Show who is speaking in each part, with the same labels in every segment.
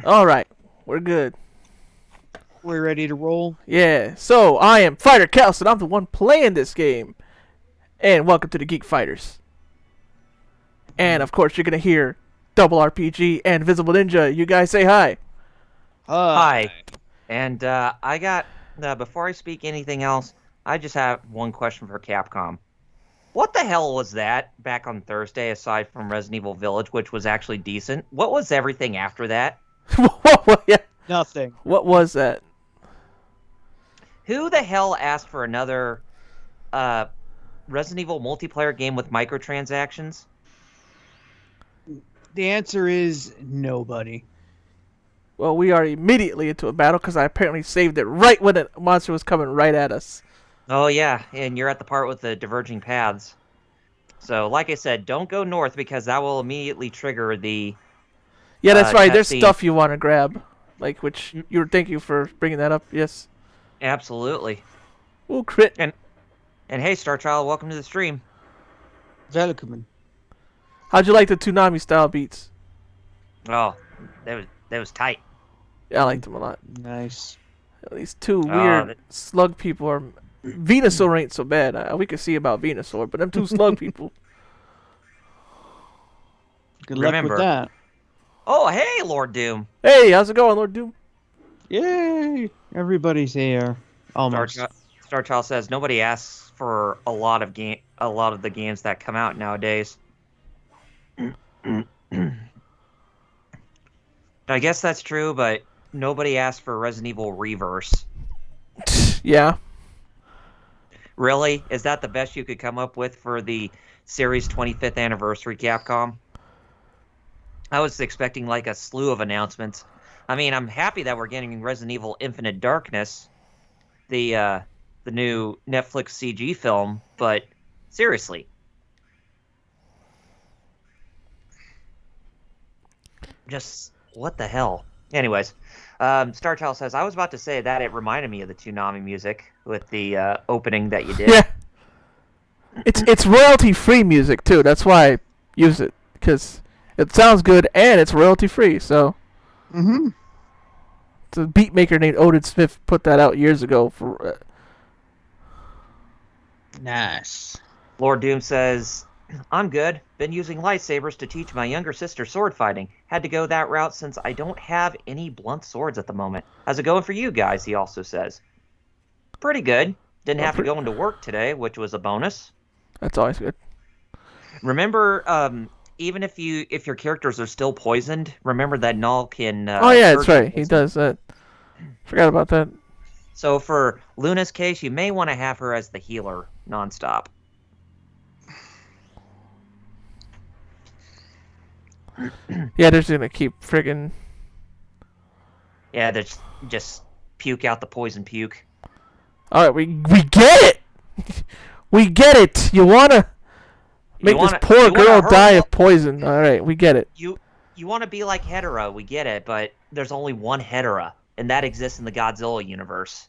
Speaker 1: All right, we're good.
Speaker 2: We're ready to roll.
Speaker 1: Yeah. So I am Fighter Kels, and I'm the one playing this game. And welcome to the Geek Fighters. And of course, you're gonna hear Double RPG and Visible Ninja. You guys say hi.
Speaker 3: Hi. And I got, before I speak anything else, I just have one question for Capcom. What the hell was that back on Thursday, aside from Resident Evil Village, which was actually decent? What was everything after that?
Speaker 2: Nothing.
Speaker 1: What was that?
Speaker 3: Who the hell asked for another Resident Evil multiplayer game with microtransactions?
Speaker 2: The answer is nobody.
Speaker 1: Well, we are immediately into a battle because I apparently saved it right when the monster was coming right at us.
Speaker 3: Oh, yeah, and you're at the part with the diverging paths. So, like I said, don't go north because that will immediately trigger the...
Speaker 1: Yeah, that's right. There's
Speaker 3: cutscene.
Speaker 1: stuff you want to grab. Which, thank you for bringing that up, yes.
Speaker 3: Absolutely.
Speaker 1: Ooh, crit.
Speaker 3: And hey, Star Child, welcome to the stream.
Speaker 2: Welcome.
Speaker 1: How'd you like the Toonami style beats?
Speaker 3: Oh, that was tight.
Speaker 1: Yeah, I liked them a lot.
Speaker 2: Nice.
Speaker 1: These two weird slug people are... Venusaur ain't so bad. We can see about Venusaur, but them two slug people.
Speaker 2: Good luck with that.
Speaker 3: Oh, hey, Lord Doom.
Speaker 1: Hey, how's it going, Lord Doom?
Speaker 2: Yay! Everybody's here. Almost.
Speaker 3: Star Child says nobody asks for a lot of the games that come out nowadays. I guess that's true, but nobody asked for Resident Evil Reverse.
Speaker 1: Yeah.
Speaker 3: Really? Is that the best you could come up with for the series' 25th anniversary, Capcom? I was expecting like a slew of announcements. I mean, I'm happy that we're getting Resident Evil Infinite Darkness, the new Netflix CG film, but seriously. Just, what the hell? Anyways, Star Child says, I was about to say that it reminded me of the Toonami music with the opening that you did.
Speaker 1: Yeah. It's royalty-free music, too. That's why I use it, because it sounds good and it's royalty-free, so...
Speaker 2: Mm-hmm.
Speaker 1: The beat maker named Odin Smith put that out years ago. For
Speaker 2: Nice.
Speaker 3: Lord Doom says, I'm good. Been using lightsabers to teach my younger sister sword fighting. Had to go that route since I don't have any blunt swords at the moment. How's it going for you guys, he also says. Pretty good. Didn't have to go into work today, which was a bonus.
Speaker 1: That's always good.
Speaker 3: Remember, even if your characters are still poisoned, remember that Null can...
Speaker 1: oh yeah, that's right. He does that. Forgot about that.
Speaker 3: So for Luna's case, you may want to have her as the healer nonstop.
Speaker 1: Yeah, they're just gonna keep friggin'...
Speaker 3: Yeah, they're just puke out the poison puke.
Speaker 1: Alright, we get it! We get it! You wanna make this poor girl die of poison. Alright, we get it.
Speaker 3: You want to be like Hedera, we get it, but there's only one Hedera, and that exists in the Godzilla universe.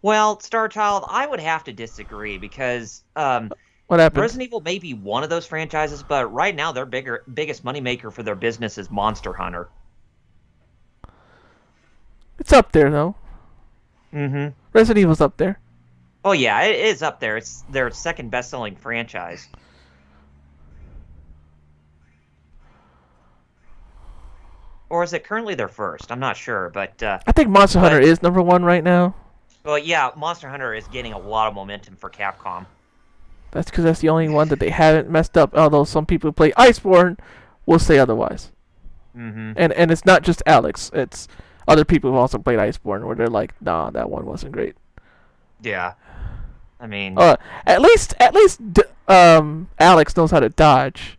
Speaker 3: Well, Star Child, I would have to disagree because
Speaker 1: what happened?
Speaker 3: Resident Evil may be one of those franchises, but right now their biggest moneymaker for their business is Monster Hunter.
Speaker 1: It's up there, though.
Speaker 3: Mm-hmm.
Speaker 1: Resident Evil's up there.
Speaker 3: Oh, yeah, it is up there. It's their second best-selling franchise. Or is it currently their first? I'm not sure, but...
Speaker 1: I think Monster Hunter is number one right now.
Speaker 3: Well, yeah, Monster Hunter is getting a lot of momentum for Capcom.
Speaker 1: That's because that's the only one that they haven't messed up, although some people who play Iceborne will say otherwise.
Speaker 3: Mm-hmm.
Speaker 1: And it's not just Alex. It's other people who also played Iceborne where they're like, nah, that one wasn't great.
Speaker 3: Yeah. I mean...
Speaker 1: at least Alex knows how to dodge.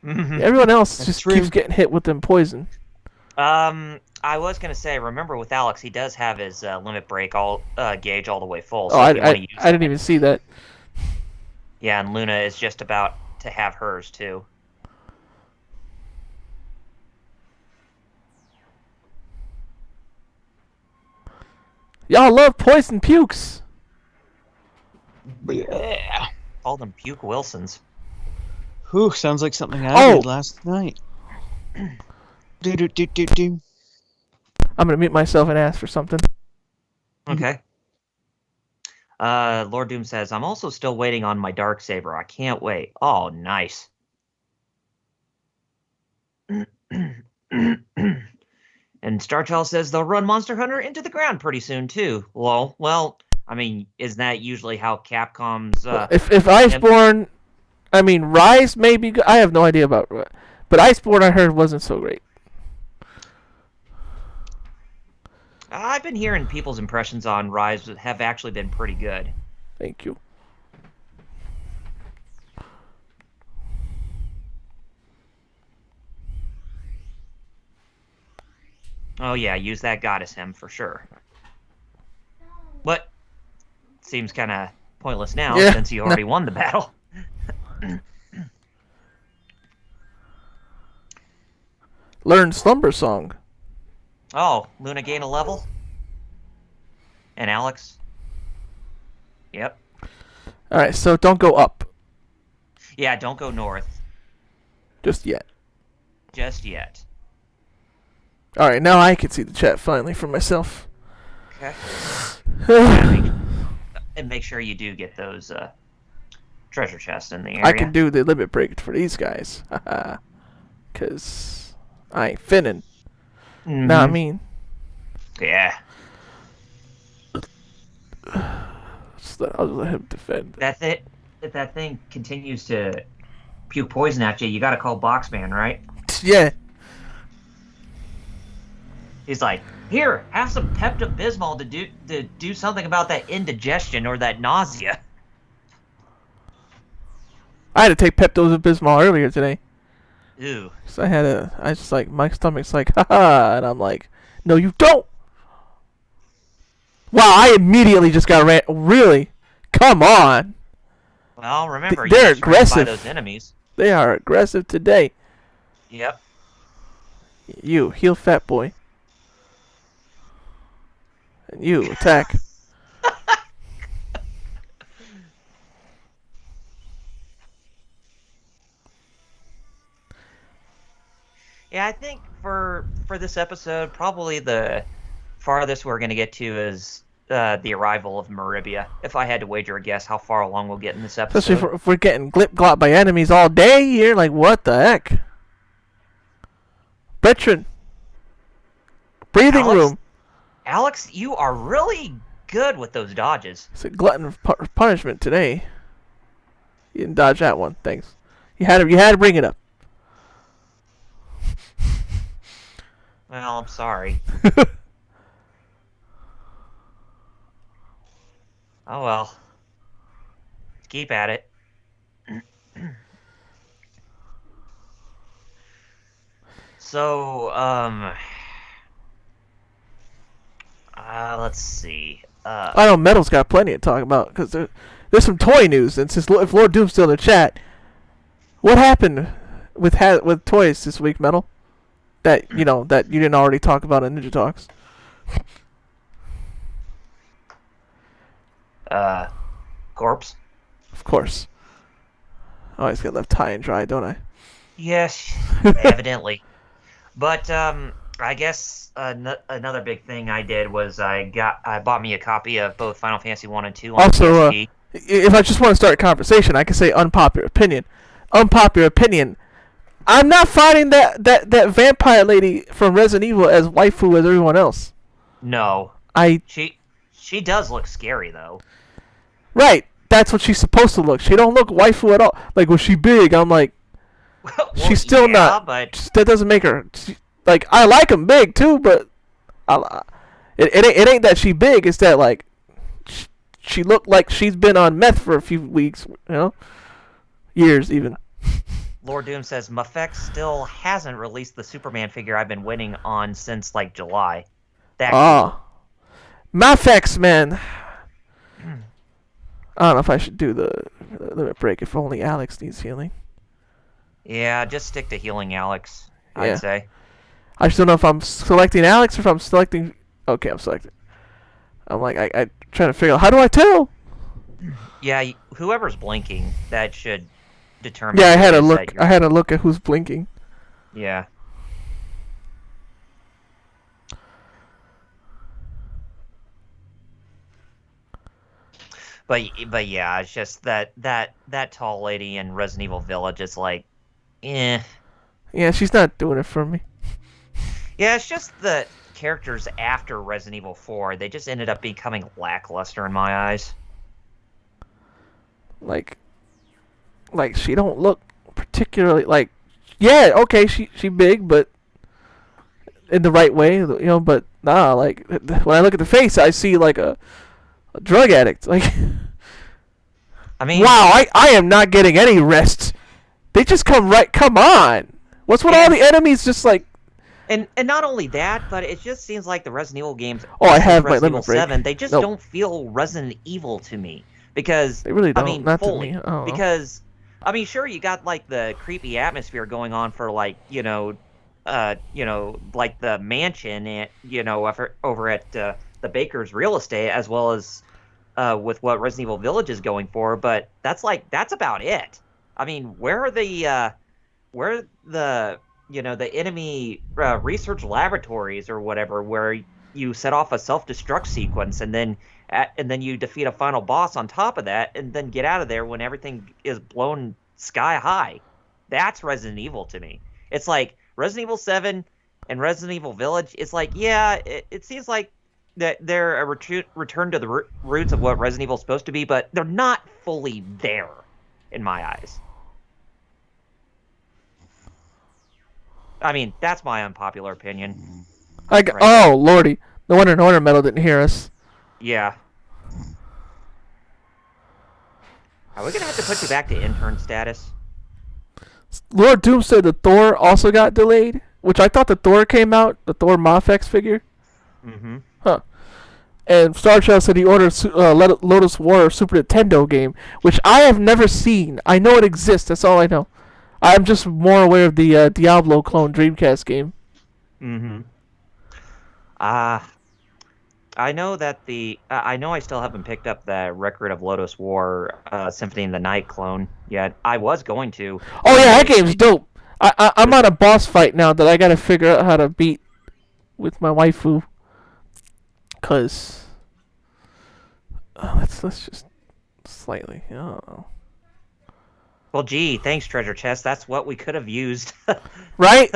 Speaker 3: Mm-hmm.
Speaker 1: Everyone else just keeps getting hit with them poison.
Speaker 3: I was gonna say, remember with Alex, he does have his limit break gauge all the way full.
Speaker 1: So I didn't even see that.
Speaker 3: Yeah, and Luna is just about to have hers too.
Speaker 1: Y'all love poison pukes.
Speaker 2: Yeah.
Speaker 3: call them Puke Wilsons.
Speaker 2: Whew, sounds like something I did last night. Do.
Speaker 1: I'm gonna mute myself and ask for something.
Speaker 3: Okay. Lord Doom says, I'm also still waiting on my Darksaber. I can't wait. Oh, nice. And Starchild says they'll run Monster Hunter into the ground pretty soon, too. Lol. Well, I mean, isn't that usually how Capcom's...
Speaker 1: if Iceborne... I mean, Rise may be good. I have no idea about... But Iceborne, I heard, wasn't so great.
Speaker 3: I've been hearing people's impressions on Rise have actually been pretty good.
Speaker 1: Thank you.
Speaker 3: Oh yeah, use that goddess hem for sure. But seems kind of pointless now since you already won the battle.
Speaker 1: Learn Slumber Song.
Speaker 3: Oh, Luna gain a level? And Alex? Yep.
Speaker 1: Alright, so don't go up.
Speaker 3: Yeah, don't go north.
Speaker 1: Just yet.
Speaker 3: Just yet.
Speaker 1: Alright, now I can see the chat finally for myself.
Speaker 3: Okay. And make sure you do get those treasure chests in the area.
Speaker 1: I can do the limit break for these guys. Because I ain't finning.
Speaker 3: Mm-hmm.
Speaker 1: Know what I mean?
Speaker 3: Yeah.
Speaker 1: I'll let him defend.
Speaker 3: If that thing continues to puke poison at you, you gotta call Boxman, right?
Speaker 1: Yeah.
Speaker 3: He's like, here, have some Pepto-Bismol to do something about that indigestion or that nausea.
Speaker 1: I had to take Pepto-Bismol earlier today.
Speaker 3: Ew.
Speaker 1: So I just like, my stomach's like, haha, and I'm like, no, you don't. Wow, I immediately just got really? Come on.
Speaker 3: Well, remember,
Speaker 1: They're
Speaker 3: you're surrounded by
Speaker 1: aggressive.
Speaker 3: those enemies.
Speaker 1: They are aggressive today.
Speaker 3: Yep.
Speaker 1: You, heal fat boy. And you, attack.
Speaker 3: Yeah, I think for this episode, probably the farthest we're going to get to is the arrival of Meribia. If I had to wager a guess how far along we'll get in this episode.
Speaker 1: Especially if we're getting glip-glop by enemies all day here. Like, what the heck? Veteran. Breathing room.
Speaker 3: Alex, you are really good with those dodges.
Speaker 1: It's a glutton of punishment today. You didn't dodge that one. Thanks. You had to bring it up.
Speaker 3: Well, I'm sorry. Oh well. Keep at it. So, let's see.
Speaker 1: I know Metal's got plenty to talk about because there's some toy news. And since if Lord Doom's still in the chat, what happened with toys this week, Metal? That you didn't already talk about in Ninja Talks.
Speaker 3: Corpse?
Speaker 1: Of course. I always get left high and dry, don't I?
Speaker 3: Yes, evidently. But I guess another big thing I did was I bought me a copy of both Final Fantasy 1 and 2 on
Speaker 1: also,
Speaker 3: PSP.
Speaker 1: If I just want to start a conversation, I can say unpopular opinion. Unpopular opinion. I'm not finding that vampire lady from Resident Evil as waifu as everyone else.
Speaker 3: No. She does look scary though.
Speaker 1: Right. That's what she's supposed to look. She don't look waifu at all. Like, was she big? I'm like,
Speaker 3: well,
Speaker 1: she's still not.
Speaker 3: But
Speaker 1: That doesn't make her. Like, I like them big too, but it ain't that she big. It's that like she looked like she's been on meth for a few weeks. Years even.
Speaker 3: Lord Doom says Mafex still hasn't released the Superman figure I've been waiting on since like July.
Speaker 1: Mafex, man. I don't know if I should do the limit break if only Alex needs healing.
Speaker 3: Yeah, just stick to healing Alex, I'd say.
Speaker 1: I just don't know if I'm selecting Alex or if I'm selecting... Okay, I'm selecting. I'm like, I trying to figure out, how do I tell?
Speaker 3: Yeah, whoever's blinking, that should determine.
Speaker 1: Yeah, I had
Speaker 3: who
Speaker 1: to
Speaker 3: it is
Speaker 1: look.
Speaker 3: that you're-
Speaker 1: I had to look at who's blinking.
Speaker 3: Yeah. But yeah, it's just that tall lady in Resident Evil Village is like, eh.
Speaker 1: Yeah, she's not doing it for me.
Speaker 3: Yeah, it's just the characters after Resident Evil 4. They just ended up becoming lackluster in my eyes.
Speaker 1: Like she don't look particularly like. Yeah, okay, she big, but in the right way, you know. But nah, like when I look at the face, I see like a drug addict. Like,
Speaker 3: I mean,
Speaker 1: wow, I am not getting any rest. They just come right. Come on, what's with all the enemies? Just like.
Speaker 3: And not only that, but it just seems like the Resident Evil games.
Speaker 1: Oh, I have my
Speaker 3: Resident
Speaker 1: limit
Speaker 3: Evil
Speaker 1: break.
Speaker 3: 7. They just
Speaker 1: Nope.
Speaker 3: don't feel Resident Evil to me because
Speaker 1: They really don't.
Speaker 3: I mean,
Speaker 1: Not
Speaker 3: fully.
Speaker 1: to me. I don't know.
Speaker 3: Because I mean, sure, you got like the creepy atmosphere going on for like like the mansion, over at the Baker's real estate, as well as with what Resident Evil Village is going for. But that's about it. I mean, where are the the enemy research laboratories or whatever, where you set off a self-destruct sequence and then you defeat a final boss on top of that and then get out of there when everything is blown sky high. That's Resident Evil to me. It's like Resident Evil 7 and Resident Evil Village. It's like, yeah, it seems like that they're a return to the roots of what Resident Evil is supposed to be, but they're not fully there in my eyes. I mean, that's my unpopular opinion.
Speaker 1: Oh, lordy. No wonder Metal didn't hear us.
Speaker 3: Yeah. Are we going to have to put you back to intern status?
Speaker 1: Lord Doom said the Thor also got delayed, which I thought the Thor came out, the Thor Mafex figure.
Speaker 3: Mm-hmm.
Speaker 1: Huh. And Star Child said he ordered Lotus War Super Nintendo game, which I have never seen. I know it exists, that's all I know. I'm just more aware of the Diablo clone Dreamcast game.
Speaker 3: Mm-hmm. I know that I know I still haven't picked up the Record of Lotus War Symphony in the Night clone yet. I was going to.
Speaker 1: Oh yeah, that game's dope. I'm on a boss fight now that I gotta figure out how to beat with my waifu. Cause let's just slightly. I don't know.
Speaker 3: Well, gee, thanks, Treasure Chest. That's what we could have used.
Speaker 1: Right?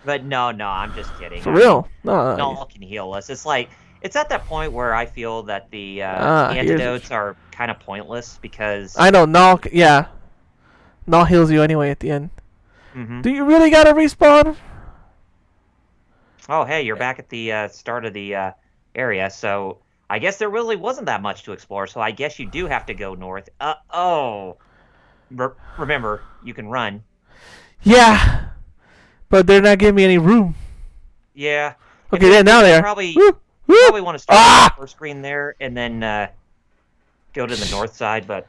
Speaker 3: But no, I'm just kidding.
Speaker 1: For real? No.
Speaker 3: Null can heal us. It's like it's at that point where I feel that the antidotes are kind of pointless because
Speaker 1: I know Null. Yeah, Null heals you anyway at the end.
Speaker 3: Mm-hmm.
Speaker 1: Do you really gotta respawn?
Speaker 3: Oh, hey, you're back at the start of the area, so I guess there really wasn't that much to explore. So I guess you do have to go north. Remember, you can run.
Speaker 1: Yeah, but they're not giving me any room.
Speaker 3: Yeah.
Speaker 1: Okay, then now they are.
Speaker 3: Probably want to start with the first screen there and then go to the north side, but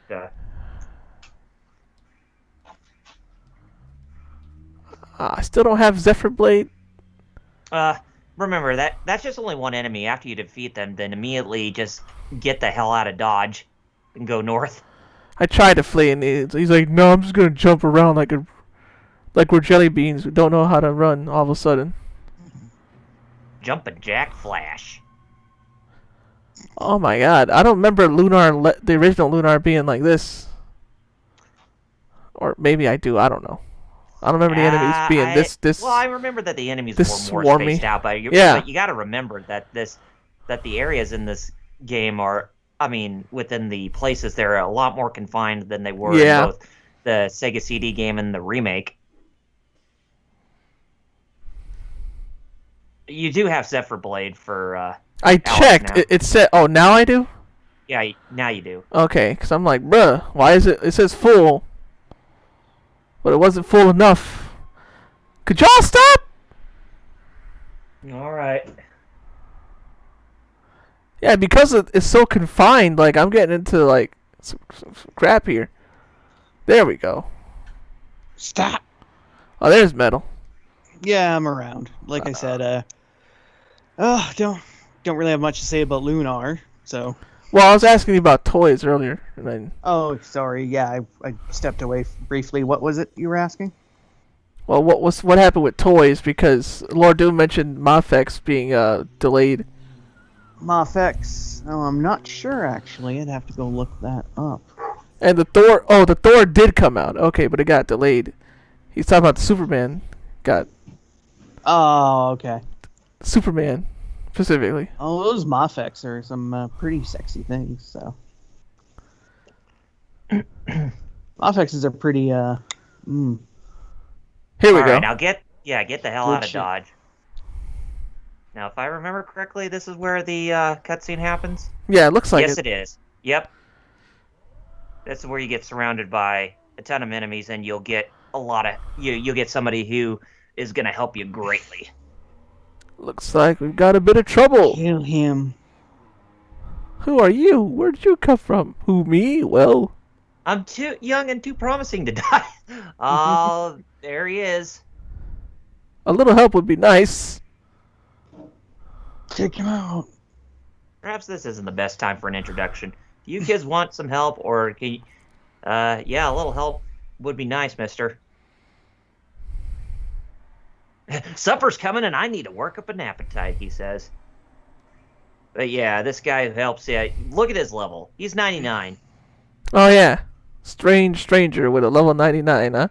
Speaker 1: I still don't have Zephyr Blade.
Speaker 3: remember that's just only one enemy. After you defeat them, then immediately just get the hell out of Dodge and go north.
Speaker 1: I tried to flee, and he's like, "No, I'm just gonna jump around like we're jelly beans. We don't know how to run." All of a sudden,
Speaker 3: Jumpin' Jack Flash.
Speaker 1: oh my God! I don't remember Lunar, the original Lunar, being like this. Or maybe I do. I don't know. I don't remember the enemies being this.
Speaker 3: Well, I remember that the enemies were more
Speaker 1: swarmy.
Speaker 3: spaced out, but you got to remember that the areas in this game are, I mean, within the places, they're a lot more confined than they were in both the Sega CD game and the remake. You do have Zephyr Blade for.
Speaker 1: I checked. It said, "Oh, now I do."
Speaker 3: Yeah, now you do.
Speaker 1: Okay, because I'm like, bruh, why is it? It says full, but it wasn't full enough. Could y'all stop?
Speaker 3: All right.
Speaker 1: Yeah, because it's so confined. Like I'm getting into like some crap here. There we go.
Speaker 2: Stop.
Speaker 1: Oh, there's Metal.
Speaker 2: Yeah, I'm around. Like I said, don't really have much to say about Lunar. So.
Speaker 1: Well, I was asking you about toys earlier, and then,
Speaker 2: Oh, sorry. Yeah, I stepped away briefly. What was it you were asking?
Speaker 1: well, what happened with toys? Because Lord Doom mentioned Mafex being delayed.
Speaker 2: Mafex. Oh, I'm not sure actually. I'd have to go look that up.
Speaker 1: And the Thor did come out. Okay, but it got delayed. He's talking about the Superman. Got
Speaker 2: Oh, okay.
Speaker 1: Superman specifically.
Speaker 2: Oh, those Mafex are some pretty sexy things. So Mafexes are pretty.
Speaker 1: Here we
Speaker 3: All
Speaker 1: go.
Speaker 3: right, now get the hell
Speaker 2: Good
Speaker 3: out of
Speaker 2: shit.
Speaker 3: Dodge. Now, if I remember correctly, this is where the cutscene happens.
Speaker 1: Yeah, it looks like
Speaker 3: Yes,
Speaker 1: it.
Speaker 3: it is. Yep. This is where you get surrounded by a ton of enemies, and you'll get you'll get somebody who is going to help you greatly.
Speaker 1: Looks like we've got a bit of trouble.
Speaker 2: Kill him.
Speaker 1: Who are you? Where'd you come from? Who, me? Well,
Speaker 3: I'm too young and too promising to die. Oh, there he is.
Speaker 1: a little help would be nice.
Speaker 2: Take him out.
Speaker 3: Perhaps this isn't the best time for an introduction. Do you kids want some help, or can you, yeah, a little help would be nice, mister. Supper's coming, and I need to work up an appetite, he says. But yeah, this guy who helps you, look at his level. He's 99.
Speaker 1: Oh yeah, strange stranger with a level 99, huh?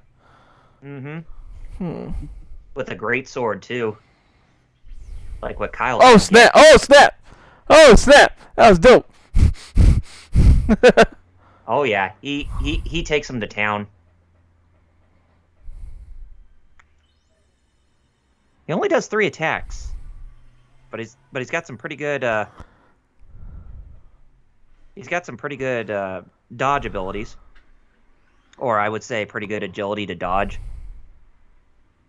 Speaker 3: Mm-hmm. With a great sword, too. Like what Kyle
Speaker 1: Oh
Speaker 3: has.
Speaker 1: snap! Oh snap! Oh snap! That was dope.
Speaker 3: Oh yeah, he takes him to town. He only does 3 attacks, but he's got some pretty good dodge abilities, or I would say pretty good agility to dodge.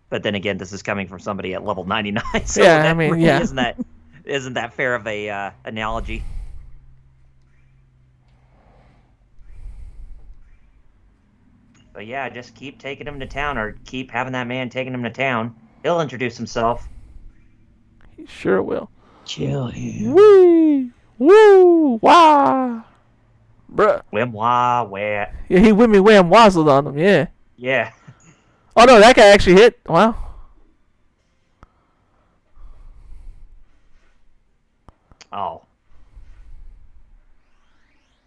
Speaker 3: But then again, this is coming from somebody at level 99, so
Speaker 1: Yeah,
Speaker 3: that
Speaker 1: I mean,
Speaker 3: really
Speaker 1: yeah.
Speaker 3: isn't that fair of a analogy. But yeah, just keep taking him to town, or keep having that man taking him to town. He'll introduce himself.
Speaker 1: He sure will.
Speaker 2: Kill him.
Speaker 1: Wee! Woo! Wah! Bruh.
Speaker 3: Wim wah wet.
Speaker 1: Yeah, he with me wham wazzled on him, yeah.
Speaker 3: Yeah.
Speaker 1: Oh no, that guy actually hit. Wow.
Speaker 3: Oh.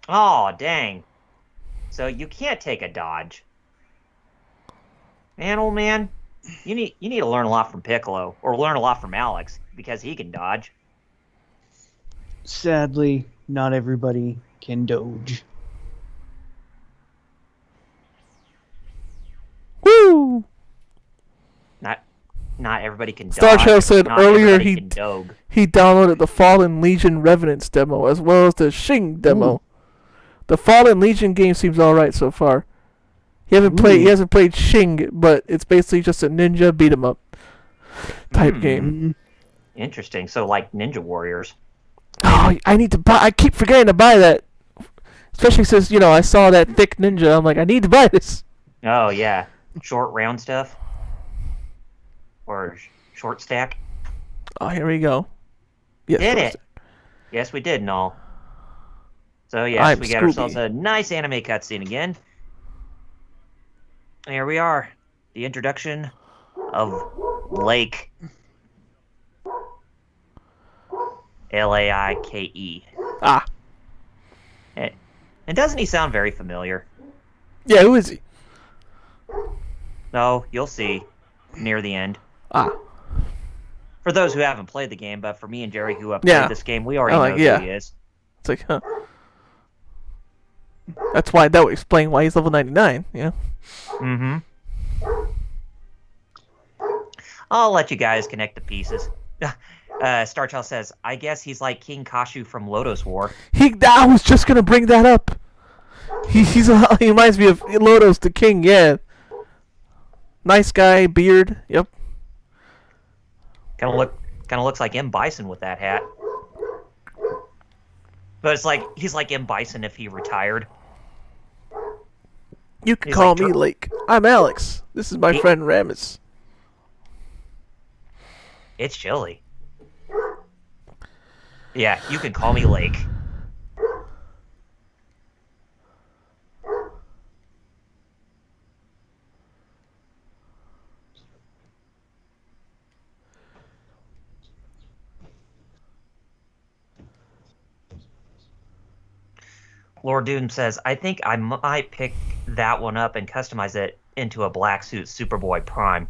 Speaker 3: Oh, dang. So you can't take a dodge. Man, old man, you need to learn a lot from Piccolo, or learn a lot from Alex, because he can dodge.
Speaker 2: Sadly, not everybody can doge.
Speaker 1: Woo!
Speaker 3: Not everybody can
Speaker 1: Star
Speaker 3: dodge.
Speaker 1: Trail said
Speaker 3: not
Speaker 1: earlier
Speaker 3: everybody can doge.
Speaker 1: he downloaded the Fallen Legion Revenants demo as well as the Shing demo.
Speaker 2: Ooh.
Speaker 1: The Fallen Legion game seems alright so far. He hasn't played Shing, but it's basically just a ninja beat 'em up type game.
Speaker 3: Interesting. So like Ninja Warriors.
Speaker 1: Oh, I need to buy. I keep forgetting to buy that, especially since I saw that thick ninja. I'm like, I need to buy this.
Speaker 3: Oh yeah, short round stuff, or short stack.
Speaker 1: Oh, here we go. Yes,
Speaker 3: Did
Speaker 1: short
Speaker 3: it?
Speaker 1: stack.
Speaker 3: Yes, we did, and all. So yes,
Speaker 1: I'm
Speaker 3: we got
Speaker 1: Scooby.
Speaker 3: ourselves a nice anime cutscene again. Here we are, the introduction of Laike. Laike.
Speaker 1: Ah,
Speaker 3: And doesn't he sound very familiar?
Speaker 1: yeah. Who is he?
Speaker 3: No, you'll see near the end.
Speaker 1: Ah,
Speaker 3: For those who haven't played the game, but for me and Jerry who have
Speaker 1: Yeah.
Speaker 3: played this game, we already
Speaker 1: Oh,
Speaker 3: know
Speaker 1: yeah.
Speaker 3: who he is.
Speaker 1: it's like, huh. That's why that would explain why he's level 99. Yeah.
Speaker 3: Mm-hmm. I'll let you guys connect the pieces. Starchild says, I guess he's like King Kashu from Lodoss War.
Speaker 1: I was just gonna bring that up. He reminds me of Lodoss the King. Yeah. Nice guy, beard. Yep.
Speaker 3: Kind of looks like M. Bison with that hat. But it's like he's like M. Bison if he retired.
Speaker 1: You can
Speaker 3: He's
Speaker 1: call
Speaker 3: like
Speaker 1: me Lake. I'm Alex. This is my friend Ramus.
Speaker 3: It's chilly. Yeah, you can call me Lake. Lord Doom says, I think I might pick that one up and customize it into a black suit Superboy Prime.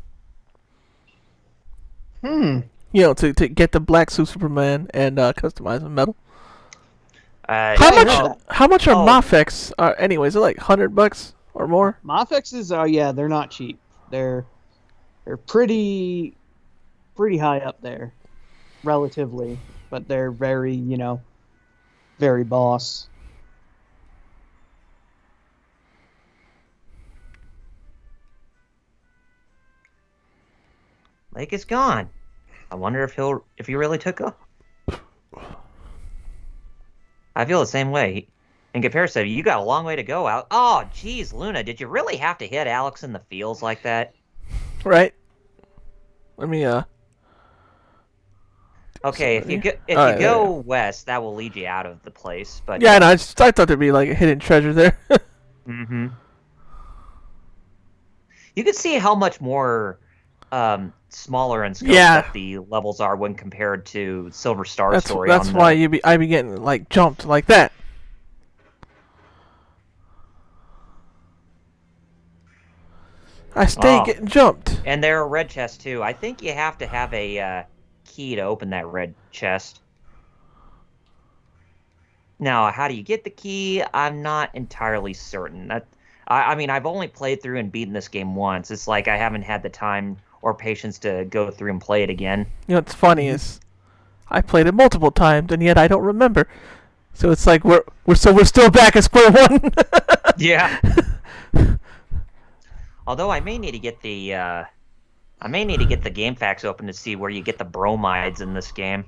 Speaker 2: Hmm.
Speaker 1: You know, to get the black suit Superman and customize the metal.
Speaker 3: Uh,
Speaker 1: How
Speaker 2: I heard
Speaker 1: much?
Speaker 2: that.
Speaker 1: How much are
Speaker 3: Oh.
Speaker 1: Mafex? Anyways, they're like $100 or more.
Speaker 2: Mafexes are, yeah, they're not cheap. They're pretty high up there, relatively, but they're very, very boss.
Speaker 3: Laike is gone. I wonder if he really took off. I feel the same way. In comparison, you got a long way to go out. Oh, geez, Luna, did you really have to hit Alex in the feels like that?
Speaker 1: Right. Let me
Speaker 3: Okay, if you
Speaker 1: Sorry.
Speaker 3: go,
Speaker 1: Alright, there
Speaker 3: go west, that will lead you out of the place. But
Speaker 1: Yeah, no, I thought there'd be like a hidden treasure there.
Speaker 3: Mm-hmm. You can see how much more smaller in scope
Speaker 1: Yeah.
Speaker 3: that the levels are when compared to Silver Star
Speaker 1: That's
Speaker 3: Story.
Speaker 1: that's why I be getting like jumped like that. I stay
Speaker 3: Oh.
Speaker 1: getting jumped.
Speaker 3: And there are red chests too. I think you have to have a key to open that red chest. Now, how do you get the key? I'm not entirely certain. I mean, I've only played through and beaten this game once. It's like I haven't had the time or patience to go through and play it again.
Speaker 1: You know what's funny is I played it multiple times and yet I don't remember. So it's like we're still back at square one.
Speaker 3: Yeah. Although I may need to get the game facts open to see where you get the bromides in this game.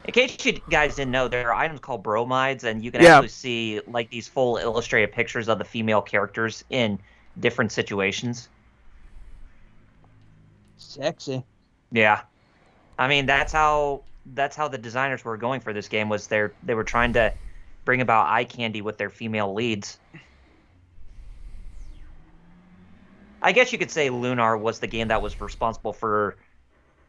Speaker 3: In case you guys didn't know, there are items called bromides, and you can
Speaker 1: Yeah.
Speaker 3: actually see like these full illustrated pictures of the female characters in different situations.
Speaker 2: Sexy.
Speaker 3: Yeah, I mean that's how the designers were going for this game. Was they were trying to bring about eye candy with their female leads. I guess you could say Lunar was the game that was responsible for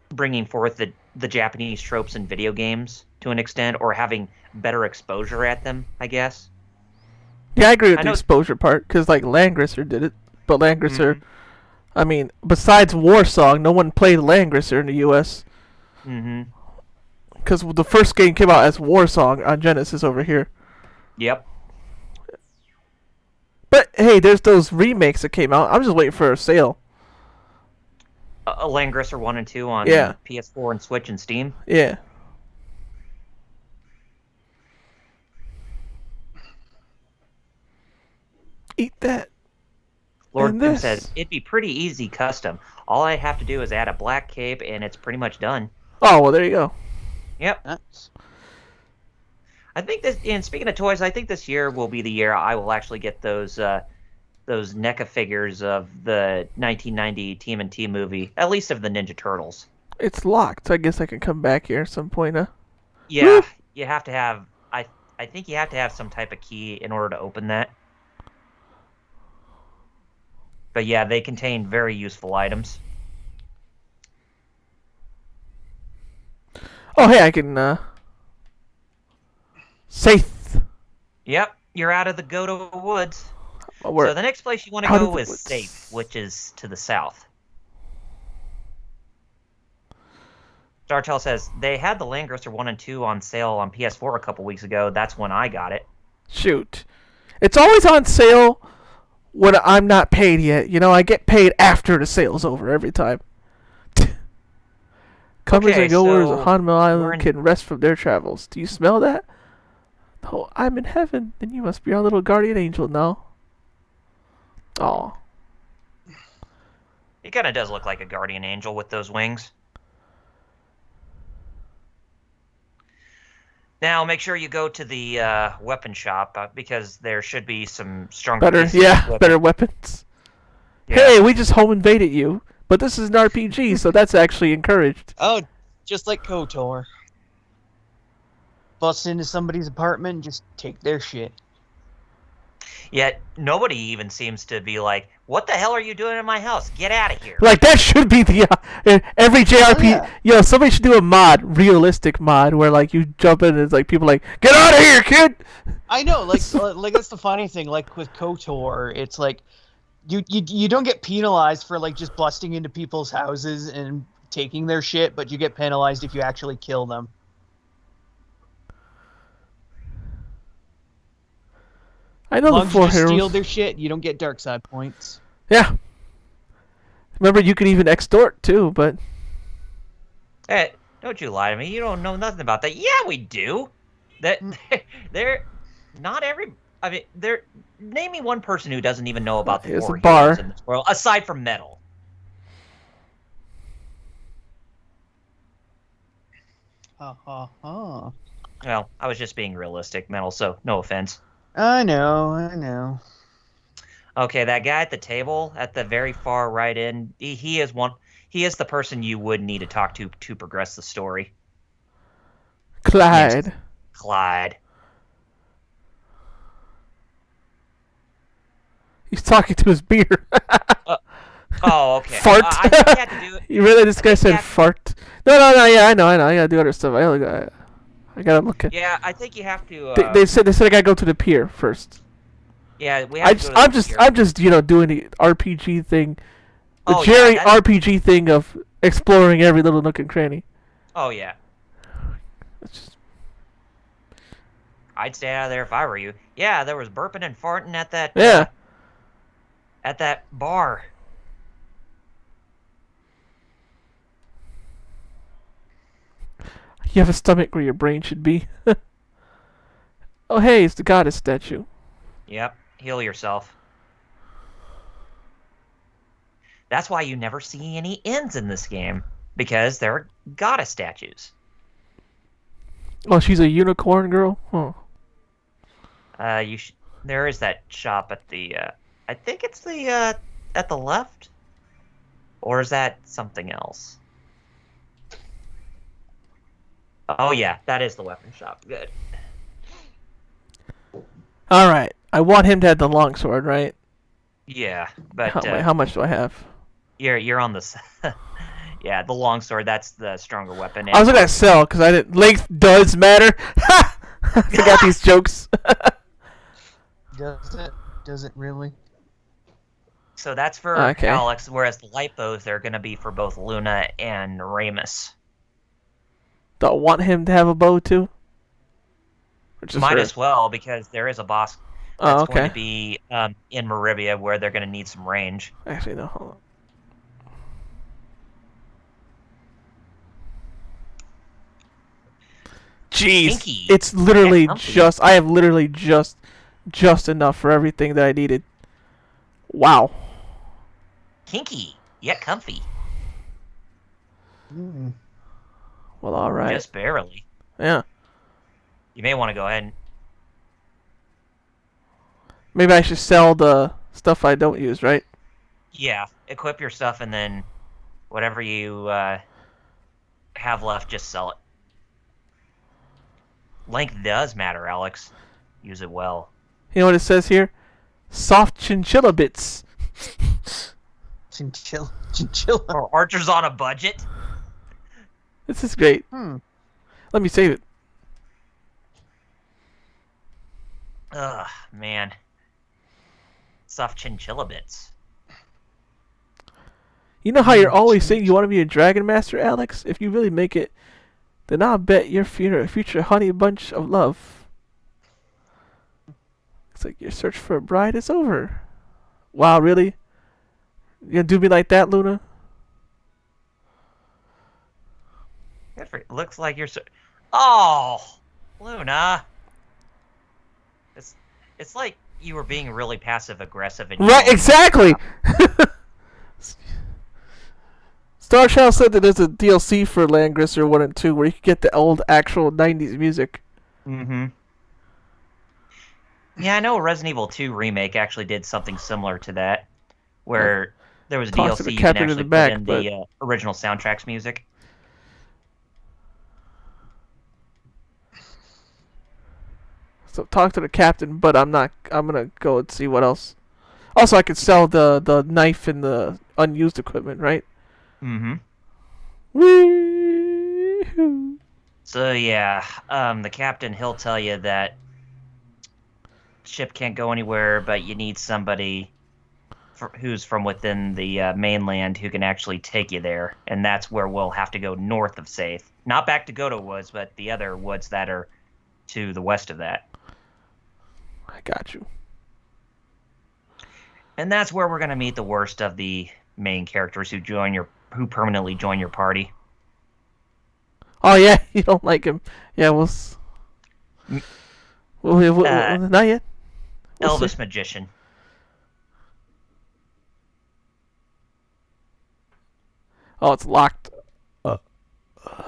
Speaker 3: bringing forth the Japanese tropes in video games to an extent, or having better exposure at them, I guess.
Speaker 1: Yeah, I agree with
Speaker 3: I
Speaker 1: the
Speaker 3: know-
Speaker 1: exposure part because like Langrisser did it, but Langrisser, I mean, besides Warsong, no one played Langrisser in the U.S.
Speaker 3: Mm-hmm.
Speaker 1: because the first game came out as Warsong on Genesis over here.
Speaker 3: Yep.
Speaker 1: But hey, there's those remakes that came out. I'm just waiting for a sale.
Speaker 3: Langrisser 1 and 2 on
Speaker 1: Yeah.
Speaker 3: PS4 and Switch and Steam.
Speaker 1: Yeah. Eat that.
Speaker 3: Lord
Speaker 1: And
Speaker 3: Doom
Speaker 1: this.
Speaker 3: says, it'd be pretty easy custom. All I have to do is add a black cape and it's pretty much done.
Speaker 1: Oh, well, there you go.
Speaker 3: Yep.
Speaker 2: That's
Speaker 3: I think this, and speaking of toys, I think this year will be the year I will actually get those NECA figures of the 1990 TMNT movie, at least of the Ninja Turtles.
Speaker 1: It's locked. I guess I can come back here at some point, huh?
Speaker 3: Yeah,
Speaker 1: Woo!
Speaker 3: you have to have, I think you have to have some type of key in order to open that. But yeah, they contain very useful items.
Speaker 1: Oh, hey, I can, Safe.
Speaker 3: Yep, you're out of the Ghoto Woods.
Speaker 1: Where?
Speaker 3: So the next place you want to
Speaker 1: Out of
Speaker 3: go
Speaker 1: the
Speaker 3: is
Speaker 1: woods.
Speaker 3: Safe, which is to the south. Startel says, they had the Langrisser 1 and 2 on sale on PS4 a couple weeks ago. That's when I got it.
Speaker 1: Shoot. It's always on sale when I'm not paid yet. You know, I get paid after the sale's over every time. Comers
Speaker 3: Okay,
Speaker 1: and goers
Speaker 3: so
Speaker 1: of Hanma
Speaker 3: we're
Speaker 1: Island
Speaker 3: in-
Speaker 1: can rest from their travels. Do you smell that? Oh, I'm in heaven. Then you must be our little guardian angel now. Oh.
Speaker 3: He kind of does look like a guardian angel with those wings. Now, make sure you go to the weapon shop because there should be some stronger
Speaker 1: Better,
Speaker 3: pieces of
Speaker 1: yeah,
Speaker 3: equipment.
Speaker 1: better weapons.
Speaker 3: Yeah.
Speaker 1: Hey, we just home invaded you. But this is an RPG, so that's actually encouraged.
Speaker 2: oh, just like KOTOR. Bust into somebody's apartment and just take their shit.
Speaker 3: Yet nobody even seems to be like, "What the hell are you doing in my house? Get out of here!"
Speaker 1: Like that should be the every JRP.
Speaker 2: yeah.
Speaker 1: Yo, somebody should do a mod, realistic mod, where like you jump in and it's like people like, get out of here, kid.
Speaker 2: I know, like that's the funny thing. Like with KOTOR, it's like you don't get penalized for like just busting into people's houses and taking their shit, but you get penalized if you actually kill them.
Speaker 1: I know
Speaker 2: As long
Speaker 1: the
Speaker 2: as you
Speaker 1: four
Speaker 2: just
Speaker 1: heroes.
Speaker 2: steal their shit, you don't get dark side points.
Speaker 1: Yeah. Remember, you could even extort too, but
Speaker 3: Hey, don't you lie to me. You don't know nothing about that. Yeah, we do. That they're not every. I mean, they're name me one person who doesn't even know about the
Speaker 1: Here's
Speaker 3: four
Speaker 1: a bar.
Speaker 3: heroes in this world, aside from Metal.
Speaker 2: Ha ha ha.
Speaker 3: Well, I was just being realistic, Metal. So no offense.
Speaker 2: I know.
Speaker 3: Okay, that guy at the table at the very far right end, he is one. He is the person you would need to talk to progress the story.
Speaker 1: Clyde.
Speaker 3: Yes, Clyde.
Speaker 1: He's talking to his beer.
Speaker 3: Oh, okay.
Speaker 1: Fart.
Speaker 3: I think you had to do it.
Speaker 1: You really? This guy said
Speaker 3: have-
Speaker 1: fart. No. Yeah, I know. I gotta do other stuff. I gotta look at.
Speaker 3: Yeah, I think you have to.
Speaker 1: They said I gotta go to the pier first.
Speaker 3: Yeah, we have to go to
Speaker 1: I'm
Speaker 3: the
Speaker 1: just
Speaker 3: pier.
Speaker 1: doing the RPG thing, the
Speaker 3: Oh, yeah,
Speaker 1: Jerry
Speaker 3: that's-
Speaker 1: RPG thing of exploring every little nook and cranny.
Speaker 3: Oh yeah,
Speaker 1: It's just,
Speaker 3: I'd stay out of there if I were you. Yeah, there was burping and farting at that.
Speaker 1: yeah.
Speaker 3: At that bar.
Speaker 1: You have a stomach where your brain should be. Oh hey, it's the goddess statue.
Speaker 3: Yep. Heal yourself. That's why you never see any ends in this game, because there are goddess statues.
Speaker 1: Oh, she's a unicorn girl. Huh.
Speaker 3: There is that shop at the. I think it's the at the left, or is that something else? Oh yeah, that is the weapon shop. Good.
Speaker 1: All right, I want him to have the longsword, right?
Speaker 3: Yeah, but
Speaker 1: Wait, how much do I have?
Speaker 3: you're on the. Yeah, the longsword. That's the stronger weapon.
Speaker 1: I was looking at sell because I didn't. Length does matter. Ha! I forgot these jokes.
Speaker 2: Does it really?
Speaker 3: So that's for
Speaker 1: Okay.
Speaker 3: Alex, whereas the light bows they're going to be for both Luna and Ramus.
Speaker 1: Do I want him to have a bow too? Or just
Speaker 3: Might
Speaker 1: her?
Speaker 3: as well, because there is a boss that's
Speaker 1: Oh,
Speaker 3: going
Speaker 1: okay.
Speaker 3: to be in Meribia where they're going to need some range.
Speaker 1: Actually, no. Hold on. Jeez,
Speaker 3: Kinky.
Speaker 1: it's literally
Speaker 3: Yeah, comfy.
Speaker 1: just. I have literally just enough for everything that I needed. Wow.
Speaker 3: Kinky, yet comfy.
Speaker 2: Mm.
Speaker 1: Well, all right.
Speaker 3: Just barely.
Speaker 1: Yeah.
Speaker 3: You may want to go ahead and...
Speaker 1: Maybe I should sell the stuff I don't use, right?
Speaker 3: Yeah, equip your stuff and then whatever you have left, just sell it. Length does matter, Alex. Use it well.
Speaker 1: You know what it says here? Soft chinchilla bits.
Speaker 2: Chinchilla.
Speaker 3: Or archers on a budget.
Speaker 1: This is great. Let me save it.
Speaker 3: Ugh, man. Soft chinchilla bits.
Speaker 1: You know how you're always saying you want to be a dragon master, Alex? If you really make it, then I'll bet your future honey bunch of love. Looks like your search for a bride is over. Wow, really? You gonna do me like that, Luna?
Speaker 3: Looks like you're Oh, Luna. It's like you were being really passive aggressive and
Speaker 1: Right, exactly. Star Child said that there's a DLC for Langrisser 1 and 2 where you can get the old actual 90s music.
Speaker 3: Mm-hmm. Yeah, I know Resident Evil 2 Remake actually did something similar to that, where there was a
Speaker 1: Talks to
Speaker 3: DLC
Speaker 1: the
Speaker 3: you can
Speaker 1: captain in
Speaker 3: actually
Speaker 1: the back,
Speaker 3: put in
Speaker 1: but-
Speaker 3: the original soundtrack's music.
Speaker 1: So talk to the captain, but I'm not. I'm gonna go and see what else. Also, I could sell the knife and the unused equipment, right?
Speaker 3: Mm-hmm.
Speaker 1: Woo!
Speaker 3: So yeah, the captain, he'll tell you that ship can't go anywhere, but you need somebody who's from within the mainland who can actually take you there, and that's where we'll have to go north of Saith. Not back to Ghoto Woods, but the other woods that are to the west of that.
Speaker 1: I got you.
Speaker 3: And that's where we're gonna meet the worst of the main characters who permanently join your party.
Speaker 1: Oh yeah, you don't like him. Yeah, not yet. We'll
Speaker 3: Elvis
Speaker 1: see.
Speaker 3: magician.
Speaker 1: Oh, it's locked. I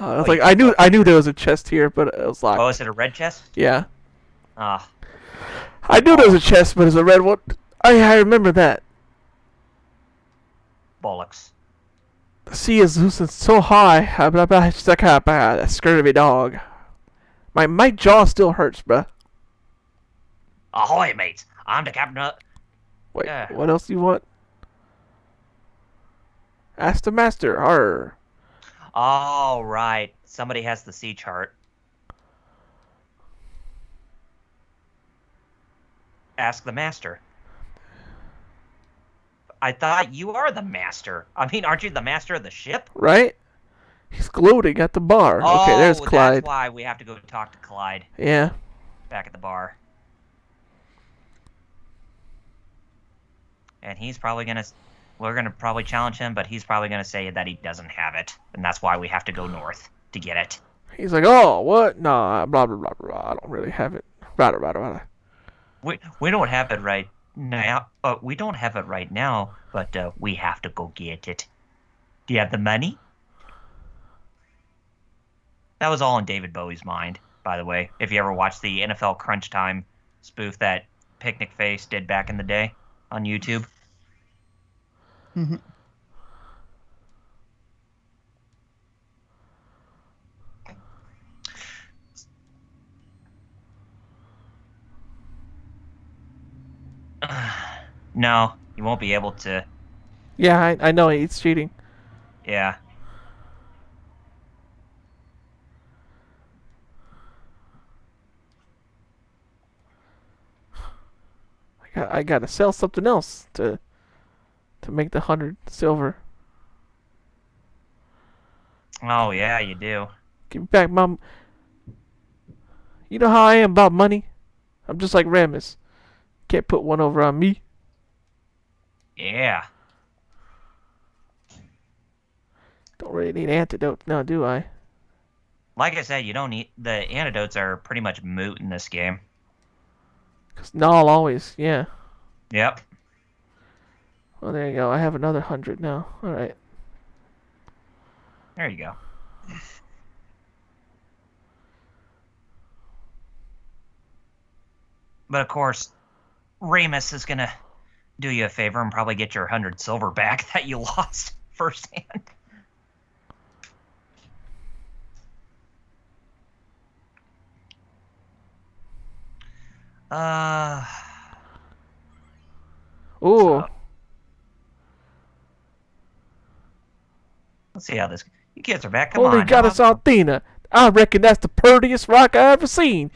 Speaker 1: was
Speaker 3: Oh,
Speaker 1: like, I knew there was a chest here, but it was locked.
Speaker 3: Oh, is it a red chest?
Speaker 1: Yeah,
Speaker 3: Ah,
Speaker 1: I knew there was a chest, but it's a red one. I remember that.
Speaker 3: bollocks.
Speaker 1: The sea is loosened so high. Stuck up. That scurvy dog. My jaw still hurts, bruh.
Speaker 3: Ahoy, mates! I'm the captain of...
Speaker 1: Wait, what else do you want? Ask the master. Arr.
Speaker 3: All right. Somebody has the sea chart. Ask the master. I thought you are the master. I mean, aren't you the master of the ship?
Speaker 1: Right? He's gloating at the bar. Okay, there's Clyde.
Speaker 3: That's why we have to go talk to Clyde
Speaker 1: Yeah.
Speaker 3: back at the bar. And he's probably going to... We're going to probably challenge him, but he's probably going to say that he doesn't have it. And that's why we have to go north to get it.
Speaker 1: He's like, oh, what? Nah, blah, blah, blah, blah. I don't really have it. Blah, blah, blah, blah.
Speaker 3: We don't have it right now. We don't have it right now, but we have to go get it. Do you have the money? That was all in David Bowie's mind, by the way. If you ever watched the NFL Crunch Time spoof that Picnic Face did back in the day on YouTube.
Speaker 2: Mhm.
Speaker 3: No, you won't be able to.
Speaker 1: Yeah, I know he's cheating.
Speaker 3: Yeah.
Speaker 1: I gotta sell something else to make the 100 silver.
Speaker 3: Oh, yeah, you do.
Speaker 1: Give me back my... You know how I am about money? I'm just like Ramus. Can't put one over on me.
Speaker 3: Yeah.
Speaker 1: Don't really need antidote now, do I?
Speaker 3: Like I said, you don't need... The antidotes are pretty much moot in this game.
Speaker 1: Because Null always, yeah.
Speaker 3: Yep.
Speaker 1: Well, there you go. I have another 100 now. Alright.
Speaker 3: There you go. But of course, Ramus is gonna do you a favor and probably get your 100 silver back that you lost firsthand.
Speaker 1: Ooh.
Speaker 3: So, let's see how this... You kids are back. Come
Speaker 1: Holy
Speaker 3: on.
Speaker 1: goddess Althena. I reckon that's the prettiest rock I ever seen.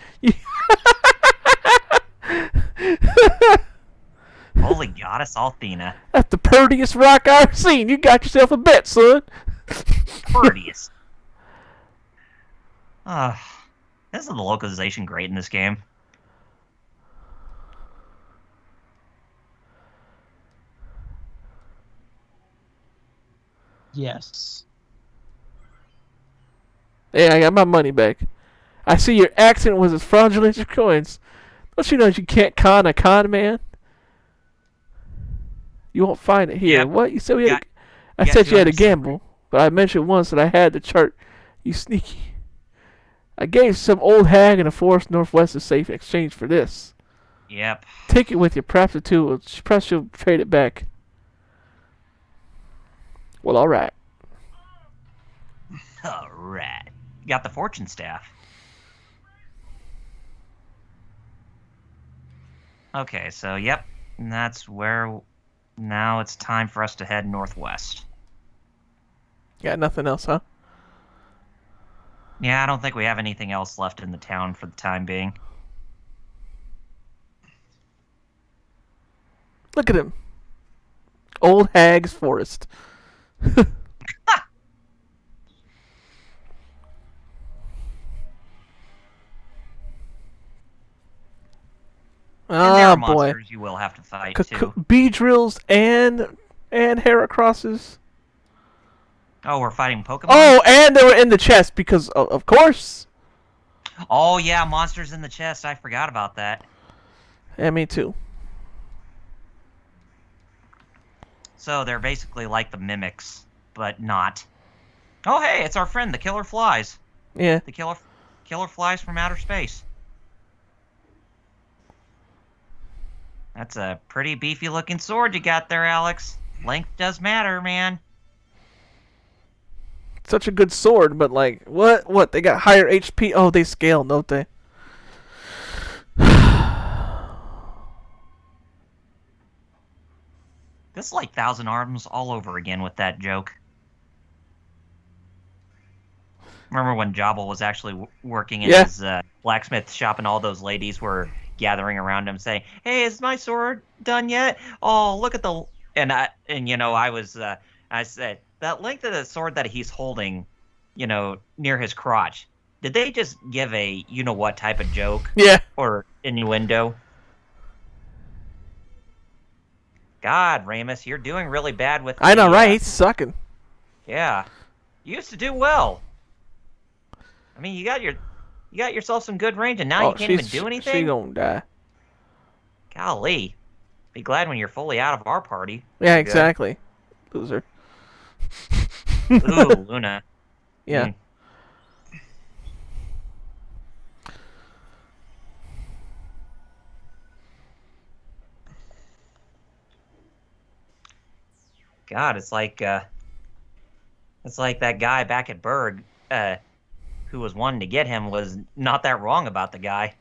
Speaker 3: Holy goddess Althena.
Speaker 1: That's the prettiest rock I ever seen. You got yourself a bet, son.
Speaker 3: Prettiest. Isn't the localization great in this game?
Speaker 2: Yes.
Speaker 1: Hey, I got my money back. I see your accent was as fraudulent as your coins. Don't you know you can't con a con man? You won't find it here.
Speaker 3: Yep.
Speaker 1: What? You said we had I
Speaker 3: got
Speaker 1: said you had to
Speaker 3: 200
Speaker 1: gamble, but I mentioned once that I had the chart. You sneaky. I gave some old hag in the forest northwest a safe in exchange for this.
Speaker 3: Yep.
Speaker 1: Take it with you. Perhaps the two. Perhaps you'll trade it back. Well, all right.
Speaker 3: Alright. You got the fortune staff. Okay, so yep, and that's where. Now it's time for us to head northwest.
Speaker 1: Got nothing else, huh?
Speaker 3: Yeah, I don't think we have anything else left in the town for the time being.
Speaker 1: Look at him. Old Hag's Forest.
Speaker 3: And there
Speaker 1: Ah,
Speaker 3: are
Speaker 1: boy.
Speaker 3: monsters you will have to fight too.
Speaker 1: Bee drills and Heracrosses.
Speaker 3: Oh, we're fighting Pokemon?
Speaker 1: Oh, and they were in the chest because, of course.
Speaker 3: Oh, yeah, monsters in the chest. I forgot about that.
Speaker 1: Yeah, me too.
Speaker 3: So they're basically like the mimics, but not. Oh, hey, it's our friend, the Killer Flies.
Speaker 1: Yeah.
Speaker 3: The Killer Flies from outer space. That's a pretty beefy looking sword you got there, Alex. Length does matter, man.
Speaker 1: Such a good sword, but like, what? They got higher HP. Oh, they scale, don't they?
Speaker 3: This is like Thousand Arms all over again with that joke. Remember when Jabal was actually working in his blacksmith shop and all those ladies were gathering around him saying, "Hey, is my sword done yet? Oh, look at the..." I said, that length of the sword that he's holding, near his crotch, did they just give a you-know-what type of joke?
Speaker 1: Yeah.
Speaker 3: Or innuendo? God, Ramus, you're doing really bad with
Speaker 1: I know, right? He's sucking.
Speaker 3: Yeah. You used to do well. I mean, you got yourself some good range, and now you can't even do anything?
Speaker 1: She gonna die.
Speaker 3: Golly. Be glad when you're fully out of our party.
Speaker 1: Yeah, exactly. Loser.
Speaker 3: Ooh, Luna.
Speaker 1: Yeah.
Speaker 3: God, it's like that guy back at Berg, who was wanting to get him was not that wrong about the guy.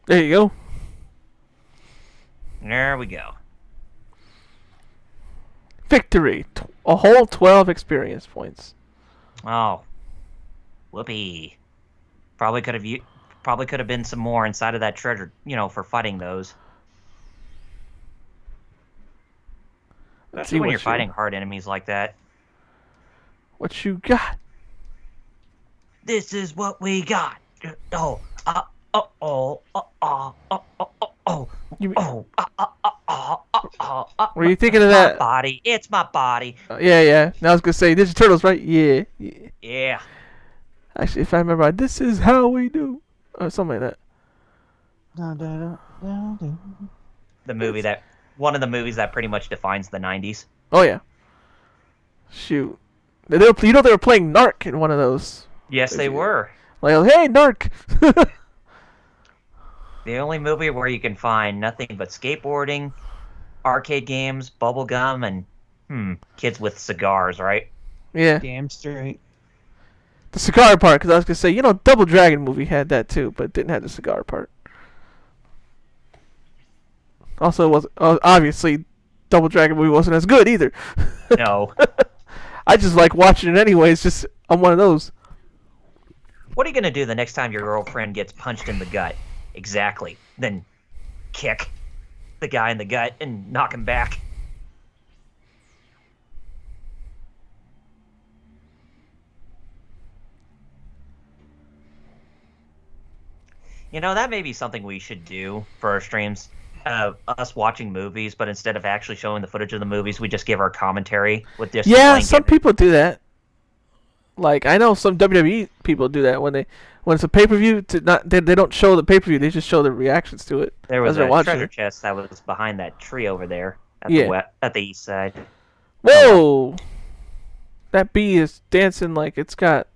Speaker 1: There you go.
Speaker 3: There we go.
Speaker 1: Victory. A whole 12 experience points.
Speaker 3: Oh. Whoopee. Probably could have been some more inside of that treasure, for fighting those. Especially when you're fighting hard enemies like that.
Speaker 1: What you got?
Speaker 3: This is what we got.
Speaker 1: Were you thinking of that?
Speaker 3: My body. It's my body.
Speaker 1: Yeah. Now I was gonna say Ninja Turtles, right? Yeah.
Speaker 3: Yeah.
Speaker 1: Actually, if I remember right, this is how we do, or something like that.
Speaker 3: One of the movies that pretty much defines the 90s.
Speaker 1: Oh yeah. Shoot. They were playing Narc in one of those.
Speaker 3: Yes, they were.
Speaker 1: Like, hey, Narc.
Speaker 3: The only movie where you can find nothing but skateboarding, arcade games, bubblegum, and kids with cigars, right?
Speaker 1: Yeah.
Speaker 2: Damn straight.
Speaker 1: The cigar part, because I was gonna say, Double Dragon movie had that too, but it didn't have the cigar part. Also, it was obviously Double Dragon movie wasn't as good either.
Speaker 3: No.
Speaker 1: I just like watching it anyways. I'm one of those.
Speaker 3: What are you gonna do the next time your girlfriend gets punched in the gut? Exactly. Then kick the guy in the gut and knock him back. That may be something we should do for our streams. Us watching movies, but instead of actually showing the footage of the movies, we just give our commentary with this.
Speaker 1: Yeah, some people do that. Like, I know some WWE people do that when it's a pay-per-view. They don't show the pay-per-view; they just show the reactions to it.
Speaker 3: There was a treasure chest that was behind that tree over there at the east side.
Speaker 1: Whoa! That bee is dancing like it's got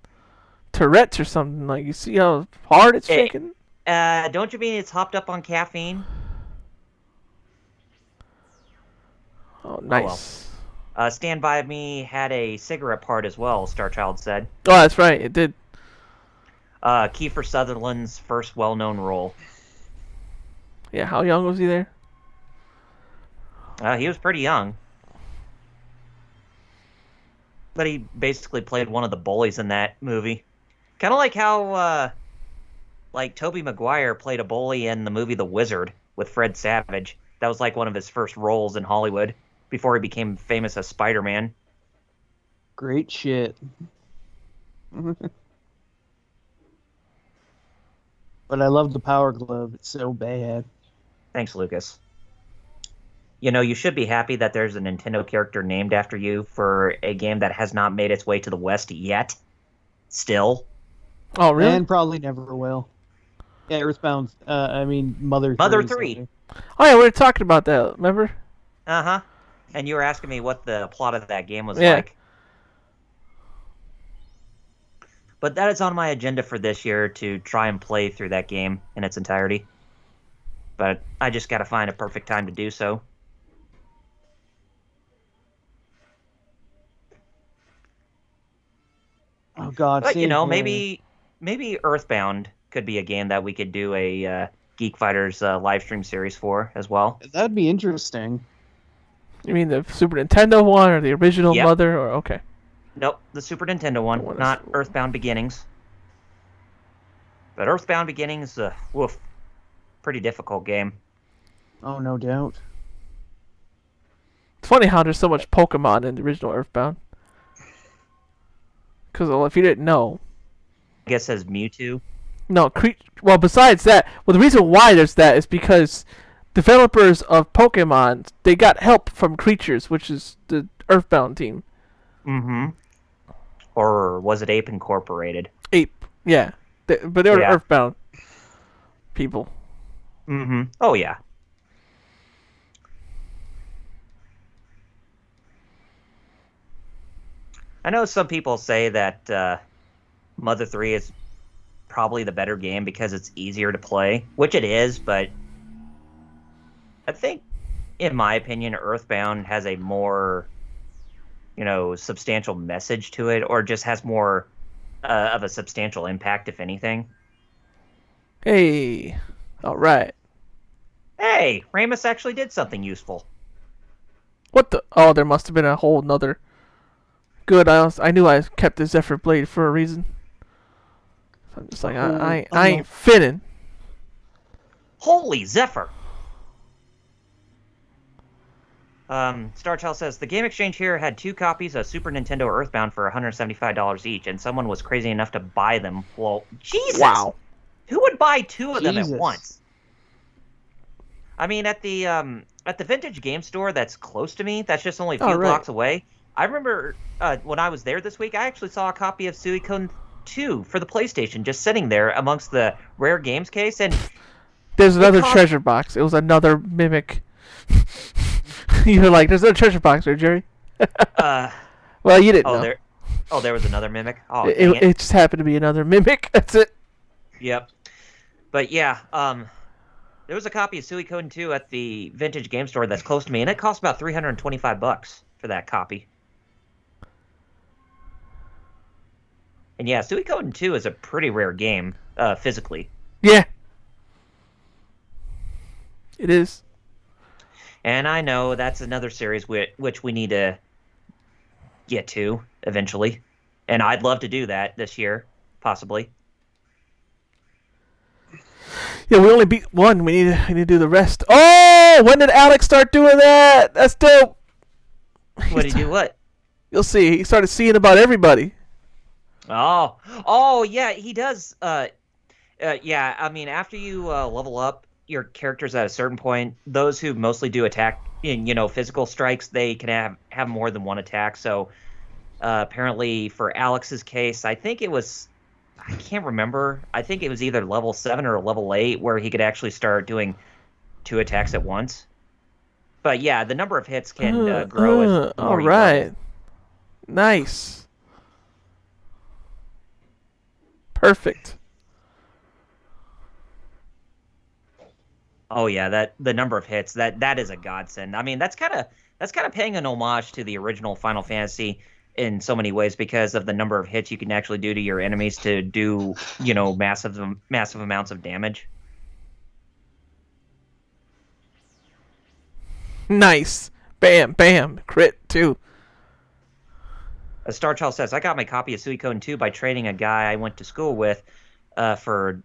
Speaker 1: Tourette's or something. Like, you see how hard it's shaking?
Speaker 3: Don't you mean it's hopped up on caffeine?
Speaker 1: Oh, nice.
Speaker 3: Stand By Me had a cigarette part as well, Starchild said.
Speaker 1: Oh, that's right. It did.
Speaker 3: Kiefer Sutherland's first well-known role.
Speaker 1: Yeah, how young was he there?
Speaker 3: He was pretty young. But he basically played one of the bullies in that movie. Kind of like how, Tobey Maguire played a bully in the movie The Wizard with Fred Savage. That was like one of his first roles in Hollywood before he became famous as Spider-Man.
Speaker 2: Great shit. But I love the Power Glove. It's so bad.
Speaker 3: Thanks, Lucas. You know, you should be happy that there's a Nintendo character named after you for a game that has not made its way to the West yet. Still.
Speaker 1: Oh, really?
Speaker 2: And probably never will. Yeah, Earthbound. Mother 3.
Speaker 3: Mother 3.
Speaker 2: Sorry.
Speaker 1: Oh, yeah, we were talking about that, remember?
Speaker 3: Uh-huh. And you were asking me what the plot of that game was
Speaker 1: Yeah.
Speaker 3: like. But that is on my agenda for this year, to try and play through that game in its entirety. But I just gotta find a perfect time to do so.
Speaker 2: Oh, God.
Speaker 3: But,
Speaker 2: same here.
Speaker 3: maybe Earthbound could be a game that we could do a Geek Fighters live stream series for as well.
Speaker 2: That'd be interesting.
Speaker 1: You mean the Super Nintendo one or the original
Speaker 3: Yep.
Speaker 1: Mother? Or okay.
Speaker 3: Nope, the Super Nintendo one,
Speaker 1: The one
Speaker 3: not
Speaker 1: that's-
Speaker 3: Earthbound Beginnings. But Earthbound Beginnings, woof, pretty difficult game.
Speaker 2: Oh, no doubt.
Speaker 1: It's funny how there's so much Pokemon in the original Earthbound. Because if you didn't know,
Speaker 3: I guess as Mewtwo.
Speaker 1: no, well, besides that, the reason why there's that is because developers of Pokemon, they got help from Creatures, which is the Earthbound team.
Speaker 3: Mm-hmm. Or was it Ape Incorporated?
Speaker 1: Ape, yeah. But they were
Speaker 3: Yeah.
Speaker 1: Earthbound people.
Speaker 3: Mm-hmm. Oh, yeah. I know some people say that Mother 3 is probably the better game because it's easier to play, which it is, but I think, in my opinion, Earthbound has a more, substantial message to it, or just has more of a substantial impact, if anything.
Speaker 1: Hey, all right.
Speaker 3: Hey, Ramus actually did something useful.
Speaker 1: What the? Oh, there must have been a whole nother. Good. I knew I kept the Zephyr blade for a reason. So I'm just like I ain't fitting.
Speaker 3: Holy Zephyr! Starchild says, the Game Exchange here had 2 copies of Super Nintendo Earthbound for $175 each, and someone was crazy enough to buy them. Well, Jesus!
Speaker 1: Wow.
Speaker 3: Who would buy 2 of them at
Speaker 2: Jesus.
Speaker 3: once? I mean, at the vintage game store that's close to me, that's just only a few
Speaker 1: Oh, right.
Speaker 3: blocks away, I remember when I was there this week, I actually saw a copy of Suikoden 2 for the PlayStation just sitting there amongst the rare games case, and
Speaker 1: There's another
Speaker 3: cost-
Speaker 1: treasure box. It was another mimic. You're like, there's another treasure box there, Jerry. Well, you didn't know.
Speaker 3: there was another mimic. Oh,
Speaker 1: It,
Speaker 3: dang
Speaker 1: it, it just happened to be another mimic. That's it.
Speaker 3: Yep. But yeah, there was a copy of Suikoden 2 at the vintage game store that's close to me, and it cost about $325 for that copy. And yeah, Suikoden 2 is a pretty rare game, physically.
Speaker 1: Yeah. It is.
Speaker 3: And I know that's another series which we need to get to eventually. And I'd love to do that this year, possibly.
Speaker 1: Yeah, we only beat one. We need to do the rest. Oh, when did Alex start doing that? That's dope.
Speaker 3: What did he do? What?
Speaker 1: You'll see. He started seeing about everybody.
Speaker 3: Oh, yeah, he does. Yeah, I mean, after you level up your characters at a certain point, those who mostly do attack in, physical strikes, they can have more than one attack. So apparently for Alex's case, I think it was, I can't remember. I think it was either level 7 or level 8 where he could actually start doing 2 attacks at once. But yeah, the number of hits can grow as more
Speaker 1: all
Speaker 3: you
Speaker 1: right.
Speaker 3: level.
Speaker 1: Nice. Perfect.
Speaker 3: Oh yeah, the number of hits that is a godsend. I mean, that's kind of that's kind of paying an homage to the original Final Fantasy in so many ways because of the number of hits you can actually do to your enemies to do, massive amounts of damage.
Speaker 1: Nice. Bam, bam. Crit, too.
Speaker 3: As Starchild says, I got my copy of Suikoden 2 by trading a guy I went to school with for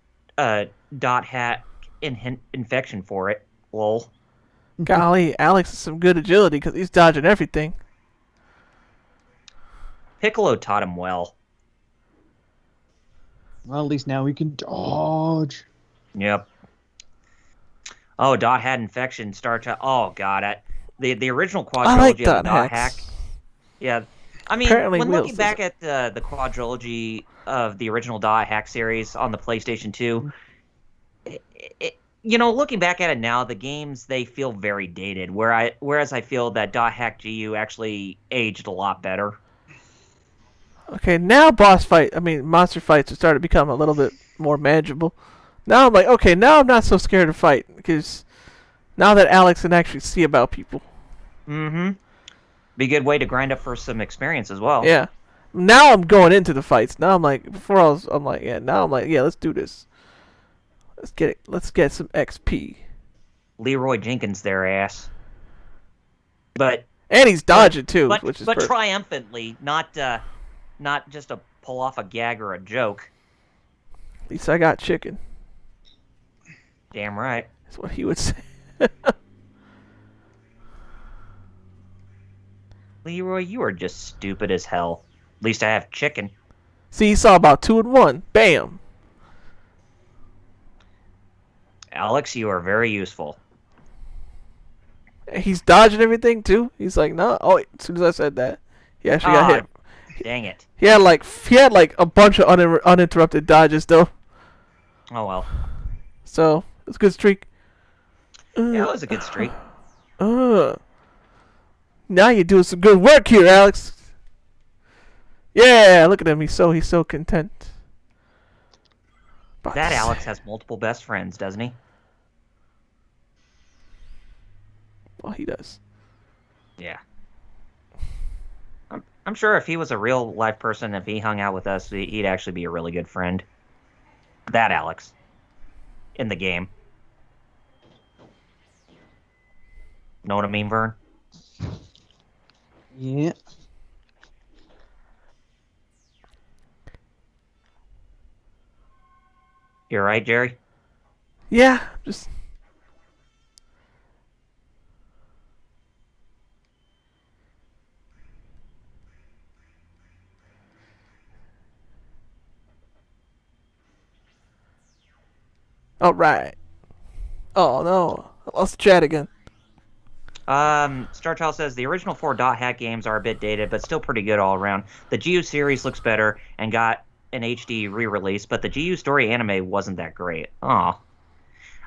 Speaker 3: dot hat infection for it. Lol.
Speaker 1: Golly, Alex has some good agility because he's dodging everything.
Speaker 3: Piccolo taught him well.
Speaker 2: Well, at least now we can dodge.
Speaker 3: Yep. Oh, dot hat infection. Starchild. Oh, God. The original quadrilogy
Speaker 1: I like
Speaker 3: of the dot
Speaker 1: hacks.
Speaker 3: hack. Yeah. I mean,
Speaker 1: Apparently
Speaker 3: when
Speaker 1: Wheels
Speaker 3: looking back at the quadrilogy of the original dot hack series on the PlayStation 2, looking back at it now, the games, they feel very dated. Whereas I feel that dot hack GU actually aged a lot better.
Speaker 1: Okay, now monster fights are starting to become a little bit more manageable. Now I'm like, okay, now I'm not so scared to fight because now that Alex can actually see about people.
Speaker 3: Mm-hmm. Be a good way to grind up for some experience as well.
Speaker 1: Yeah. Now I'm going into the fights. Now I'm like, yeah, let's do this. Let's get some XP.
Speaker 3: Leroy Jenkins, their ass. And
Speaker 1: he's dodging too, which is
Speaker 3: but
Speaker 1: perfect.
Speaker 3: triumphantly, not just to pull off a gag or a joke.
Speaker 1: At least I got chicken.
Speaker 3: Damn right.
Speaker 1: That's what he would say.
Speaker 3: Leroy, you are just stupid as hell. At least I have chicken.
Speaker 1: See, he saw about 2 in 1. Bam.
Speaker 3: Alex, you are very useful.
Speaker 1: He's dodging everything too. He's like, no. Oh, wait, as soon as I said that, he actually got hit.
Speaker 3: Dang it.
Speaker 1: He had like a bunch of uninterrupted dodges though.
Speaker 3: Oh well.
Speaker 1: So it's a good streak.
Speaker 3: Yeah, it was a good streak.
Speaker 1: Now you're doing some good work here, Alex. Yeah, look at him. He's so content.
Speaker 3: That Alex has multiple best friends, doesn't he?
Speaker 1: Well, he does.
Speaker 3: Yeah. I'm sure if he was a real life person, if he hung out with us, he'd actually be a really good friend. That Alex. In the game. Know what I mean, Vern?
Speaker 2: Yeah.
Speaker 3: You're right, Jerry?
Speaker 1: Yeah, just... Alright. Oh no, I lost the chat again.
Speaker 3: Starchild says the original 4 dot hack games are a bit dated, but still pretty good all around. The GU series looks better and got an HD re-release, but the GU story anime wasn't that great. Oh.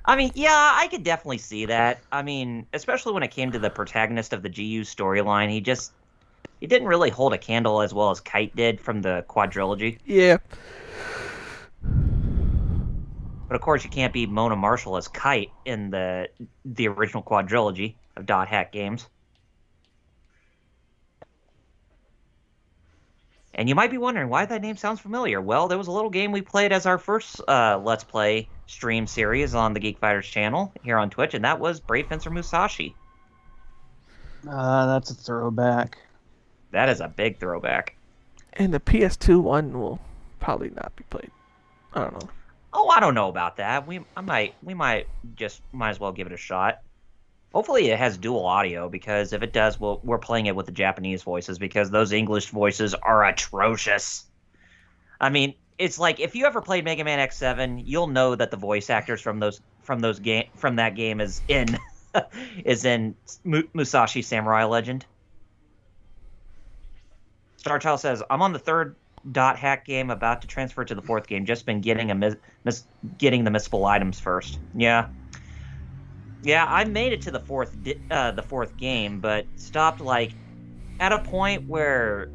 Speaker 3: I mean, yeah, I could definitely see that. I mean, especially when it came to the protagonist of the GU storyline, he didn't really hold a candle as well as Kite did from the quadrilogy.
Speaker 1: Yeah.
Speaker 3: But of course, you can't be Mona Marshall as Kite in the original quadrilogy of dot hack games. And you might be wondering why that name sounds familiar. Well, there was a little game we played as our first Let's Play stream series on the Geek Fighters channel here on Twitch, and that was Brave Fencer Musashi.
Speaker 2: That's a throwback.
Speaker 3: That is a big throwback.
Speaker 1: And the PS2 one will probably not be played. I don't know.
Speaker 3: Oh, I don't know about that. We might as well give it a shot. Hopefully it has dual audio, because if it does, we're playing it with the Japanese voices, because those English voices are atrocious. I mean, it's like if you ever played Mega Man X7, you'll know that the voice actors from that game is in Musashi Samurai Legend. Starchild says, I'm on the 3rd dot hack game, about to transfer to the 4th game. Just been getting getting the missable items first. Yeah, I made it to the fourth game, but stopped like at a point where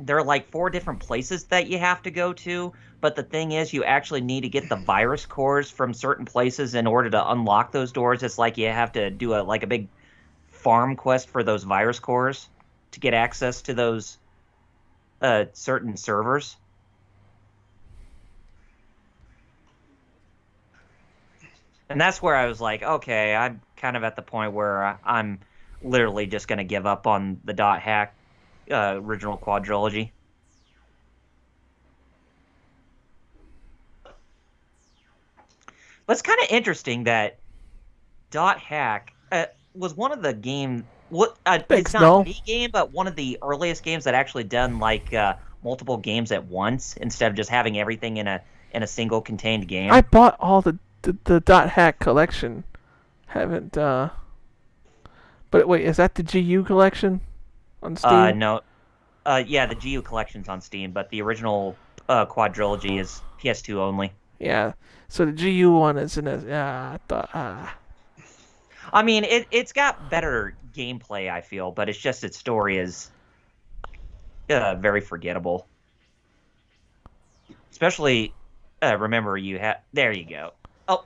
Speaker 3: there are like 4 different places that you have to go to. But the thing is, you actually need to get the virus cores from certain places in order to unlock those doors. It's like you have to do a big farm quest for those virus cores to get access to those certain servers. And that's where I was like, okay, I'm kind of at the point where I'm literally just going to give up on the .hack original quadrilogy. But it's kind of interesting that .hack was one of the game. It's not the game, but one of the earliest games that actually done like multiple games at once instead of just having everything in a single contained game.
Speaker 1: I bought all the .hack collection. Haven't. But wait, is that the GU collection on Steam?
Speaker 3: No. Yeah, the GU collection's on Steam, but the original quadrilogy is PS2 only.
Speaker 1: Yeah. So the GU one is in a. I thought.
Speaker 3: I mean, it's got better gameplay, I feel, but it's just its story is very forgettable. Especially, remember you have. There you go. Oh,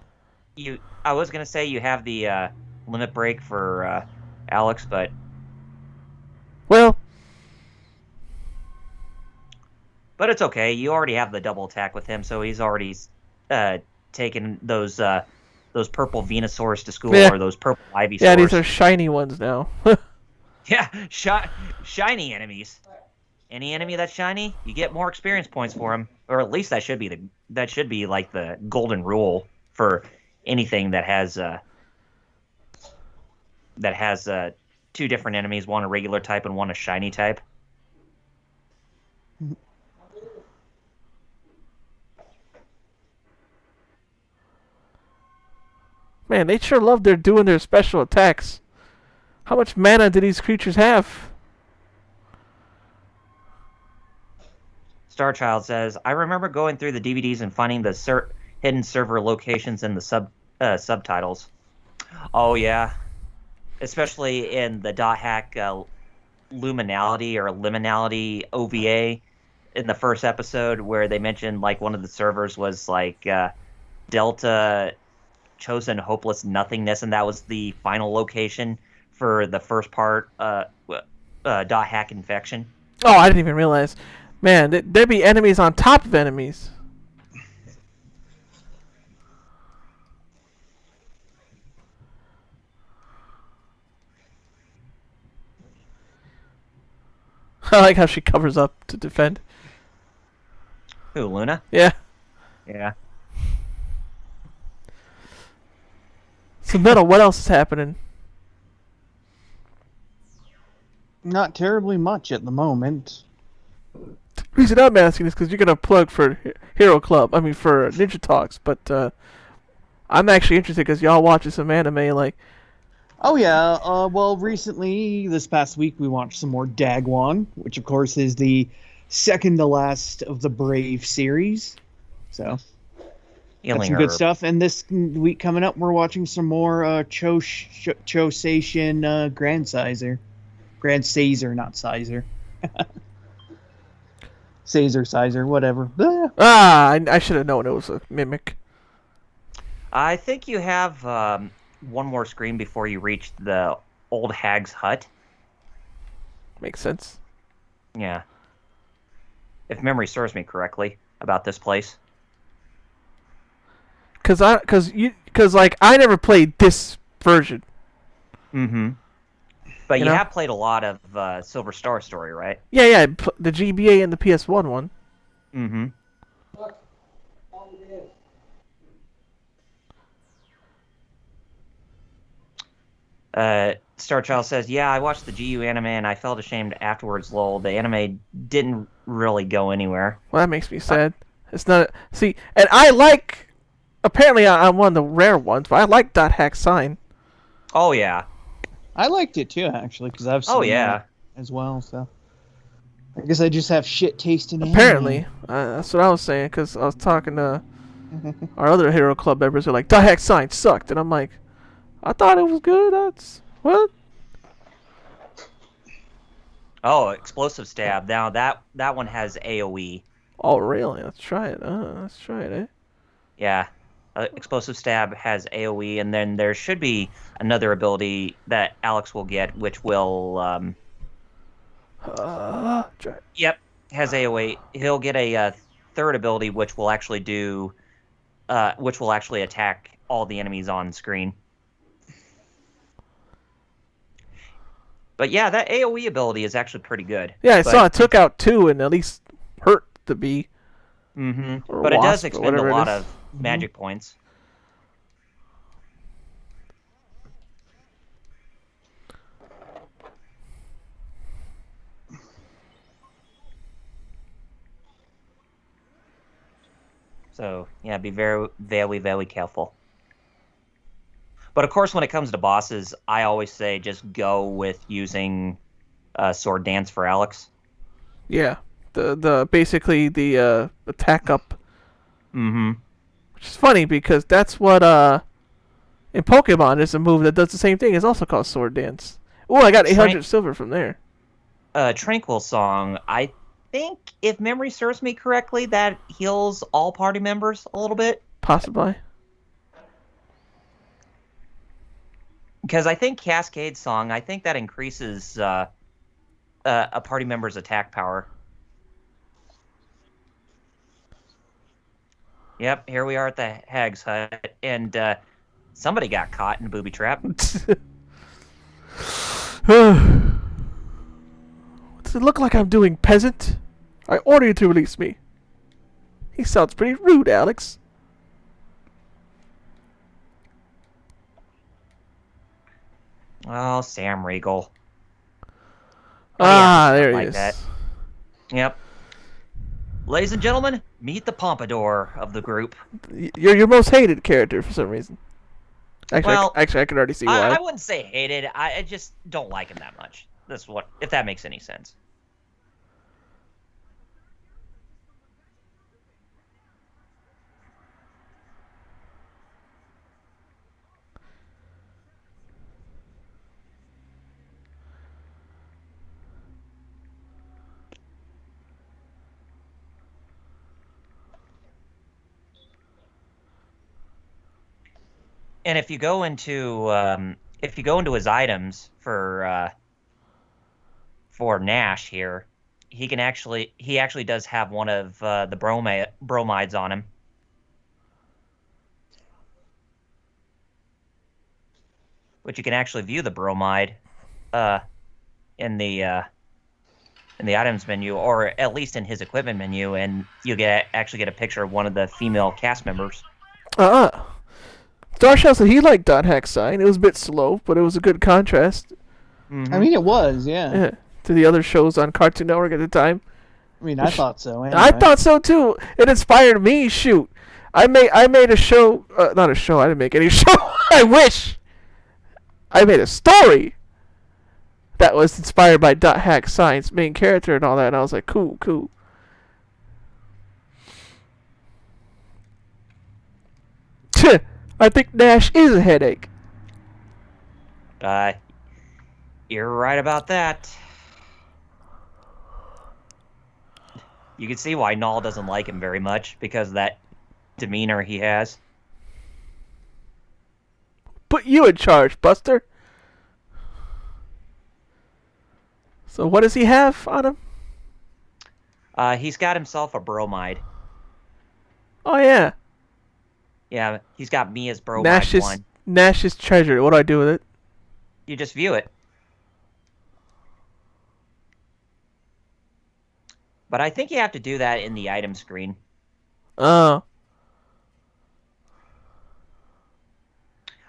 Speaker 3: I was gonna say you have the limit break for Alex, but
Speaker 1: well,
Speaker 3: it's okay. You already have the double attack with him, so he's already taken those purple Venusaurs to school, or those purple Ivysaurs.
Speaker 1: Yeah, these are shiny ones now.
Speaker 3: Yeah, shiny enemies. Any enemy that's shiny, you get more experience points for him, or at least that should be like the golden rule for anything that has two different enemies, one a regular type and one a shiny type.
Speaker 1: Man, they sure love doing their special attacks. How much mana do these creatures have?
Speaker 3: Starchild says, I remember going through the DVDs and finding the hidden server locations in the subtitles. Oh, yeah. Especially in the .hack Luminality or Liminality OVA in the first episode where they mentioned like one of the servers was like Delta Chosen Hopeless Nothingness, and that was the final location for the first part .hack Infection.
Speaker 1: Oh, I didn't even realize. Man, there'd be enemies on top of enemies. I like how she covers up to defend.
Speaker 3: Who, Luna?
Speaker 1: Yeah.
Speaker 3: Yeah.
Speaker 1: So, Metal, what else is happening?
Speaker 2: Not terribly much at the moment.
Speaker 1: The reason I'm asking is because you're going to plug for Hero Club. I mean, for Ninja Talks. But I'm actually interested because y'all watching some anime, like...
Speaker 2: Oh, yeah. Well, recently, this past week, we watched some more Dagwon, which, of course, is the second to last of the Brave series. So, got some good stuff. And this week coming up, we're watching some more Chosation Grand Sizer. Grand Caesar, not Sizer. Sizer, whatever.
Speaker 1: I should have known it was a mimic.
Speaker 3: I think you have one more screen before you reach the old hag's hut.
Speaker 1: Makes sense.
Speaker 3: Yeah. If memory serves me correctly about this place.
Speaker 1: Cause I never played this version.
Speaker 3: Mm-hmm. But you have played a lot of Silver Star Story, right?
Speaker 1: Yeah, the GBA and the PS1 one.
Speaker 3: Mm-hmm. Starchild says, yeah, I watched the GU anime and I felt ashamed afterwards, lol. The anime didn't really go anywhere.
Speaker 1: Well, that makes me sad. It's not... See, and I like... Apparently, I'm one of the rare ones, but I like .hack sign.
Speaker 3: Oh, yeah.
Speaker 2: I liked it, too, actually, because I've seen it as well, so... I guess I just have shit taste in it.
Speaker 1: Apparently. That's what I was saying, because I was talking to our other Hero Club members. They're like, .hack sign sucked. And I'm like, I thought it was good. That's... What?
Speaker 3: Oh, Explosive Stab. Now, that one has AoE.
Speaker 1: Oh, really? Let's try it. Let's try it, eh?
Speaker 3: Yeah. Explosive Stab has AoE, and then there should be another ability that Alex will get, which will yep, has AoE. He'll get a third ability, which will actually attack all the enemies on screen. But yeah, that AoE ability is actually pretty good.
Speaker 1: Yeah, I saw it took out 2 and at least hurt the bee.
Speaker 3: But it does expend a lot of magic points. So, yeah, be very, very, very careful. But, of course, when it comes to bosses, I always say just go with using Sword Dance for Alex.
Speaker 1: Yeah. Basically the attack up. Which is funny because that's what in Pokemon is a move that does the same thing. It's also called Sword Dance. Oh, I got 800 silver from there.
Speaker 3: Tranquil Song, I think, if memory serves me correctly, that heals all party members a little bit.
Speaker 1: Possibly.
Speaker 3: Because I think Cascade Song, I think that increases a party member's attack power. Yep, here we are at the Hag's Hut, and somebody got caught in a booby trap.
Speaker 1: Does it look like I'm doing, peasant? I order you to release me. He sounds pretty rude, Alex.
Speaker 3: Oh, Sam Riegel.
Speaker 1: There he is.
Speaker 3: That. Yep. Ladies and gentlemen, meet the pompadour of the group.
Speaker 1: You're your most hated character for some reason. Actually,
Speaker 3: well,
Speaker 1: I can already see why.
Speaker 3: I wouldn't say hated. I just don't like him that much. That's what, if that makes any sense. And if you go into his items for Nash here, he actually does have one of the bromides on him. Which you can actually view the bromide in the items menu, or at least in his equipment menu, and you actually get a picture of one of the female cast members.
Speaker 1: Starshell said he liked Dot Hack Sign. It was a bit slow, but it was a good contrast.
Speaker 2: I mean, it was, yeah.
Speaker 1: To the other shows on Cartoon Network at the time.
Speaker 2: I mean, I thought so. Anyway.
Speaker 1: I thought so too. It inspired me. Shoot, I made a show. Not a show. I didn't make any show. I wish. I made a story that was inspired by Dot Hack Sign's main character and all that. And I was like, cool. I think Nash is a headache.
Speaker 3: You're right about that. You can see why Null doesn't like him very much, because of that demeanor he has.
Speaker 1: Put you in charge, Buster. So what does he have on him?
Speaker 3: He's got himself a bromide.
Speaker 1: Oh, yeah.
Speaker 3: Yeah, he's got Mia's bromide one.
Speaker 1: Nash's treasure. What do I do with it?
Speaker 3: You just view it. But I think you have to do that in the item screen.
Speaker 1: Oh.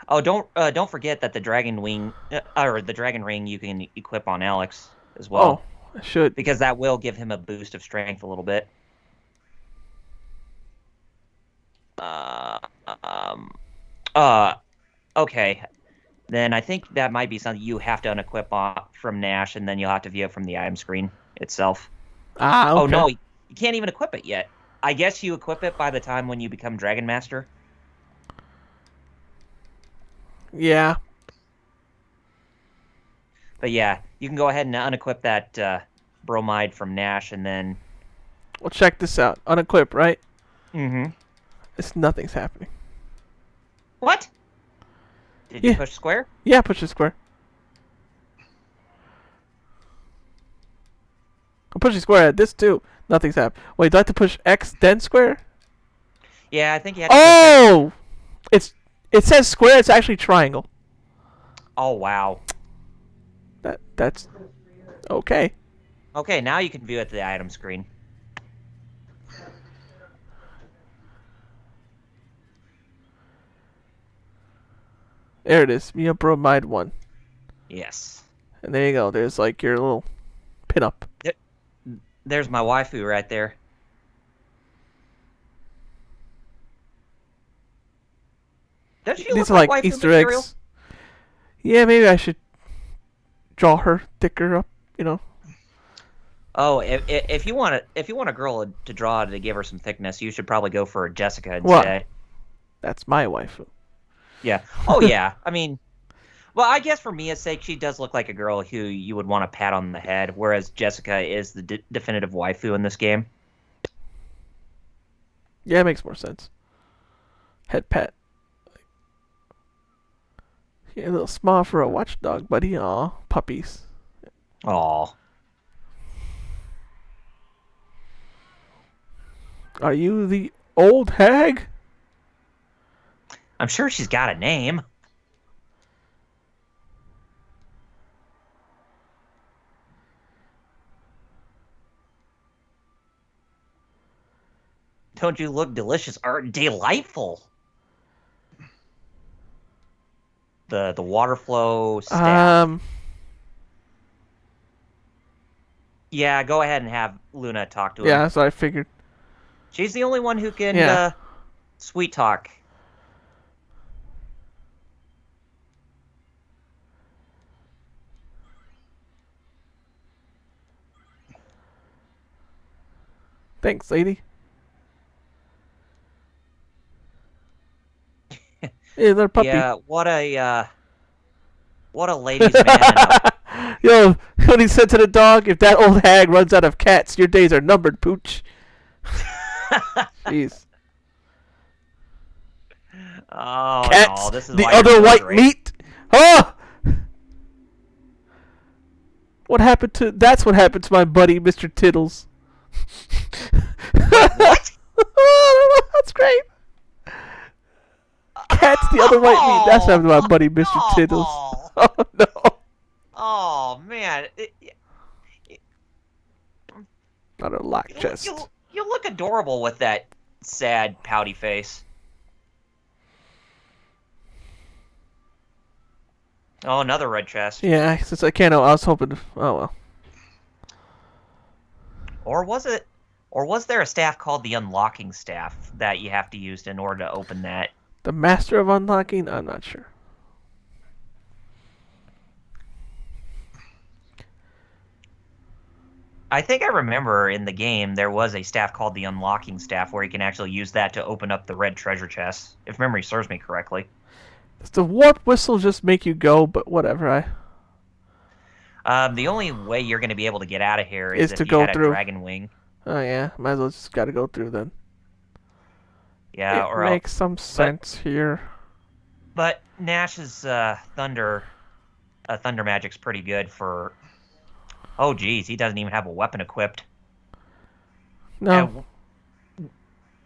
Speaker 3: Oh, don't forget that the dragon wing or the dragon ring you can equip on Alex as well.
Speaker 1: Oh, I should.
Speaker 3: Because that will give him a boost of strength a little bit. Okay. Then I think that might be something you have to unequip from Nash, and then you'll have to view it from the item screen itself.
Speaker 1: Okay.
Speaker 3: Oh, no, you can't even equip it yet. I guess you equip it by the time when you become Dragon Master.
Speaker 1: Yeah.
Speaker 3: But yeah, you can go ahead and unequip that bromide from Nash, and then...
Speaker 1: Well, check this out. Unequip, right?
Speaker 3: Mm-hmm.
Speaker 1: Nothing's happening.
Speaker 3: What? Did
Speaker 1: Yeah.
Speaker 3: you push square?
Speaker 1: Yeah, push the square. I'm pushing square at this too. Nothing's happened. Wait, do I have to push X then square?
Speaker 3: Yeah, I think you had to push X.
Speaker 1: Oh! It says square, it's actually triangle.
Speaker 3: Oh, wow.
Speaker 1: That's okay.
Speaker 3: Okay, now you can view it to the item screen.
Speaker 1: There it is. Mia Bromide 1.
Speaker 3: Yes.
Speaker 1: And there you go. There's like your little pin-up.
Speaker 3: There's my waifu right there. Does she
Speaker 1: These
Speaker 3: look
Speaker 1: are
Speaker 3: like
Speaker 1: like
Speaker 3: waifu
Speaker 1: Easter
Speaker 3: material?
Speaker 1: eggs. Yeah, maybe I should draw her thicker up, you know.
Speaker 3: Oh, if you want a girl to draw to give her some thickness, you should probably go for Jessica instead.
Speaker 1: What? That's my waifu.
Speaker 3: Yeah. Oh yeah. I mean, well, I guess for Mia's sake, she does look like a girl who you would want to pat on the head, whereas Jessica is the definitive waifu in this game.
Speaker 1: Yeah, it makes more sense. Head pat. Yeah, a little small for a watchdog, buddy. Aw, puppies.
Speaker 3: Aw.
Speaker 1: Are you the old hag?
Speaker 3: I'm sure she's got a name. Don't you look delicious or delightful? The water flow staff. Yeah, go ahead and have Luna talk to him.
Speaker 1: Yeah, that's what I figured.
Speaker 3: She's the only one who can sweet talk.
Speaker 1: Thanks, lady. Hey, little puppy.
Speaker 3: Yeah, what a ladies' man.
Speaker 1: Yo, when he said to the dog, if that old hag runs out of cats, your days are numbered, pooch. Jeez.
Speaker 3: Oh,
Speaker 1: Cats,
Speaker 3: no, this is
Speaker 1: the
Speaker 3: why
Speaker 1: other
Speaker 3: you're
Speaker 1: white
Speaker 3: great.
Speaker 1: meat. Oh! What happened to... That's what happened to my buddy, Mr. Tiddles.
Speaker 3: What?
Speaker 1: That's great. Cats, the other white meat. That's what happened to my buddy, Mr.
Speaker 3: No.
Speaker 1: Tiddles. Oh, no.
Speaker 3: Oh, man.
Speaker 1: Not a lock chest.
Speaker 3: You look adorable with that sad, pouty face. Oh, another red chest.
Speaker 1: Yeah, since I can't, I was hoping... Oh, well.
Speaker 3: Or was there a staff called the unlocking staff that you have to use in order to open that?
Speaker 1: The Master of Unlocking? I'm not sure.
Speaker 3: I think I remember in the game there was a staff called the unlocking staff where you can actually use that to open up the red treasure chests, if memory serves me correctly.
Speaker 1: Does the warp whistle just make you go? But whatever,
Speaker 3: The only way you're going to be able to get out of here is if
Speaker 1: to
Speaker 3: you
Speaker 1: go
Speaker 3: had a
Speaker 1: through.
Speaker 3: dragon wing.
Speaker 1: Oh yeah, might as well just gotta go through then.
Speaker 3: Yeah,
Speaker 1: it
Speaker 3: or
Speaker 1: makes some sense here.
Speaker 3: But Nash's thunder magic's pretty good for. Oh geez, he doesn't even have a weapon equipped.
Speaker 1: No.
Speaker 3: And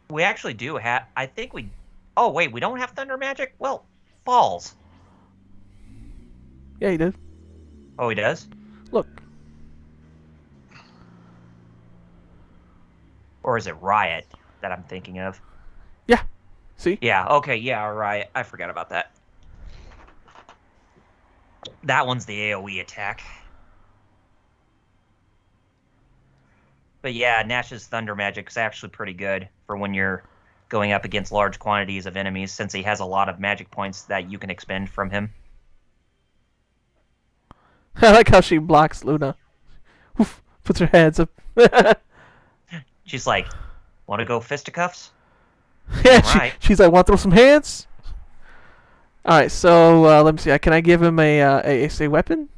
Speaker 3: we actually do have. I think we. Oh wait, we don't have thunder magic. Well, balls.
Speaker 1: Yeah, he did.
Speaker 3: Oh, he does.
Speaker 1: Look.
Speaker 3: Or is it Riot that I'm thinking of?
Speaker 1: Yeah. See?
Speaker 3: Yeah, okay, yeah, Riot. I forgot about that. That one's the AoE attack. But yeah, Nash's Thunder Magic is actually pretty good for when you're going up against large quantities of enemies, since he has a lot of magic points that you can expend from him.
Speaker 1: I like how she blocks Luna. Oof, puts her hands up.
Speaker 3: She's like, want to go fisticuffs?
Speaker 1: Yeah,
Speaker 3: Alright.
Speaker 1: she's like, want to throw some hands? Alright, so let me see. Can I give him a weapon?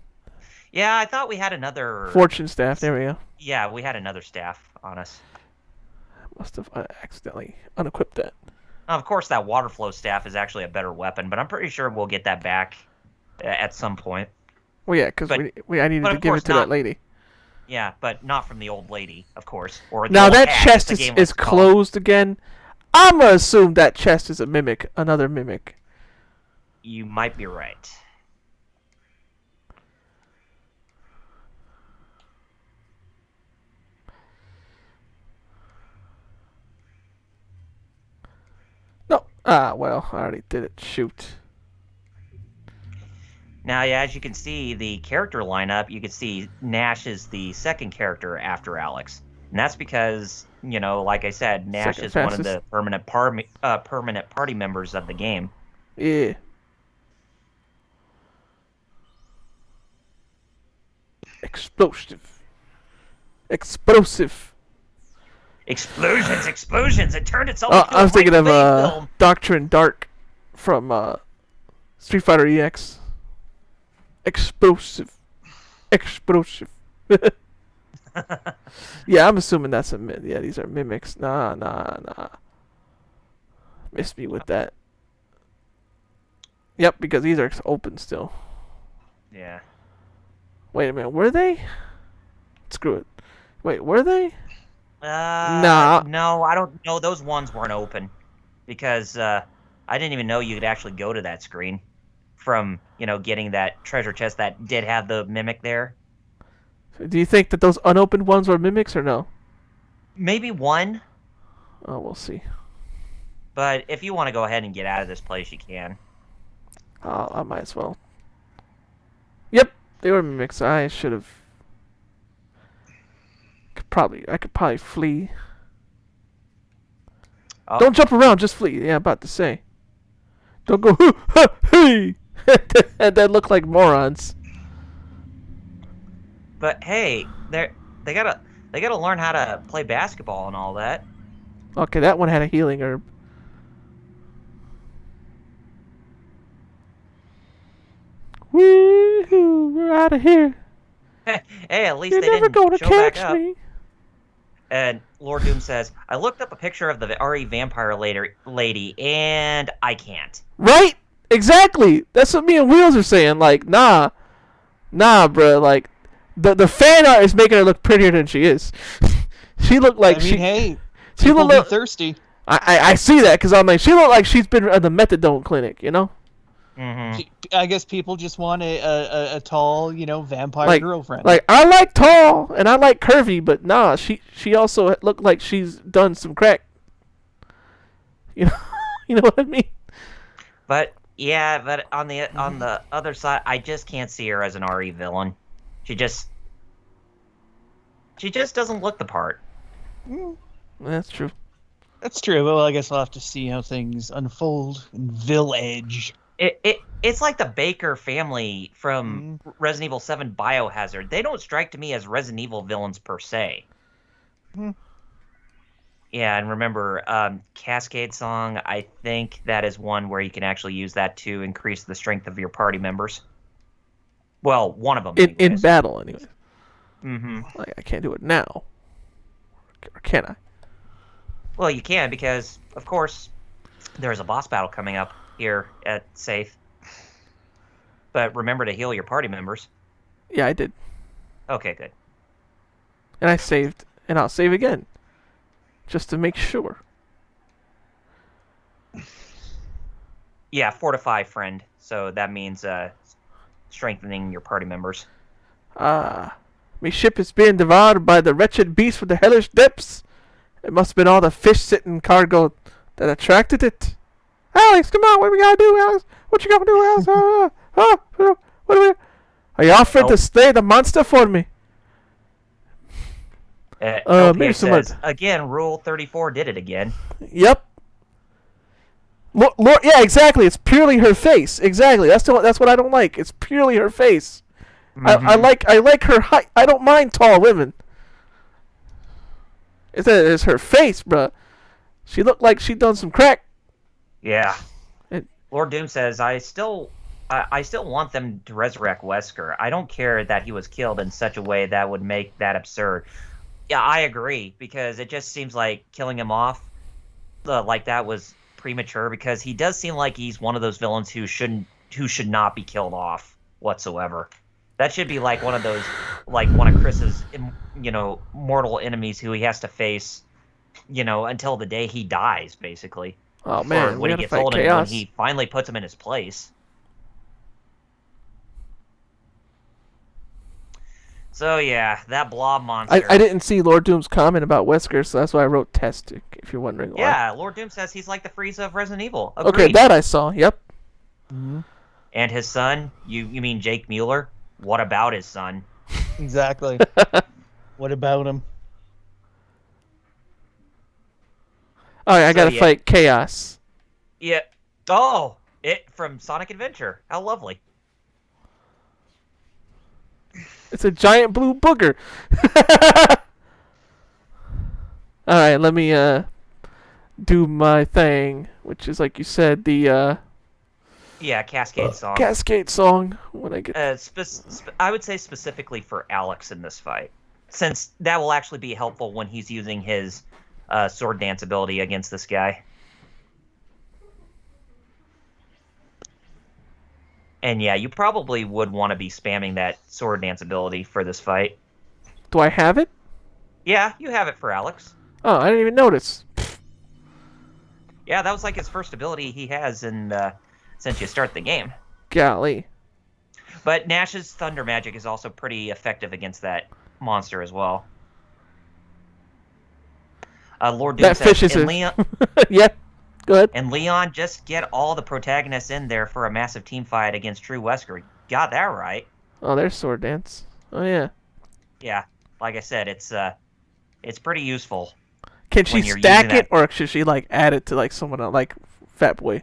Speaker 3: Yeah, I thought we had another...
Speaker 1: Fortune staff. There we go.
Speaker 3: Yeah, we had another staff on us.
Speaker 1: Must have accidentally unequipped that.
Speaker 3: Of course, that water flow staff is actually a better weapon, but I'm pretty sure we'll get that back at some point.
Speaker 1: Well, yeah, because I needed to give it to that lady.
Speaker 3: Yeah, but not from the old lady, of course. Or
Speaker 1: now that chest is closed again. I'm gonna assume that chest is a mimic, another mimic.
Speaker 3: You might be right.
Speaker 1: No. Ah, well, I already did it. Shoot.
Speaker 3: Now, yeah, as you can see, the character lineup, you can see Nash is the second character after Alex. And that's because, you know, like I said, Nash is one of the permanent party members of the game.
Speaker 1: Yeah. Explosive. Explosive.
Speaker 3: Explosions! It turned itself into
Speaker 1: I was thinking of Doctrine Dark from Street Fighter EX. Explosive. Yeah, I'm assuming that's yeah, these are mimics. Nah. Missed me with that. Yep, because these are open still.
Speaker 3: Yeah.
Speaker 1: Wait a minute, were they? Screw it. Wait, were they?
Speaker 3: Nah. No, I don't know. Those ones weren't open. Because I didn't even know you could actually go to that screen from, you know, getting that treasure chest that did have the mimic there.
Speaker 1: Do you think that those unopened ones were mimics or no?
Speaker 3: Maybe one.
Speaker 1: Oh, we'll see.
Speaker 3: But if you want to go ahead and get out of this place, you can.
Speaker 1: I might as well. Yep, they were mimics. I should have. I could probably flee. Oh. Don't jump around, just flee. Yeah, about to say. Don't go hey, and then look like morons.
Speaker 3: But hey, they gotta learn how to play basketball and all that.
Speaker 1: Okay, that one had a healing herb. Woohoo! We're out of here.
Speaker 3: Hey, at least
Speaker 1: You're
Speaker 3: they
Speaker 1: never
Speaker 3: didn't
Speaker 1: gonna
Speaker 3: show back
Speaker 1: catch
Speaker 3: up.
Speaker 1: me.
Speaker 3: And Lord Doom says, I looked up a picture of the RE vampire lady, and I can't.
Speaker 1: Right? Exactly. That's what me and Wheels are saying. Like, nah, bro. Like, the fan art is making her look prettier than she is. She looked like
Speaker 2: hey,
Speaker 1: she looked
Speaker 2: thirsty.
Speaker 1: I see that because I'm like, she looked like she's been at the methadone clinic, you know.
Speaker 3: Mm-hmm.
Speaker 2: I guess people just want a tall, you know, vampire girlfriend.
Speaker 1: Like, I like tall and I like curvy, but nah, she also looked like she's done some crack. You know what I mean?
Speaker 3: But yeah, but on the other side, I just can't see her as an RE villain. She just doesn't look the part.
Speaker 1: That's true.
Speaker 2: That's true. Well, I guess we'll have to see how things unfold in Village.
Speaker 3: It's like the Baker family from Resident Evil 7 Biohazard. They don't strike to me as Resident Evil villains per se. Yeah, and remember, Cascade Song, I think that is one where you can actually use that to increase the strength of your party members. Well, one of them.
Speaker 1: In battle, anyway.
Speaker 3: Mm-hmm.
Speaker 1: Like, I can't do it now. Or can I?
Speaker 3: Well, you can because, of course, there's a boss battle coming up here at Safe. But remember to heal your party members.
Speaker 1: Yeah, I did.
Speaker 3: Okay, good.
Speaker 1: And I saved, and I'll save again. Just to make sure.
Speaker 3: Yeah, fortify friend. So that means strengthening your party members.
Speaker 1: My ship is being devoured by the wretched beast with the hellish depths. It must have been all the fish sitting cargo that attracted it. Alex, come on, what do we gotta do, Alex? What you gonna do, Alex? What do we? Are you offering to slay the monster for me?
Speaker 3: Okay, says, again, Rule 34 did it again.
Speaker 1: Yep. Yeah, exactly. It's purely her face. Exactly. That's what I don't like. It's purely her face. Mm-hmm. I like her height. I don't mind tall women. It's her face, bruh. She looked like she'd done some crack.
Speaker 3: Yeah. Lord Doom says, I still want them to resurrect Wesker. I don't care that he was killed in such a way that would make that absurd. Yeah, I agree, because it just seems like killing him off like that was premature because he does seem like he's one of those villains who should not be killed off whatsoever. That should be like one of those, like one of Chris's, mortal enemies who he has to face, until the day he dies, basically.
Speaker 1: Oh man,
Speaker 3: Or
Speaker 1: we
Speaker 3: when he
Speaker 1: gotta
Speaker 3: gets
Speaker 1: fight
Speaker 3: old and when
Speaker 1: chaos.
Speaker 3: he finally puts him in his place. So yeah, that blob monster.
Speaker 1: I didn't see Lord Doom's comment about Wesker, so that's why I wrote test, if you're wondering why.
Speaker 3: Yeah, Lord Doom says he's like the Frieza of Resident Evil.
Speaker 1: Okay,
Speaker 3: Agreed.
Speaker 1: that I saw, yep.
Speaker 2: Mm-hmm.
Speaker 3: And his son, you mean Jake Mueller? What about his son?
Speaker 2: Exactly. What about him?
Speaker 1: Alright, I gotta
Speaker 3: yeah.
Speaker 1: fight Chaos.
Speaker 3: Yeah. Oh, it from Sonic Adventure. How lovely.
Speaker 1: It's a giant blue booger. Alright, let me do my thing, which is like you said, the
Speaker 3: Yeah, Cascade song.
Speaker 1: Cascade song when I get
Speaker 3: I would say specifically for Alex in this fight, since that will actually be helpful when he's using his sword dance ability against this guy. And yeah, you probably would want to be spamming that sword dance ability for this fight.
Speaker 1: Do I have it?
Speaker 3: Yeah, you have it for Alex.
Speaker 1: Oh, I didn't even notice.
Speaker 3: Yeah, that was like his first ability he has since you start the game.
Speaker 1: Golly.
Speaker 3: But Nash's Thunder Magic is also pretty effective against that monster as well. Lord Doom
Speaker 1: That
Speaker 3: says,
Speaker 1: fish is
Speaker 3: and
Speaker 1: a...
Speaker 3: Leon,
Speaker 1: Yeah, go ahead.
Speaker 3: and Leon, just get all the protagonists in there for a massive team fight against True Wesker. Got that right.
Speaker 1: Oh, there's Sword Dance. Oh, yeah.
Speaker 3: Yeah, like I said, it's pretty useful.
Speaker 1: Can she
Speaker 3: when you're
Speaker 1: stack
Speaker 3: using
Speaker 1: it, or should she, like, add it to, like, someone else, like Fat Boy?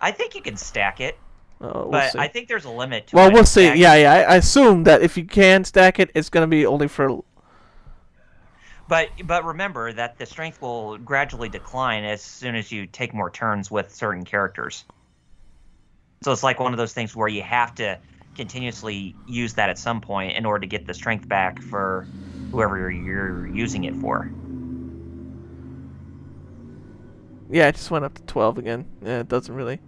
Speaker 3: I think you can stack it,
Speaker 1: Oh, we'll
Speaker 3: but
Speaker 1: see.
Speaker 3: I think there's a limit to
Speaker 1: Well,
Speaker 3: it.
Speaker 1: we'll see.
Speaker 3: Stacking.
Speaker 1: Yeah. I assume that if you can stack it, it's gonna be only for...
Speaker 3: But remember that the strength will gradually decline as soon as you take more turns with certain characters. So it's like one of those things where you have to continuously use that at some point in order to get the strength back for whoever you're using it for.
Speaker 1: Yeah, it just went up to 12 again. Yeah, it doesn't really...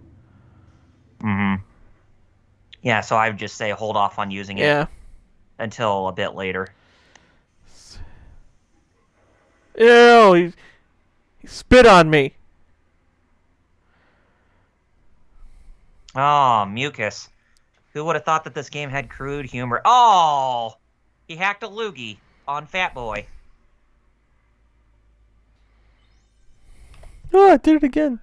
Speaker 3: Mm-hmm. Yeah, so I would just say hold off on using it
Speaker 1: Yeah.
Speaker 3: until a bit later.
Speaker 1: Ew, he spit on me.
Speaker 3: Oh, mucus. Who would have thought that this game had crude humor? Oh! He hacked a loogie on Fat Boy.
Speaker 1: Oh, I did it again.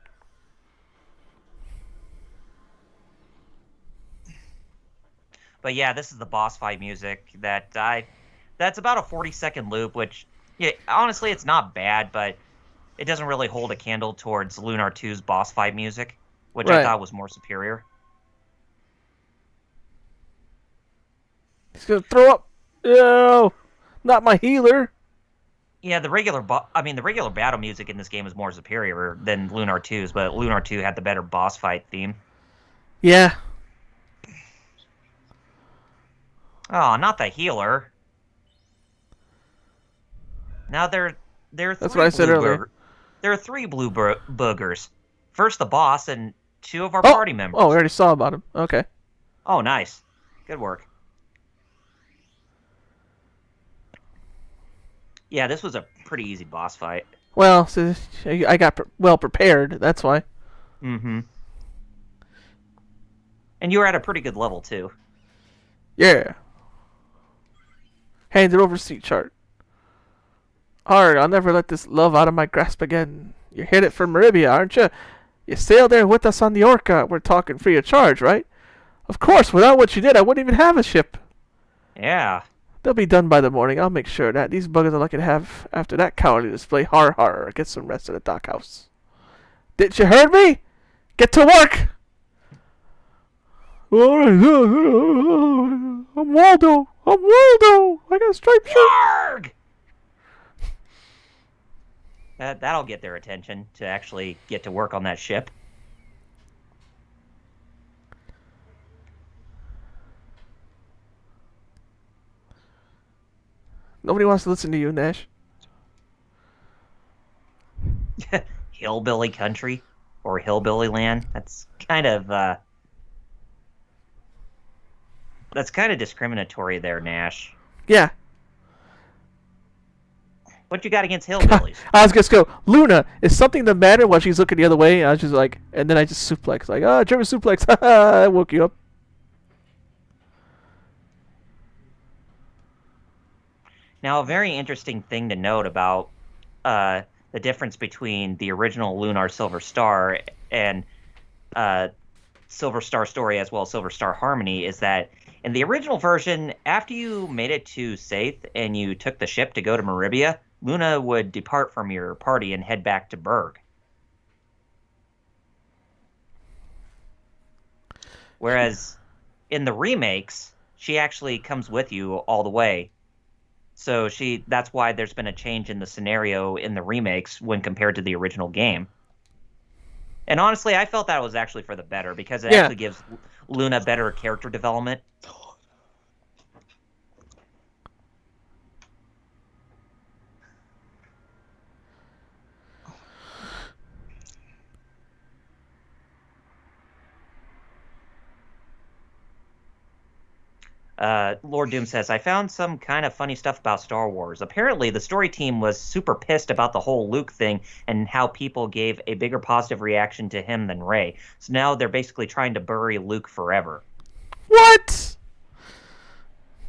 Speaker 3: But yeah, this is the boss fight music that's about a 40-second loop, which, yeah, honestly, it's not bad, but it doesn't really hold a candle towards Lunar 2's boss fight music, which I
Speaker 1: Right.
Speaker 3: thought was more superior.
Speaker 1: He's gonna throw up. Ew, not my healer.
Speaker 3: Yeah, the regular battle music in this game is more superior than Lunar 2's, but Lunar 2 had the better boss fight theme.
Speaker 1: Yeah.
Speaker 3: Oh, not the healer. Now there are
Speaker 1: That's
Speaker 3: three
Speaker 1: what I said
Speaker 3: blue
Speaker 1: earlier.
Speaker 3: There are three blue boogers. First the boss and two of our
Speaker 1: Oh,
Speaker 3: party members.
Speaker 1: oh, we already saw about him. Okay.
Speaker 3: Oh, nice. Good work. Yeah, this was a pretty easy boss fight.
Speaker 1: Well, so I got well prepared. That's why.
Speaker 3: Mm-hmm. And you were at a pretty good level, too.
Speaker 1: Yeah. Hand it over seat chart. Hard, I'll never let this love out of my grasp again. You're headed for Meribia, aren't you? You sailed there with us on the Orca. We're talking free of charge, right? Of course, without what you did, I wouldn't even have a ship.
Speaker 3: Yeah.
Speaker 1: They'll be done by the morning. I'll make sure that these buggers are lucky to have after that cowardly display. Har har. Get some rest in the dockhouse. Didn't you heard me? Get to work! Alright. I'm Waldo. I got a striped shirt.
Speaker 3: Yarg! That'll get their attention to actually get to work on that ship.
Speaker 1: Nobody wants to listen to you, Nash.
Speaker 3: Hillbilly country. or hillbilly land. That's kind of discriminatory there, Nash.
Speaker 1: Yeah.
Speaker 3: What you got against hillbillies?
Speaker 1: I was just go, Luna, is something the matter while she's looking the other way? And I was just like, and then I just suplex. Like, German suplex. I woke you up.
Speaker 3: Now, a very interesting thing to note about the difference between the original Lunar Silver Star and Silver Star Story as well as Silver Star Harmony is that in the original version, after you made it to Saith and you took the ship to go to Meribia, Luna would depart from your party and head back to Berg. Whereas in the remakes, she actually comes with you all the way. So that's why there's been a change in the scenario in the remakes when compared to the original game. And honestly, I felt that was actually for the better because it actually gives Luna better character development. Lord Doom says, I found some kind of funny stuff about Star Wars. Apparently, the story team was super pissed about the whole Luke thing and how people gave a bigger positive reaction to him than Rey. So now they're basically trying to bury Luke forever.
Speaker 1: What?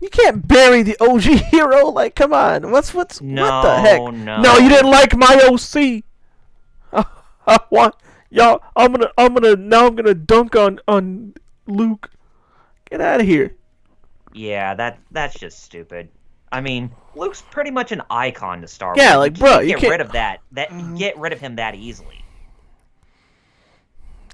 Speaker 1: You can't bury the OG hero. Like, come on.
Speaker 3: No,
Speaker 1: what the heck?
Speaker 3: No,
Speaker 1: you didn't like my OC. What? Y'all, I'm gonna dunk on Luke. Get out of here.
Speaker 3: Yeah, that's just stupid. I mean, Luke's pretty much an icon to Star Wars.
Speaker 1: Yeah, like, bro, you
Speaker 3: can't
Speaker 1: can't
Speaker 3: get rid of that. Get rid of him that easily.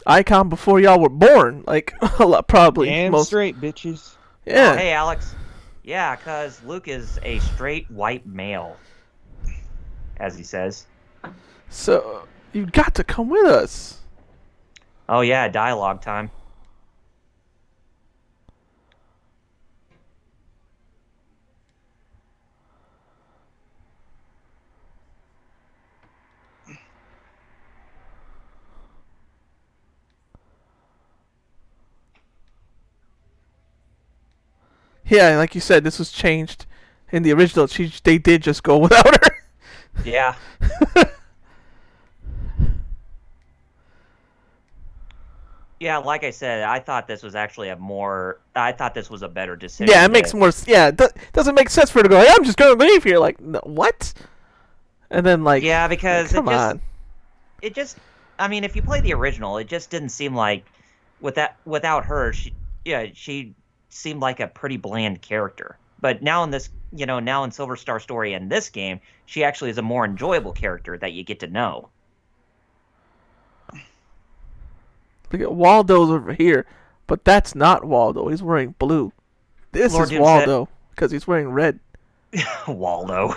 Speaker 1: Icon before y'all were born, like a lot, probably.
Speaker 2: Damn straight, bitches.
Speaker 1: Yeah.
Speaker 3: Oh, hey, Alex. Yeah, because Luke is a straight white male, as he says.
Speaker 1: So you got to come with us.
Speaker 3: Oh yeah, dialogue time.
Speaker 1: Yeah, like you said, this was changed in the original. They did just go without her.
Speaker 3: Yeah. Yeah, like I said, I thought this was actually I thought this was a better decision.
Speaker 1: Yeah, it makes more. Yeah, it doesn't make sense for her to go. Hey, I'm just gonna leave here. Like, no, what? And then like.
Speaker 3: Yeah, because
Speaker 1: come on.
Speaker 3: It just. I mean, if you play the original, it just didn't seem like without her, she seemed like a pretty bland character. But now in this, now in Silver Star Story and this game, she actually is a more enjoyable character that you get to know.
Speaker 1: Look at Waldo's over here, but that's not Waldo. He's wearing blue. This
Speaker 3: Lord
Speaker 1: is
Speaker 3: Doom
Speaker 1: Waldo because he's wearing red.
Speaker 3: Waldo.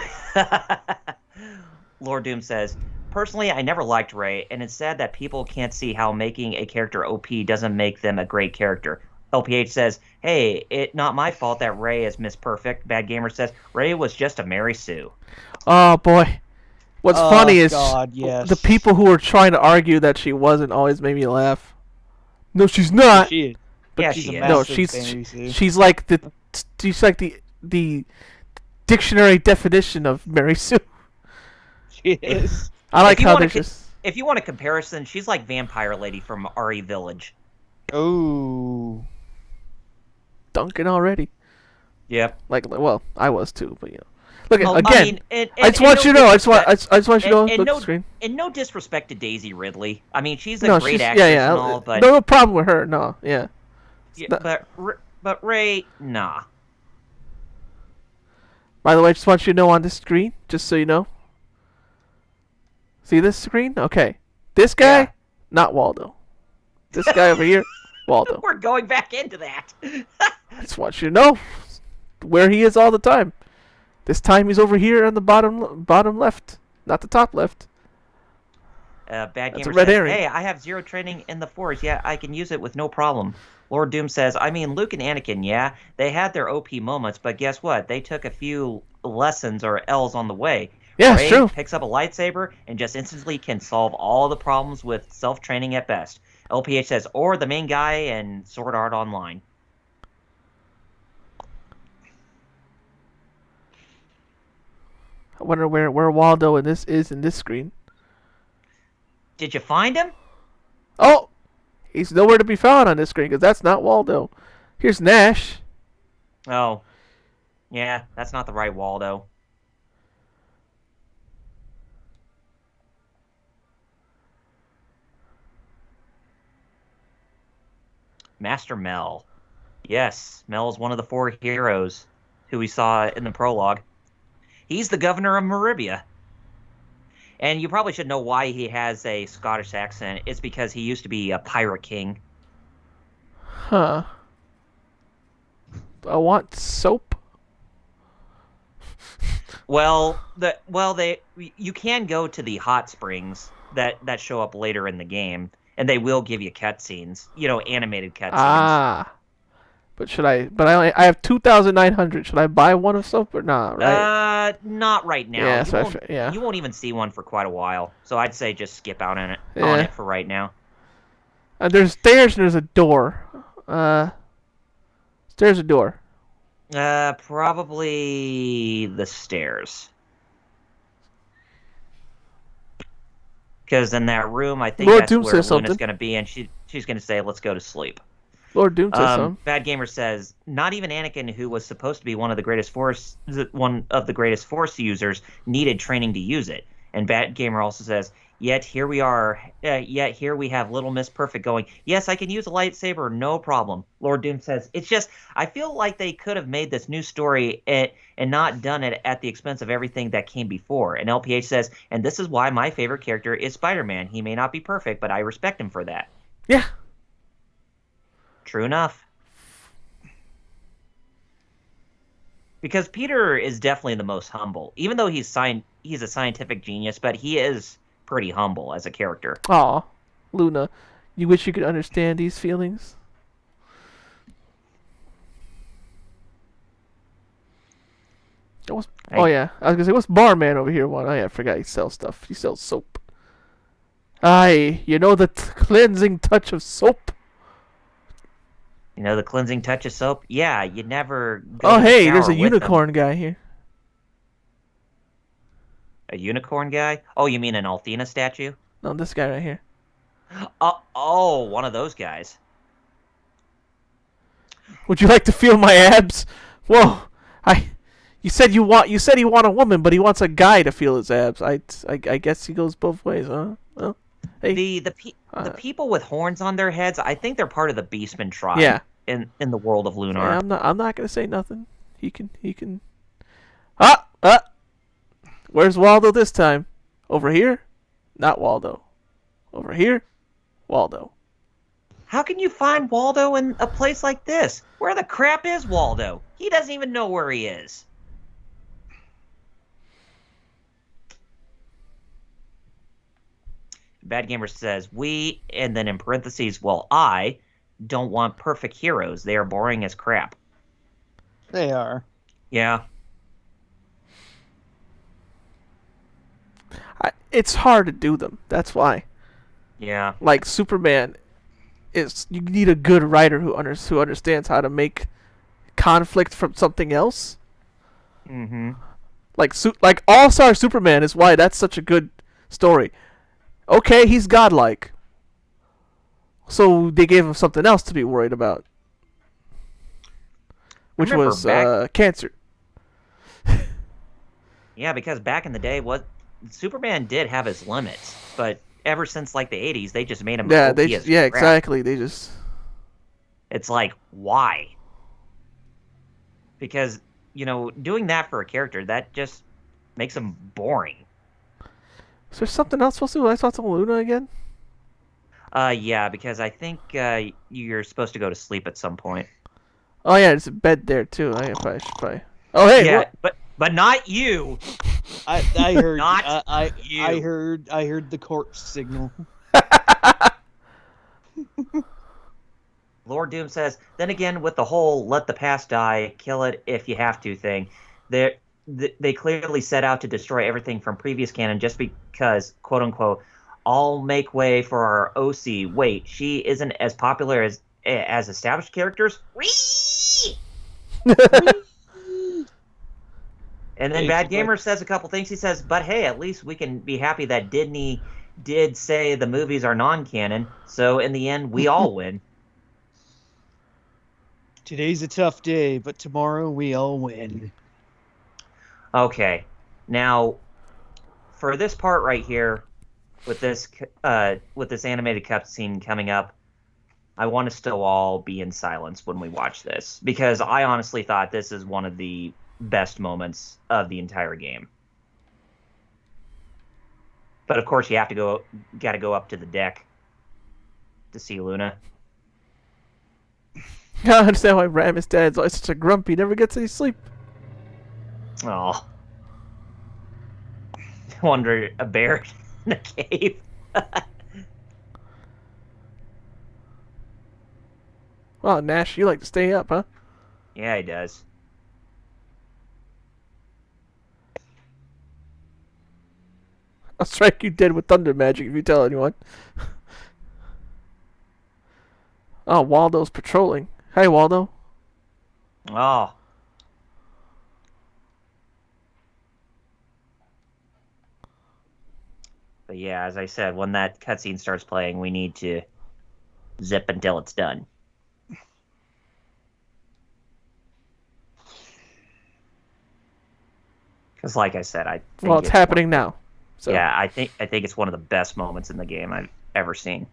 Speaker 3: Lord Doom says, personally, I never liked Rey, and it's sad that people can't see how making a character OP doesn't make them a great character. LPH says, hey, it not my fault that Rey is Miss Perfect. Bad Gamer says, Rey was just a Mary Sue.
Speaker 1: Oh, boy. What's funny is
Speaker 2: yes.
Speaker 1: the people who were trying to argue that she wasn't always made me laugh. No, she's not.
Speaker 2: She is.
Speaker 1: But
Speaker 3: yeah,
Speaker 2: she's
Speaker 3: she
Speaker 2: a
Speaker 3: is.
Speaker 1: No,
Speaker 2: massive
Speaker 1: she's like the dictionary definition of Mary Sue.
Speaker 2: She is.
Speaker 1: I like how they're just.
Speaker 3: If you want a comparison, she's like Vampire Lady from RE Village.
Speaker 2: Oh.
Speaker 1: Dunking already.
Speaker 3: Yep.
Speaker 1: Like, well, I was too, but Look at
Speaker 3: Well,
Speaker 1: again.
Speaker 3: I mean,
Speaker 1: I just want you to know. I just want you to know. Look at the screen.
Speaker 3: And no disrespect to Daisy Ridley. I mean, she's a
Speaker 1: No,
Speaker 3: great
Speaker 1: she's
Speaker 3: actress
Speaker 1: yeah.
Speaker 3: and all, but
Speaker 1: No problem with her. No, yeah.
Speaker 3: But Rey, nah.
Speaker 1: By the way, I just want you to know on this screen, just so you know. See this screen? Okay. This guy,
Speaker 3: Yeah.
Speaker 1: not Waldo. This guy over here, Waldo.
Speaker 3: We're going back into that.
Speaker 1: I just want you to know where he is all the time. This time he's over here on the bottom left, not the top left.
Speaker 3: Bad
Speaker 1: That's
Speaker 3: Gamer
Speaker 1: a red
Speaker 3: says,
Speaker 1: herring.
Speaker 3: hey, I have 0 training in the Force. Yeah, I can use it with no problem. Lord Doom says, I mean, Luke and Anakin, they had their OP moments, but guess what? They took a few lessons or L's on the way.
Speaker 1: Yeah, it's true.
Speaker 3: Picks up a lightsaber and just instantly can solve all the problems with self-training at best. LPH says, or the main guy in Sword Art Online.
Speaker 1: I wonder where Waldo in this screen.
Speaker 3: Did you find him?
Speaker 1: Oh, he's nowhere to be found on this screen because that's not Waldo. Here's Nash.
Speaker 3: Oh, yeah, that's not the right Waldo. Master Mel. Yes, Mel is one of the 4 heroes who we saw in the prologue. He's the governor of Meribia. And you probably should know why he has a Scottish accent. It's because he used to be a pirate king.
Speaker 1: Huh. I want soap.
Speaker 3: You can go to the hot springs that show up later in the game, and they will give you cutscenes, animated cutscenes.
Speaker 1: Ah. But should I? But I have 2,900. Should I buy one of soap or not? Right.
Speaker 3: Not right now.
Speaker 1: Yeah,
Speaker 3: You won't even see one for quite a while. So I'd say just skip out on
Speaker 1: Yeah.
Speaker 3: it for right now.
Speaker 1: There's stairs and there's a door. Stairs or door?
Speaker 3: Probably the stairs. Because in that room, I think
Speaker 1: Lord
Speaker 3: that's
Speaker 1: Doom
Speaker 3: where
Speaker 1: says
Speaker 3: Luna's
Speaker 1: something.
Speaker 3: going to be, and she's going to say, "Let's go to sleep."
Speaker 1: Lord Doom says something.
Speaker 3: Bad Gamer says, not even Anakin, who was supposed to be one of the greatest force users, needed training to use it. And Bad Gamer also says, yet here we have Little Miss Perfect going, yes, I can use a lightsaber, no problem. Lord Doom says, it's just, I feel like they could have made this new story and not done it at the expense of everything that came before. And LPH says, and this is why my favorite character is Spider-Man. He may not be perfect, but I respect him for that.
Speaker 1: Yeah.
Speaker 3: True enough. Because Peter is definitely the most humble. Even though he's a scientific genius, but he is pretty humble as a character.
Speaker 1: Aw, Luna, you wish you could understand these feelings? Oh yeah, I was gonna say, what's Barman over here? One, I forgot he sells stuff. He sells soap. Aye, you know the cleansing touch of soap?
Speaker 3: You know the cleansing touch of soap? Yeah, you never go
Speaker 1: Oh
Speaker 3: to the
Speaker 1: hey,
Speaker 3: shower
Speaker 1: there's a
Speaker 3: with
Speaker 1: unicorn guy here.
Speaker 3: A unicorn guy? Oh, you mean an Althena statue?
Speaker 1: No, this guy right here.
Speaker 3: Oh, one of those guys.
Speaker 1: Would you like to feel my abs? Whoa, you said you want a woman, but he wants a guy to feel his abs. I guess he goes both ways, huh? Well, hey.
Speaker 3: The people with horns on their heads, I think they're part of the Beastman tribe.
Speaker 1: Yeah.
Speaker 3: In the world of Lunar.
Speaker 1: Yeah, I'm not gonna say nothing. He can. Where's Waldo this time? Over here? Not Waldo. Over here? Waldo.
Speaker 3: How can you find Waldo in a place like this? Where the crap is Waldo? He doesn't even know where he is. Bad Gamer says, we, and then in parentheses, well, I don't want perfect heroes. They are boring as crap.
Speaker 2: They are.
Speaker 3: Yeah.
Speaker 1: It's hard to do them. That's why.
Speaker 3: Yeah.
Speaker 1: Like Superman, you need a good writer who understands how to make conflict from something else.
Speaker 3: Mm-hmm.
Speaker 1: Like All-Star Superman is why that's such a good story. Okay, he's godlike. So they gave him something else to be worried about. Which was cancer.
Speaker 3: Yeah, because back in the day, Superman did have his limits, but ever since like the 80s, they just made him OP as crap.
Speaker 1: Exactly. They just.
Speaker 3: It's like, why? Because doing that for a character, that just makes him boring.
Speaker 1: Is there something else supposed to do? I saw some Luna again.
Speaker 3: Yeah, because I think you're supposed to go to sleep at some point.
Speaker 1: Oh yeah, there's a bed there too. I should probably. Oh hey.
Speaker 3: Yeah, but not you.
Speaker 2: I heard.
Speaker 3: Not you.
Speaker 2: I heard the corpse signal.
Speaker 3: Lord Doom says, then again, with the whole "let the past die, kill it if you have to" thing, they clearly set out to destroy everything from previous canon just because, quote unquote, all make way for our OC. Wait, she isn't as popular as established characters? Whee! And then Bad Gamer says a couple things. He says, but hey, at least we can be happy that Disney did say the movies are non-canon. So in the end, we all win.
Speaker 2: Today's a tough day, but tomorrow we all win.
Speaker 3: Okay. Now, for this part right here, with this animated cutscene coming up, I want us to all be in silence when we watch this, because I honestly thought this is one of the best moments of the entire game. But of course, you have to gotta go up to the deck to see Luna.
Speaker 1: I don't understand why Ram is dead. He's such a grumpy. He never gets any sleep.
Speaker 3: Oh, I wonder a bear in a cave.
Speaker 1: Well, Nash, you like to stay up, huh?
Speaker 3: Yeah, he does.
Speaker 1: I'll strike you dead with thunder magic if you tell anyone. Oh, Waldo's patrolling. Hey, Waldo.
Speaker 3: Oh. But yeah, as I said, when that cutscene starts playing, we need to zip until it's done. Because, like I said, I think
Speaker 1: Well, it's happening now. So.
Speaker 3: Yeah, I think it's one of the best moments in the game I've ever seen.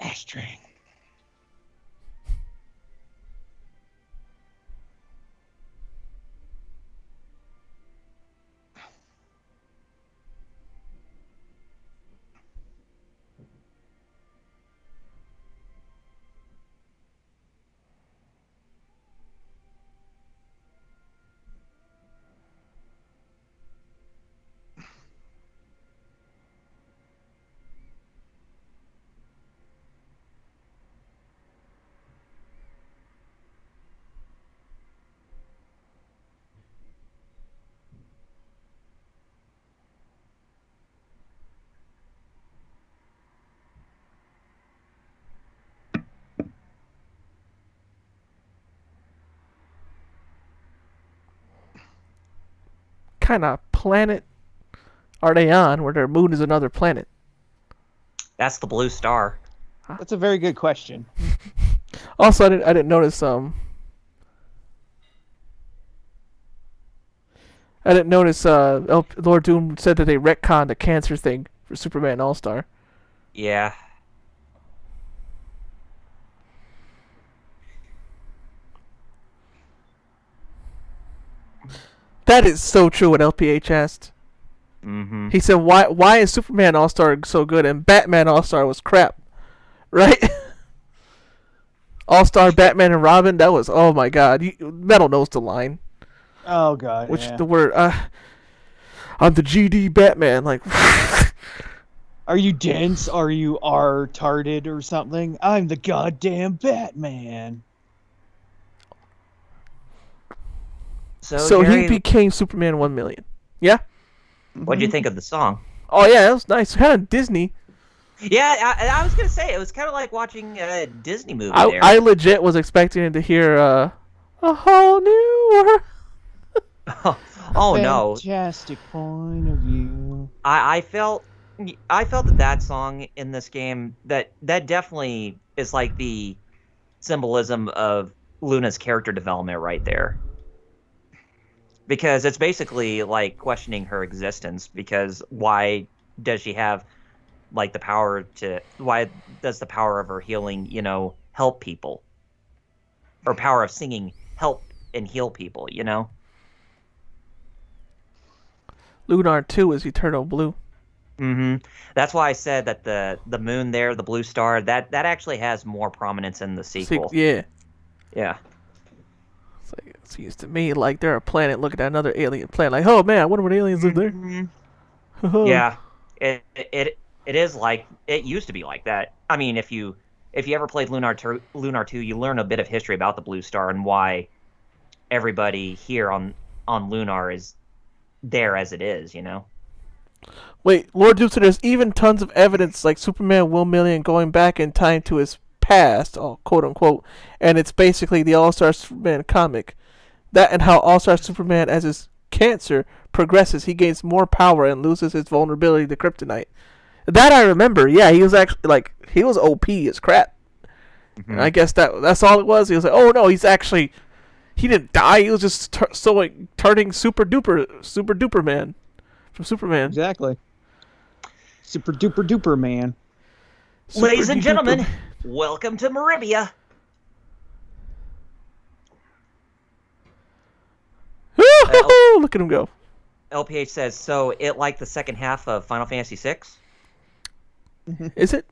Speaker 2: Ashtray.
Speaker 1: Kind of planet are they on where their moon is another planet?
Speaker 3: That's the blue star.
Speaker 2: That's a very good question.
Speaker 1: Also, I didn't notice Lord Doom said that they retconned the cancer thing for Superman All-Star.
Speaker 3: Yeah.
Speaker 1: That is so true what LPH asked.
Speaker 3: Mm-hmm.
Speaker 1: He said, "Why is Superman All Star so good and Batman All Star was crap?" Right? All Star Batman and Robin. That was, oh my God. Metal knows the line.
Speaker 2: Oh God,
Speaker 1: Which
Speaker 2: yeah.
Speaker 1: the word? I'm the GD Batman. Like,
Speaker 2: Are you dense? Are you R-tarded or something? I'm the goddamn Batman.
Speaker 1: so he
Speaker 3: Jerry,
Speaker 1: became Superman 1,000,000. Yeah.
Speaker 3: what'd you think of the song?
Speaker 1: Oh yeah, that was nice. Kind of Disney.
Speaker 3: Yeah, I was gonna say it was kind of like watching a Disney movie there.
Speaker 1: I legit was expecting to hear a whole new world.
Speaker 3: Oh no,
Speaker 2: Fantastic point of view.
Speaker 3: I felt that song in this game that definitely is like the symbolism of Luna's character development right there. Because it's basically like questioning her existence, because why does she have like why does the power of her healing, help people? Or power of singing help and heal people,
Speaker 1: Lunar 2 is Eternal Blue.
Speaker 3: Mm-hmm. That's why I said that the moon there, the blue star, that actually has more prominence in the sequel.
Speaker 1: Yeah.
Speaker 3: Yeah.
Speaker 1: It's like, it seems to me like they're a planet looking at another alien planet. Like, oh man, I wonder what aliens live there.
Speaker 3: Mm-hmm. Yeah. It is like it used to be like that. I mean, if you ever played Lunar 2, you learn a bit of history about the blue star and why everybody here on Lunar is there as it is,
Speaker 1: Wait, Lord Doom said there's even tons of evidence like Superman 1,000,000 going back in time to his past, quote unquote, and it's basically the All-Star Superman comic. That and how All-Star Superman, as his cancer progresses, he gains more power and loses his vulnerability to kryptonite. That I remember. Yeah, he was actually he was OP as crap.
Speaker 3: Mm-hmm.
Speaker 1: And I guess that's all it was. He was like, oh no, he didn't die. He was just turning super duper man from Superman.
Speaker 2: Exactly. Super duper duper man.
Speaker 3: Ladies and gentlemen, welcome to Meribia.
Speaker 1: Look at him go.
Speaker 3: LPH says, so it like the second half of Final Fantasy VI?
Speaker 1: Is it?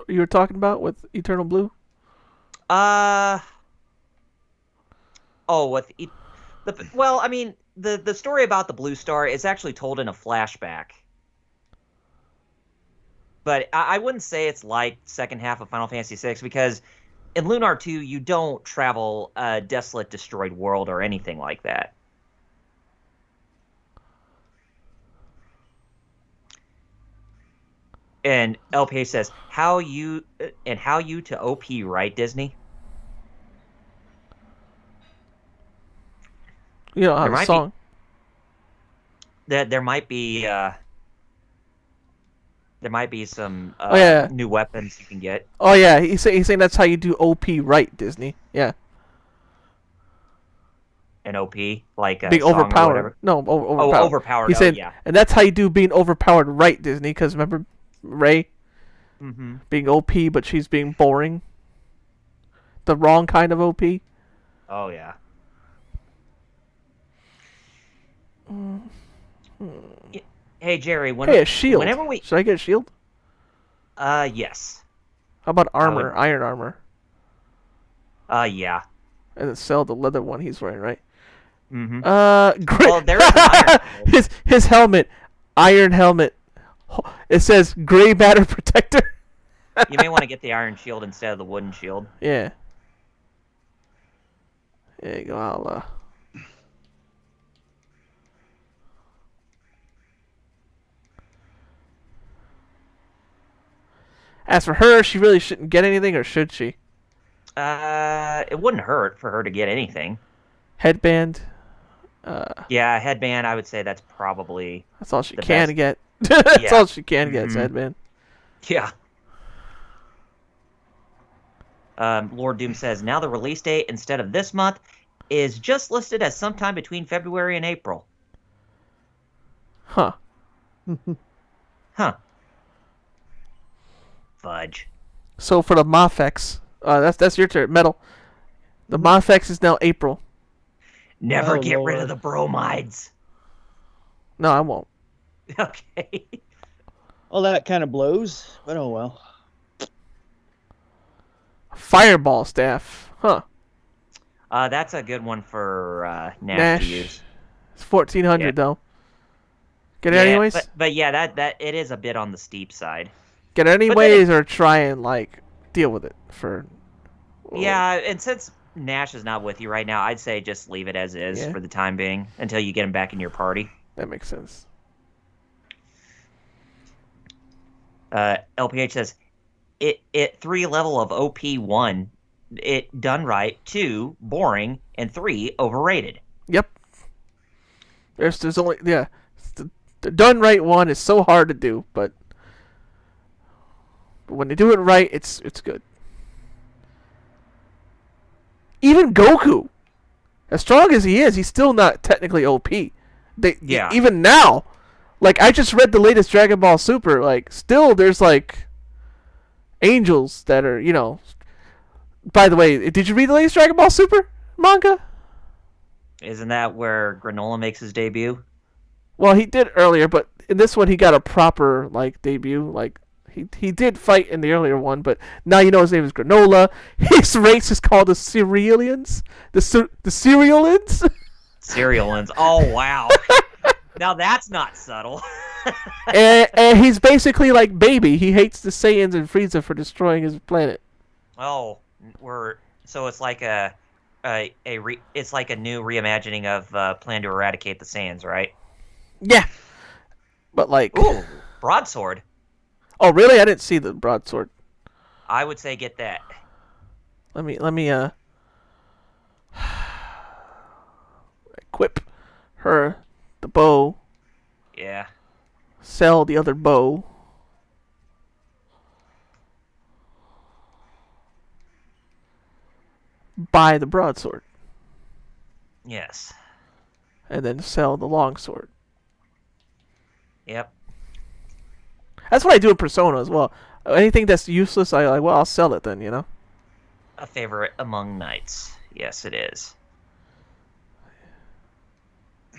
Speaker 1: You were talking about with Eternal Blue?
Speaker 3: Well, I mean, the story about the Blue Star is actually told in a flashback. But I wouldn't say it's like second half of Final Fantasy VI, because in Lunar 2, you don't travel a desolate, destroyed world or anything like that. And LPA says, how you to OP, right, Disney?
Speaker 1: You know, how the song.
Speaker 3: There might be some new weapons you can get.
Speaker 1: Oh yeah, he's saying that's how you do OP right, Disney. Yeah.
Speaker 3: An OP, like a
Speaker 1: being
Speaker 3: song
Speaker 1: overpowered.
Speaker 3: Or whatever.
Speaker 1: No, overpowered.
Speaker 3: Oh, overpowered.
Speaker 1: He said,
Speaker 3: yeah.
Speaker 1: And that's how you do being overpowered right, Disney. Because remember, Ray being OP, but she's being boring. The wrong kind of OP.
Speaker 3: Oh yeah. Hey Jerry,
Speaker 1: a shield.
Speaker 3: Whenever we
Speaker 1: should I get a shield?
Speaker 3: Yes.
Speaker 1: How about armor? Iron armor.
Speaker 3: Yeah.
Speaker 1: And then sell the leather one he's wearing, right?
Speaker 3: Mm-hmm.
Speaker 1: Great.
Speaker 3: Well, there is an iron.
Speaker 1: his helmet, iron helmet. It says gray matter protector.
Speaker 3: You may want to get the iron shield instead of the wooden shield.
Speaker 1: Yeah. There you go. I'll As for her, she really shouldn't get anything, or should she?
Speaker 3: It wouldn't hurt for her to get anything.
Speaker 1: Headband.
Speaker 3: Yeah, headband. I would say that's probably.
Speaker 1: That's all she can get. All she can get is headband.
Speaker 3: Yeah. Lord Doom says, now the release date instead of this month is just listed as sometime between February and April.
Speaker 1: Huh.
Speaker 3: Huh. Fudge.
Speaker 1: So for the Mafex, that's your turn. Metal. The Mafex is now April.
Speaker 3: Never get rid of the bromides.
Speaker 1: No, I won't.
Speaker 3: Okay.
Speaker 2: Well, that kind of blows, but oh well.
Speaker 1: Fireball staff. Huh.
Speaker 3: That's a good one for Nash to
Speaker 1: Nash.
Speaker 3: use.
Speaker 1: It's 1400
Speaker 3: Yeah.
Speaker 1: though. Get it
Speaker 3: Yeah,
Speaker 1: anyways?
Speaker 3: but yeah, that it is a bit on the steep side.
Speaker 1: Get it
Speaker 3: But then
Speaker 1: anyways or try and like deal with it for
Speaker 3: yeah, and since Nash is not with you right now, I'd say just leave it as is
Speaker 1: Yeah.
Speaker 3: for the time being until you get him back in your party.
Speaker 1: That makes sense.
Speaker 3: LPH says it 3 level of OP1, it done right, 2 boring, and 3 overrated.
Speaker 1: Yep. There's only the done right one is so hard to do, but when they do it right, it's good. Even Goku, as strong as he is, he's still not technically OP.
Speaker 3: Yeah.
Speaker 1: Even now, like I just read the latest Dragon Ball Super, like still there's like angels that are, you know. By the way, did you read the latest Dragon Ball Super manga?
Speaker 3: Isn't that where Granola makes his debut?
Speaker 1: Well, he did earlier, but in this one he got a proper like debut. Like he did fight in the earlier one, but now you know his name is Granola. His race is called the Cerealians. The Cerealians.
Speaker 3: Cerealins. Oh wow. Now that's not subtle.
Speaker 1: and he's basically like Baby. He hates the Saiyans and Frieza for destroying his planet.
Speaker 3: Oh, so it's like it's like a new reimagining of Plan to Eradicate the Saiyans, right?
Speaker 1: Yeah, but like,
Speaker 3: Ooh, broadsword.
Speaker 1: oh really? I didn't see the broadsword.
Speaker 3: I would say get that.
Speaker 1: Let me equip her the bow.
Speaker 3: Yeah.
Speaker 1: Sell the other bow. Buy the broadsword.
Speaker 3: Yes.
Speaker 1: And then sell the longsword.
Speaker 3: Yep.
Speaker 1: That's what I do in Persona as well. Anything that's useless, I'll sell it then, you know?
Speaker 3: A favorite among knights. Yes, it is.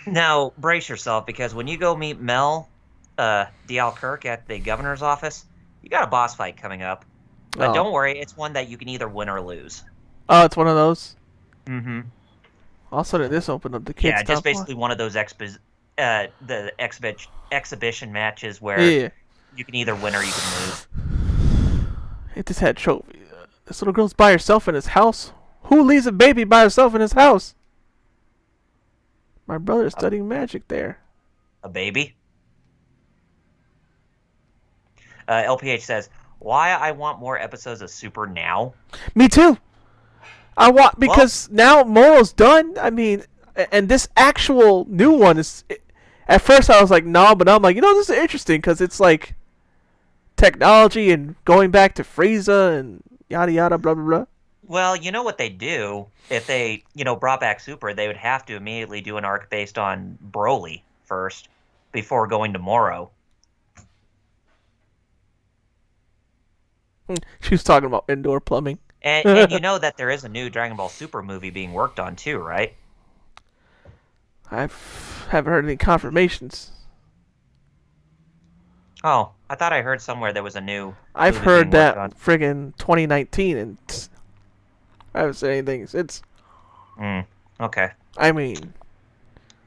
Speaker 3: Now, brace yourself, because when you go meet Mel de Alkirk at the governor's office, you got a boss fight coming up. But
Speaker 1: Oh.
Speaker 3: don't worry, it's one that you can either win or lose.
Speaker 1: Oh, it's one of those?
Speaker 3: Mm-hmm.
Speaker 1: All of a sudden, this opened up the kids'
Speaker 3: Yeah, just
Speaker 1: top one.
Speaker 3: basically one of those exhibition matches where
Speaker 1: Yeah.
Speaker 3: you can either win or you can lose.
Speaker 1: It just had trophy. This little girl's by herself in his house. Who leaves a baby by herself in his house? My brother's studying magic there.
Speaker 3: A baby? LPH says, why I want more episodes of Super now?
Speaker 1: Me too. I want because now Moro's done. I mean, and this actual new one is. At first, I was like, no, but now I'm like, you know, this is interesting because it's like technology and going back to Frieza and yada yada blah blah blah.
Speaker 3: Well, you know what they do if they, brought back Super, they would have to immediately do an arc based on Broly first before going to Moro.
Speaker 1: She was talking about indoor plumbing.
Speaker 3: And you know that there is a new Dragon Ball Super movie being worked on too, right?
Speaker 1: Haven't heard any confirmations.
Speaker 3: Oh, I thought I heard somewhere there was a new.
Speaker 1: I've
Speaker 3: movie
Speaker 1: heard
Speaker 3: being worked
Speaker 1: that
Speaker 3: on.
Speaker 1: friggin' 2019, and I haven't said anything since.
Speaker 3: Okay.
Speaker 1: I mean,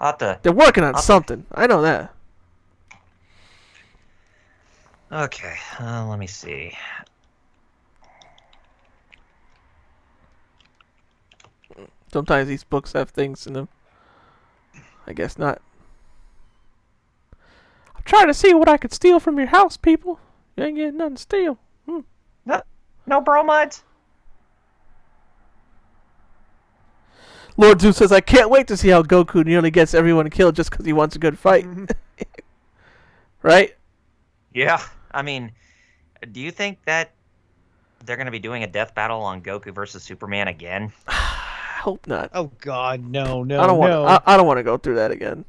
Speaker 3: I'll have to.
Speaker 1: they're working on something. I know that.
Speaker 3: Okay, let me see.
Speaker 1: Sometimes these books have things in them. I guess not. I'm trying to see what I could steal from your house, people. You ain't getting nothing to steal.
Speaker 3: No bromides?
Speaker 1: Lord Zeus says, I can't wait to see how Goku nearly gets everyone killed just because he wants a good fight. Right?
Speaker 3: Yeah. I mean, do you think that they're going to be doing a death battle on Goku versus Superman again?
Speaker 1: I hope not.
Speaker 2: Oh God, no.
Speaker 1: I don't want. I don't want to go through that again.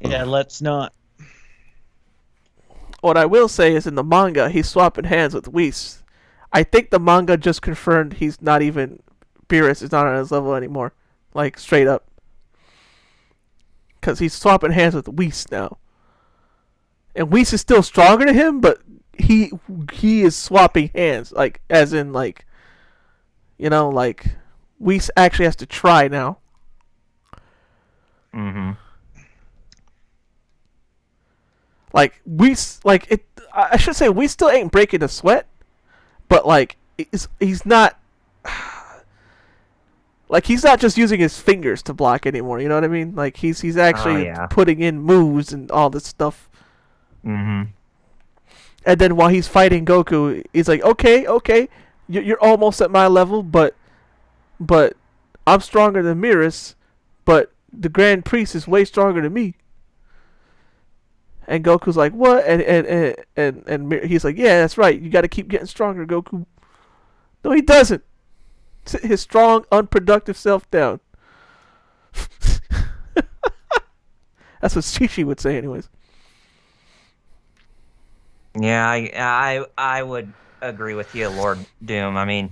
Speaker 2: Yeah, let's not.
Speaker 1: What I will say is, in the manga, he's swapping hands with Whis. I think the manga just confirmed he's not even. Beerus is not on his level anymore. Like, straight up. Because he's swapping hands with Whis now. and Whis is still stronger than him, but he is swapping hands, like as in like, you know, like Whis actually has to try now.
Speaker 3: Mm-hmm.
Speaker 1: Like Whis, like it. I should say Whis still ain't breaking a sweat, but like he's not. Like he's not just using his fingers to block anymore. You know what I mean? Like he's actually putting in moves and all this stuff.
Speaker 3: Mm-hmm.
Speaker 1: And then while he's fighting Goku, he's like, okay, you're almost at my level, but I'm stronger than Miras, but the Grand Priest is way stronger than me. And Goku's like, what? And he's like, yeah, that's right. You got to keep getting stronger, Goku. No, he doesn't. Sit his strong, unproductive self down. That's what Shishi would say, anyways.
Speaker 3: Yeah, I would agree with you, Lord Doom. I mean,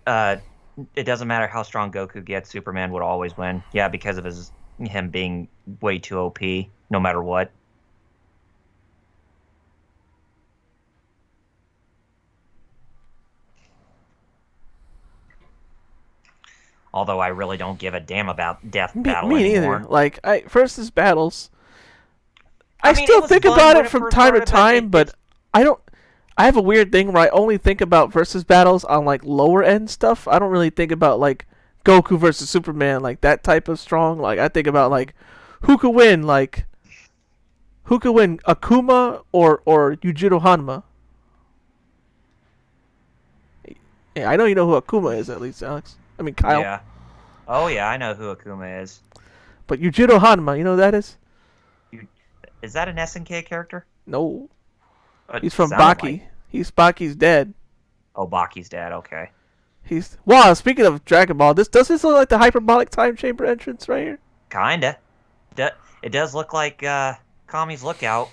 Speaker 3: it doesn't matter how strong Goku gets, Superman would always win. Yeah, because of him being way too OP, no matter what. Although I really don't give a damn about death battle
Speaker 1: me
Speaker 3: anymore.
Speaker 1: Neither. Like versus battles, I
Speaker 3: mean,
Speaker 1: still think about it from time to time, but I don't. I have a weird thing where I only think about versus battles on like lower end stuff. I don't really think about like Goku versus Superman, like that type of strong. Like I think about like who could win, Akuma or Yujiro Hanma. Yeah, I know you know who Akuma is at least, Alex. I mean Kyle.
Speaker 3: Yeah. Oh yeah, I know who Akuma is.
Speaker 1: But Yujiro Hanma, you know who that is?
Speaker 3: Is that an SNK character?
Speaker 1: No.
Speaker 3: It
Speaker 1: He's from
Speaker 3: sounded
Speaker 1: Baki.
Speaker 3: like-
Speaker 1: He's Baki's dad.
Speaker 3: Oh, Baki's dad. Okay.
Speaker 1: Wow, speaking of Dragon Ball, does this look like the hyperbolic time chamber entrance right here?
Speaker 3: Kinda. It does look like Kami's Lookout.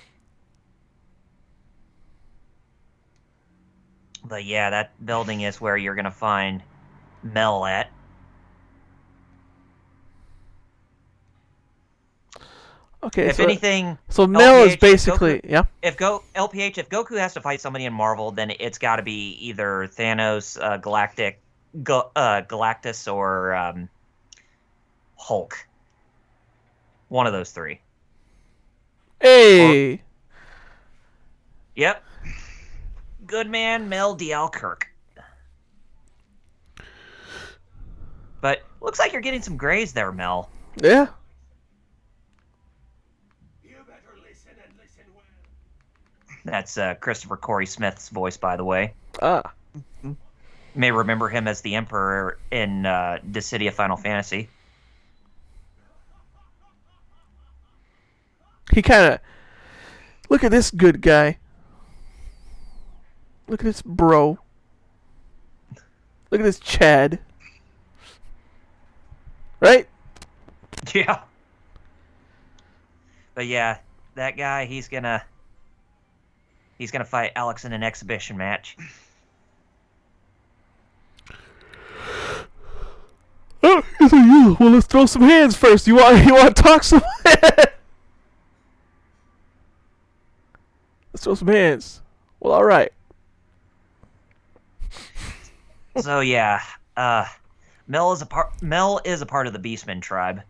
Speaker 3: But yeah, that building is where you're gonna find Mel at.
Speaker 1: Okay,
Speaker 3: If anything,
Speaker 1: so Mel is
Speaker 3: LPH,
Speaker 1: basically
Speaker 3: if Goku has to fight somebody in Marvel, then it's got to be either Thanos, Galactus, or Hulk. One of those three.
Speaker 1: Hey.
Speaker 3: Yep. Good man, Mel de Alkirk. But looks like you're getting some grays there, Mel.
Speaker 1: Yeah.
Speaker 3: That's Christopher Corey Smith's voice, by the way.
Speaker 1: Ah.
Speaker 3: You may remember him as the Emperor in the City of Final Fantasy.
Speaker 1: He kind of... Look at this good guy. Look at this bro. Look at this Chad. Right?
Speaker 3: Yeah. But yeah, that guy, he's gonna fight Alex in an exhibition match.
Speaker 1: Oh, he's like, yeah, well, let's throw some hands first. You want to talk some? Let's throw some hands. Well, all right.
Speaker 3: So yeah, Mel is a part of the Beastman tribe.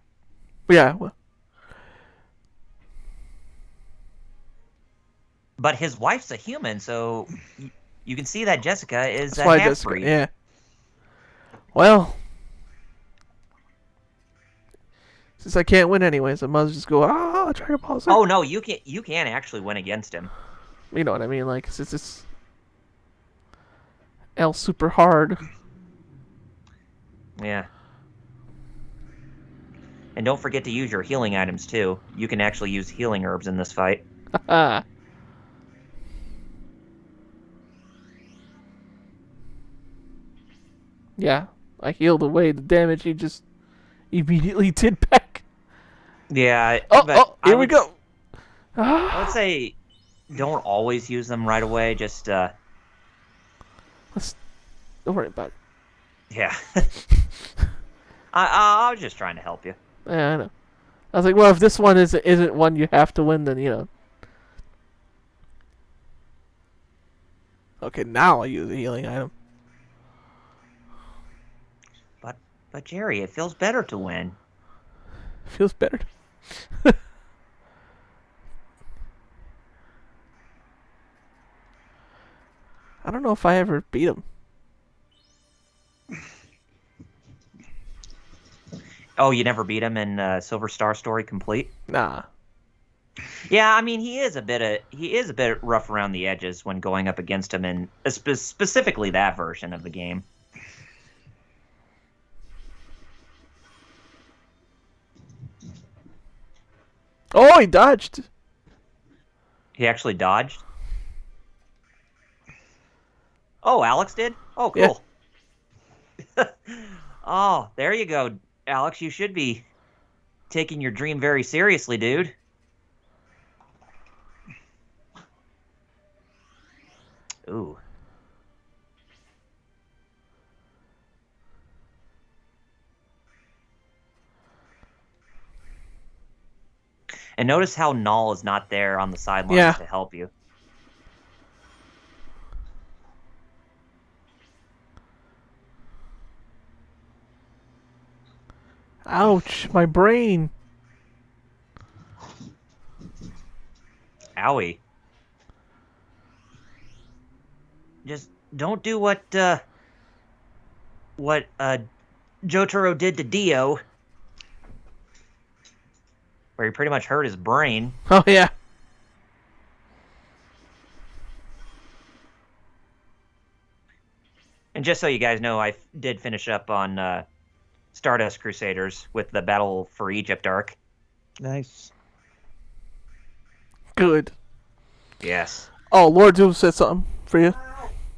Speaker 1: Yeah. Well,
Speaker 3: but his wife's a human, so you can see that Jessica is
Speaker 1: that's why
Speaker 3: a
Speaker 1: Jessica.
Speaker 3: half-breed.
Speaker 1: Yeah. Well, since I can't win anyways, I must just go. Dragon Ball Z.
Speaker 3: Oh no, you can actually win against him.
Speaker 1: You know what I mean? Like, it's just L super hard.
Speaker 3: Yeah. And don't forget to use your healing items too. You can actually use healing herbs in this fight.
Speaker 1: Yeah, I healed away the damage he just immediately did back.
Speaker 3: Yeah.
Speaker 1: Here we go.
Speaker 3: I would say don't always use them right away. Just
Speaker 1: Don't worry about it.
Speaker 3: yeah. I was just trying to help you.
Speaker 1: Yeah, I know. I was like, well, if this one isn't one you have to win, then Okay, now I use a healing item.
Speaker 3: But Jerry, it feels better to win.
Speaker 1: Feels better. I don't know if I ever beat him.
Speaker 3: Oh, you never beat him in Silver Star Story Complete?
Speaker 1: Nah.
Speaker 3: Yeah, I mean he is a bit rough around the edges when going up against him in specifically that version of the game.
Speaker 1: Oh, he dodged.
Speaker 3: He actually dodged. Oh, Alex did? Oh,
Speaker 1: Yeah.
Speaker 3: cool. Oh, there you go, Alex. You should be taking your dream very seriously, dude. Ooh. And notice how Null is not there on the sidelines to help you.
Speaker 1: Ouch, my brain.
Speaker 3: Owie. Just don't do what Jotaro did to Dio, where he pretty much hurt his brain.
Speaker 1: Oh, yeah.
Speaker 3: And just so you guys know, I did finish up on Stardust Crusaders with the Battle for Egypt arc.
Speaker 2: Nice.
Speaker 1: Good.
Speaker 3: Yes.
Speaker 1: Oh, Lord Doom said something for you.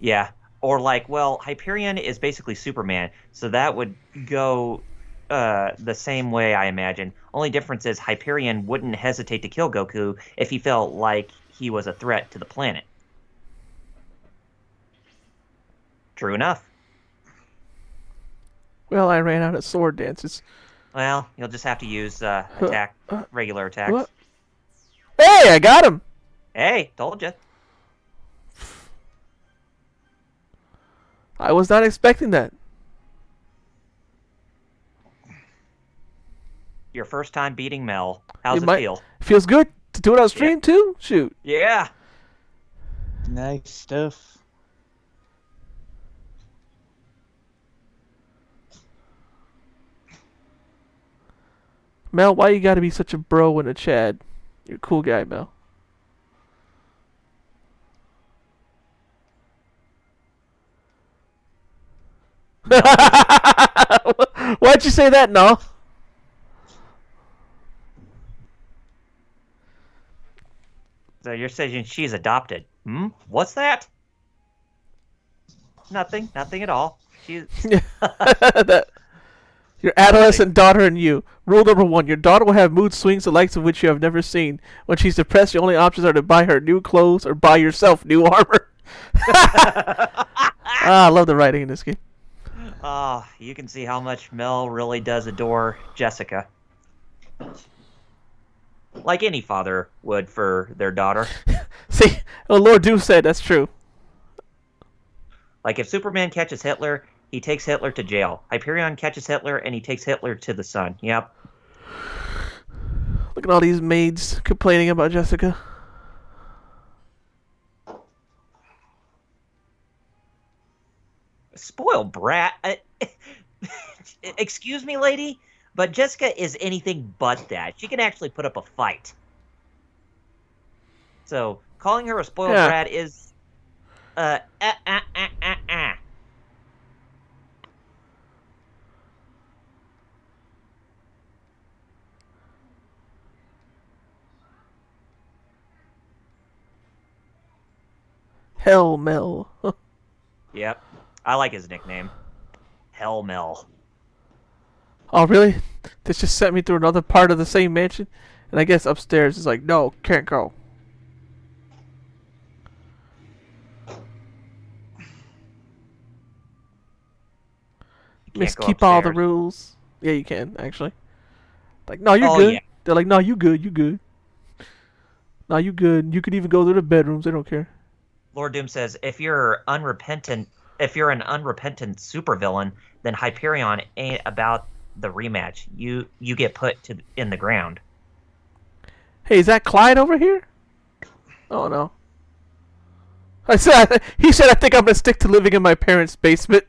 Speaker 3: Yeah. Or like, well, Hyperion is basically Superman, so that would go the same way, I imagine. Only difference is Hyperion wouldn't hesitate to kill Goku if he felt like he was a threat to the planet. True enough.
Speaker 1: Well, I ran out of sword dances.
Speaker 3: Well, you'll just have to use regular attacks.
Speaker 1: What? Hey, I got him!
Speaker 3: Hey, told you.
Speaker 1: I was not expecting that.
Speaker 3: Your first time beating Mel. How's it feel?
Speaker 1: Feels good to do it on stream too? Shoot.
Speaker 3: Yeah.
Speaker 2: Nice stuff.
Speaker 1: Mel, why you gotta be such a bro and a Chad? You're a cool guy, Mel. Why'd you say that, no?
Speaker 3: So you're saying she's adopted? Hmm? What's that? Nothing. Nothing at all. She's...
Speaker 1: Your adolescent daughter and you. Rule number 1. Your daughter will have mood swings the likes of which you have never seen. When she's depressed, your only options are to buy her new clothes or buy yourself new armor. I love the writing in this game.
Speaker 3: You can see how much Mel really does adore Jessica. Like any father would for their daughter.
Speaker 1: See, Lord Doom said that's true.
Speaker 3: Like if Superman catches Hitler, he takes Hitler to jail. Hyperion catches Hitler, and he takes Hitler to the sun. Yep.
Speaker 1: Look at all these maids complaining about Jessica.
Speaker 3: Spoiled brat. Excuse me, lady, but Jessica is anything but that. She can actually put up a fight. So calling her a spoiled brat is
Speaker 1: Hell Mel.
Speaker 3: Yep. I like his nickname. Hell Mel.
Speaker 1: Oh, really? This just sent me through another part of the same mansion? And I guess upstairs is like, no, can't go. Keep all the rules. Yeah, you can, actually. Like, no, you're good. Yeah. They're like, no, you good, you good. No, you good. You could even go to the bedrooms. They don't care.
Speaker 3: Lord Doom says, if you're an unrepentant supervillain, then Hyperion ain't about the rematch. You get put in the ground.
Speaker 1: Hey, is that Clyde over here? Oh no. He said, I think I'm gonna stick to living in my parents' basement.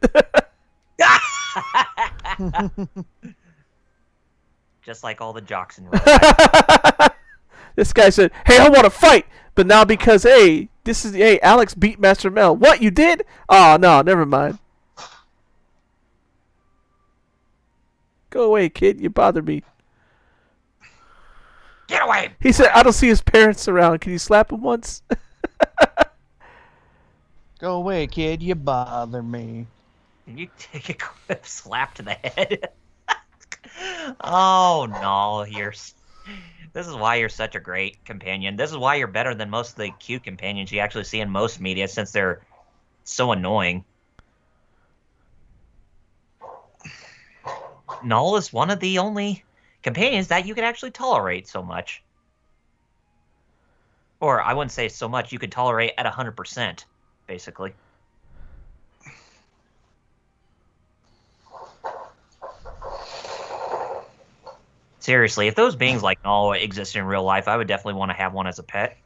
Speaker 3: Just like all the jocks in real life.
Speaker 1: This guy said, hey, I want to fight. But now because, hey, Alex beat Master Mel. What, you did? Oh, no, never mind. Go away, kid. You bother me.
Speaker 3: Get away!
Speaker 1: He said, I don't see his parents around. Can you slap him once?
Speaker 2: Go away, kid. You bother me.
Speaker 3: Can you take a quick slap to the head? Oh, no. This is why you're such a great companion. This is why you're better than most of the cute companions you actually see in most media, since they're so annoying. Null is one of the only companions that you can actually tolerate so much. Or, I wouldn't say so much, you could tolerate at 100%, basically. Seriously, if those beings like Null existed in real life, I would definitely want to have one as a pet.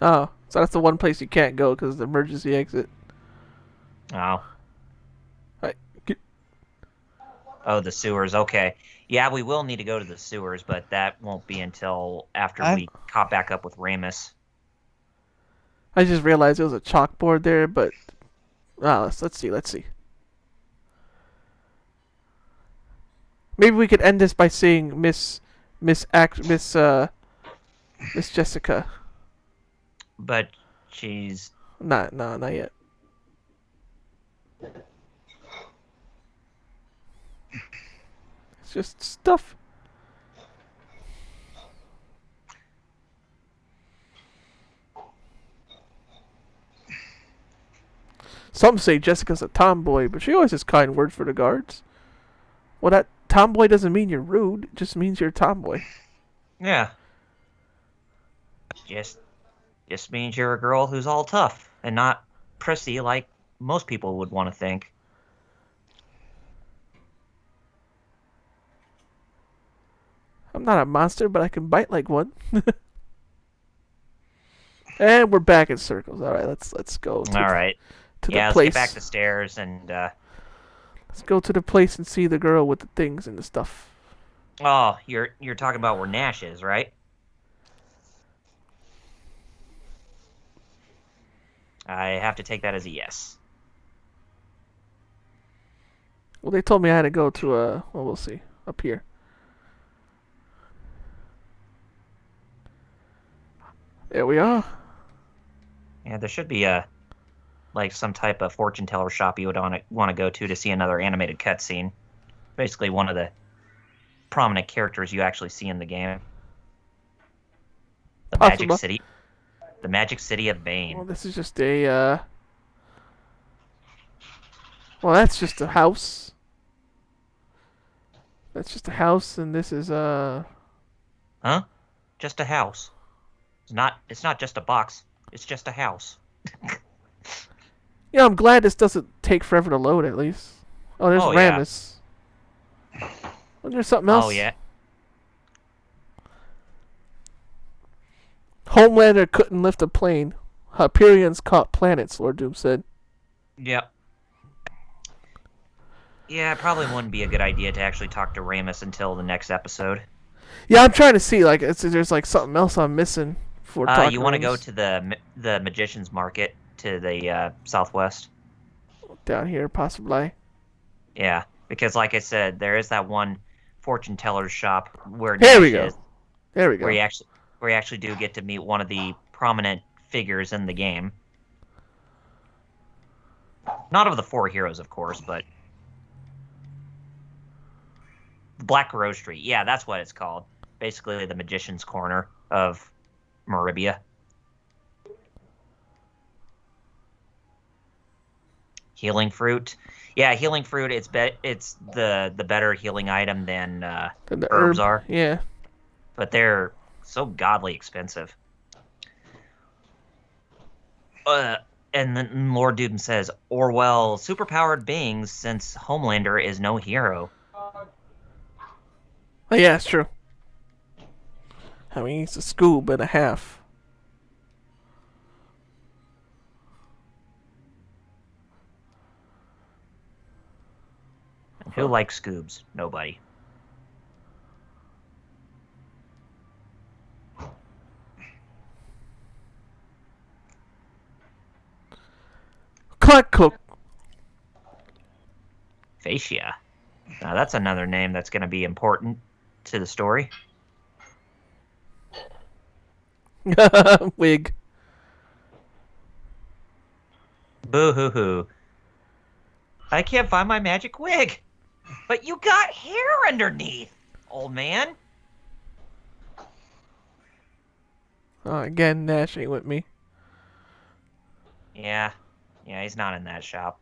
Speaker 1: Oh, so that's the one place you can't go because of the emergency exit.
Speaker 3: Oh.
Speaker 1: Right.
Speaker 3: Oh, the sewers. Okay. Yeah, we will need to go to the sewers, but that won't be until after we caught back up with Ramus.
Speaker 1: I just realized there was a chalkboard there, but let's see. Maybe we could end this by saying Miss Jessica.
Speaker 3: But she's
Speaker 1: Not yet. It's just stuff. Some say Jessica's a tomboy, but she always has kind words for the guards. Well, that tomboy doesn't mean you're rude. It just means you're a tomboy.
Speaker 3: Yeah. Just means you're a girl who's all tough and not prissy like most people would want to think.
Speaker 1: I'm not a monster, but I can bite like one. And we're back in circles. All right, let's go.
Speaker 3: All right.
Speaker 1: To
Speaker 3: yeah,
Speaker 1: the place.
Speaker 3: let's get back the stairs and.
Speaker 1: Let's go to the place and see the girl with the things and the stuff.
Speaker 3: Oh, you're talking about where Nash is, right? I have to take that as a yes.
Speaker 1: Well, they told me I had to go to well, we'll see. Up here. There we are.
Speaker 3: Yeah, there should be like some type of fortune teller shop you would want to go to see another animated cutscene. Basically, one of the prominent characters you actually see in the game. The
Speaker 1: Possible.
Speaker 3: Magic City. The Magic City of Bane.
Speaker 1: Well, this is just a well, that's just a house. That's just a house, and this is
Speaker 3: Huh? Just a house. It's not just a box. It's just a house.
Speaker 1: Yeah, I'm glad this doesn't take forever to load, at least. Oh, there's Ramus.
Speaker 3: Yeah.
Speaker 1: Oh, there's something else.
Speaker 3: Oh, yeah.
Speaker 1: Homelander couldn't lift a plane. Hyperions caught planets, Lord Doom said.
Speaker 3: Yep. Yeah, it probably wouldn't be a good idea to actually talk to Ramus until the next episode.
Speaker 1: Yeah, I'm trying to see, like, there's like something else I'm missing for talking
Speaker 3: you
Speaker 1: want
Speaker 3: to go to the Magician's Market to the southwest?
Speaker 1: Down here, possibly.
Speaker 3: Yeah, because like I said, there is that one fortune teller's shop where
Speaker 1: There
Speaker 3: Nash
Speaker 1: we go.
Speaker 3: is,
Speaker 1: There we go.
Speaker 3: where you actually do get to meet one of the prominent figures in the game. Not of the four heroes, of course, but Black Rose Street. Yeah, that's what it's called. Basically, the Magician's Corner of Meribia. Healing fruit. Yeah, healing fruit. It's the better healing item than
Speaker 1: the
Speaker 3: herbs
Speaker 1: herb.
Speaker 3: are.
Speaker 1: Yeah.
Speaker 3: But they're so godly expensive. And then Lord Doom says, or well, superpowered beings, since Homelander is no hero.
Speaker 1: Oh, yeah, it's true. I mean, he's a Scoob and a half.
Speaker 3: And who likes Scoobs? Nobody.
Speaker 1: Clark Cook.
Speaker 3: Fascia. Now that's another name that's going to be important to the story.
Speaker 1: Wig.
Speaker 3: Boo-hoo-hoo. I can't find my magic wig. But you got hair underneath, old man.
Speaker 1: Oh, again, Nash ain't with me.
Speaker 3: Yeah, he's not in that shop.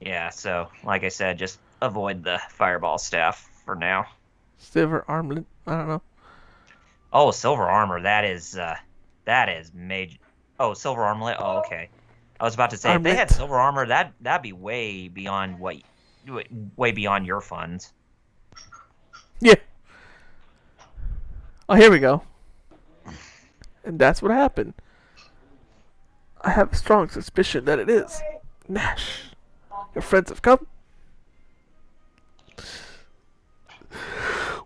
Speaker 3: Yeah, so, like I said, just avoid the fireball staff for now.
Speaker 1: Silver armlet. I don't know.
Speaker 3: Oh, silver armor. That is mage. Oh, silver armlet. Oh, okay. I was about to say, if they had silver armor, that'd be way beyond way beyond your funds.
Speaker 1: Yeah. Oh, here we go. And that's what happened. I have a strong suspicion that it is. Nash. Your friends have come?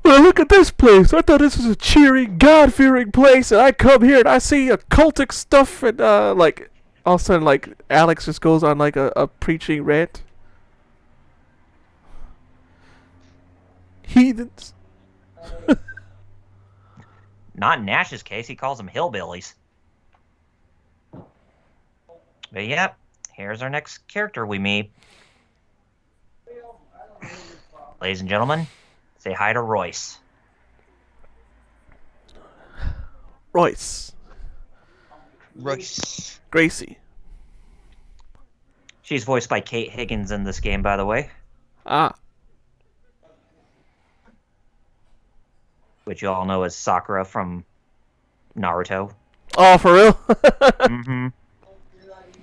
Speaker 1: Well, look at this place. I thought this was a cheery, God-fearing place, and I come here and I see occultic stuff, and like all of a sudden, like Alex just goes on like a preaching rant. Heathens.
Speaker 3: Not in Nash's case. He calls them hillbillies. But yep, here's our next character we meet. Ladies and gentlemen, say hi to Royce.
Speaker 1: Royce. Gracie.
Speaker 3: She's voiced by Kate Higgins in this game, by the way.
Speaker 1: Ah.
Speaker 3: Which you all know as Sakura from Naruto.
Speaker 1: Oh, for real?
Speaker 3: Mm-hmm.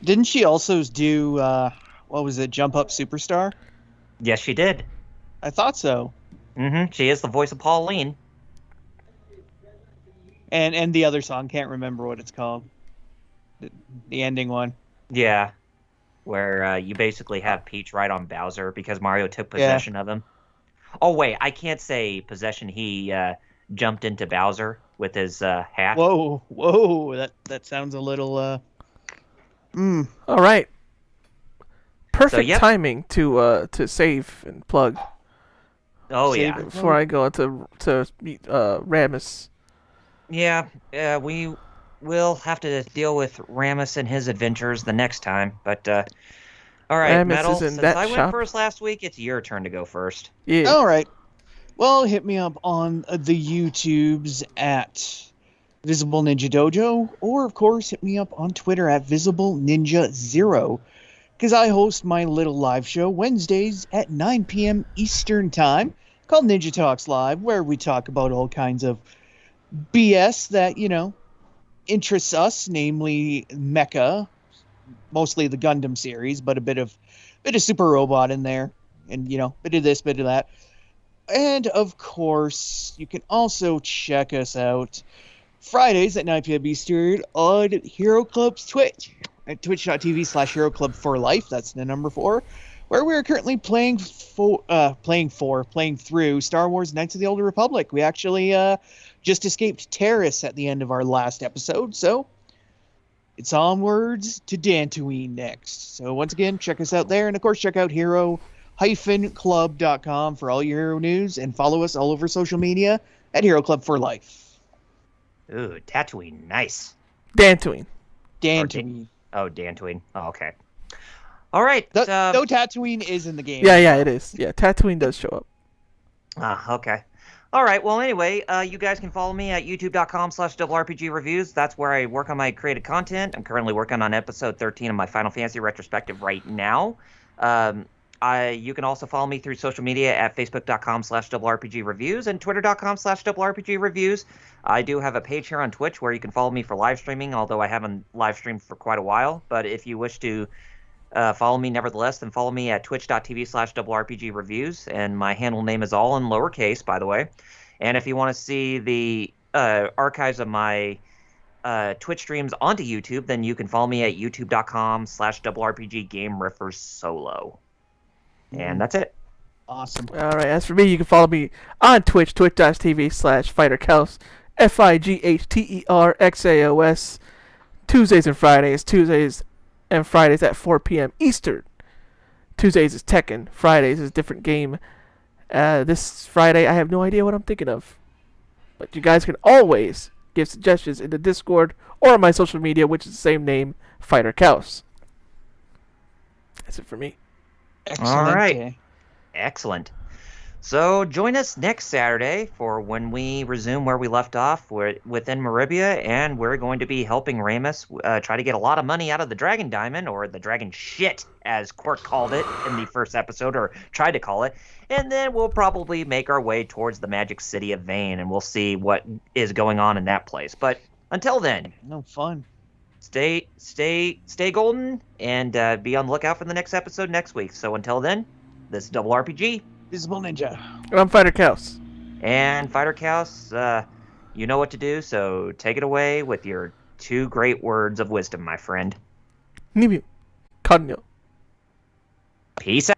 Speaker 2: Didn't she also do, what was it, Jump Up Superstar?
Speaker 3: Yes, she did.
Speaker 2: I thought so.
Speaker 3: Mm-hmm. She is the voice of Pauline.
Speaker 2: And the other song, can't remember what it's called. The ending one.
Speaker 3: Yeah. Where you basically have Peach right on Bowser because Mario took possession of him. Oh, wait, I can't say possession. He jumped into Bowser with his hat.
Speaker 2: Whoa, that sounds a little,
Speaker 1: All right. Perfect timing to save and plug.
Speaker 3: Oh,
Speaker 2: Save
Speaker 3: yeah.
Speaker 1: Before I go to meet Ramus.
Speaker 3: Yeah, we will have to deal with Ramus and his adventures the next time. But, all right,
Speaker 1: Ramus
Speaker 3: Metal,
Speaker 1: is in
Speaker 3: since
Speaker 1: that
Speaker 3: I went
Speaker 1: shop.
Speaker 3: first last week, it's your turn to go first.
Speaker 1: Yeah.
Speaker 2: All right. Well, hit me up on the YouTubes at Visible Ninja Dojo, or of course, hit me up on Twitter at Visible Ninja 0, because I host my little live show Wednesdays at 9 p.m. Eastern Time called Ninja Talks Live, where we talk about all kinds of BS that, interests us, namely mecha, mostly the Gundam series, but a bit of Super Robot in there, and bit of this, bit of that. And of course, you can also check us out Fridays at 9 p.m. Eastern on Hero Club's Twitch at twitch.tv/HeroClub4Life. That's the number 4, where we are currently playing through Star Wars: Knights of the Old Republic. We actually just escaped terrorists at the end of our last episode, so it's onwards to Dantooine next. So once again, check us out there, and of course, check out hero-club.com for all your hero news, and follow us all over social media at Hero Club for Life.
Speaker 3: Ooh, Tatooine, nice.
Speaker 1: Dantooine.
Speaker 2: Dantooine.
Speaker 3: Oh, Dantooine. Oh, okay. All right.
Speaker 2: Though Tatooine is in the game.
Speaker 1: Yeah, it is. Yeah, Tatooine does show up.
Speaker 3: Okay. All right. Well, anyway, you guys can follow me at youtube.com/RPGreviews. That's where I work on my created content. I'm currently working on episode 13 of my Final Fantasy retrospective right now. You can also follow me through social media at facebook.com/RPGreviews and twitter.com/RPGreviews. I do have a page here on Twitch where you can follow me for live streaming, although I haven't live streamed for quite a while. But if you wish to follow me nevertheless, then follow me at twitch.tv/RPGreviews. And my handle name is all in lowercase, by the way. And if you want to see the archives of my Twitch streams onto YouTube, then you can follow me at youtube.com/RPGGameRiffersSolo. And that's it.
Speaker 2: Awesome.
Speaker 1: All right. As for me, you can follow me on Twitch, twitch.tv/FighterKaos, FIGHTERXAOS, Tuesdays and Fridays at 4 p.m. Eastern. Tuesdays is Tekken, Fridays is a different game. This Friday, I have no idea what I'm thinking of. But you guys can always give suggestions in the Discord or on my social media, which is the same name, FighterKaos. That's it for me.
Speaker 2: Excellent.
Speaker 3: All right. Excellent. So join us next Saturday for when we resume where we left off within Meribia, and we're going to be helping Ramus try to get a lot of money out of the Dragon Diamond, or the Dragon Shit, as Quirk called it in the first episode, or tried to call it. And then we'll probably make our way towards the Magic City of Vane, and we'll see what is going on in that place. But until then,
Speaker 2: No fun.
Speaker 3: stay golden, and be on the lookout for the next episode next week. So until then, this is Double RPG.
Speaker 2: Visible Ninja.
Speaker 1: And I'm FighterKaos.
Speaker 3: And FighterKaos, you know what to do, so take it away with your 2 great words of wisdom, my friend.
Speaker 1: Nimu. Kanyo.
Speaker 3: Peace out.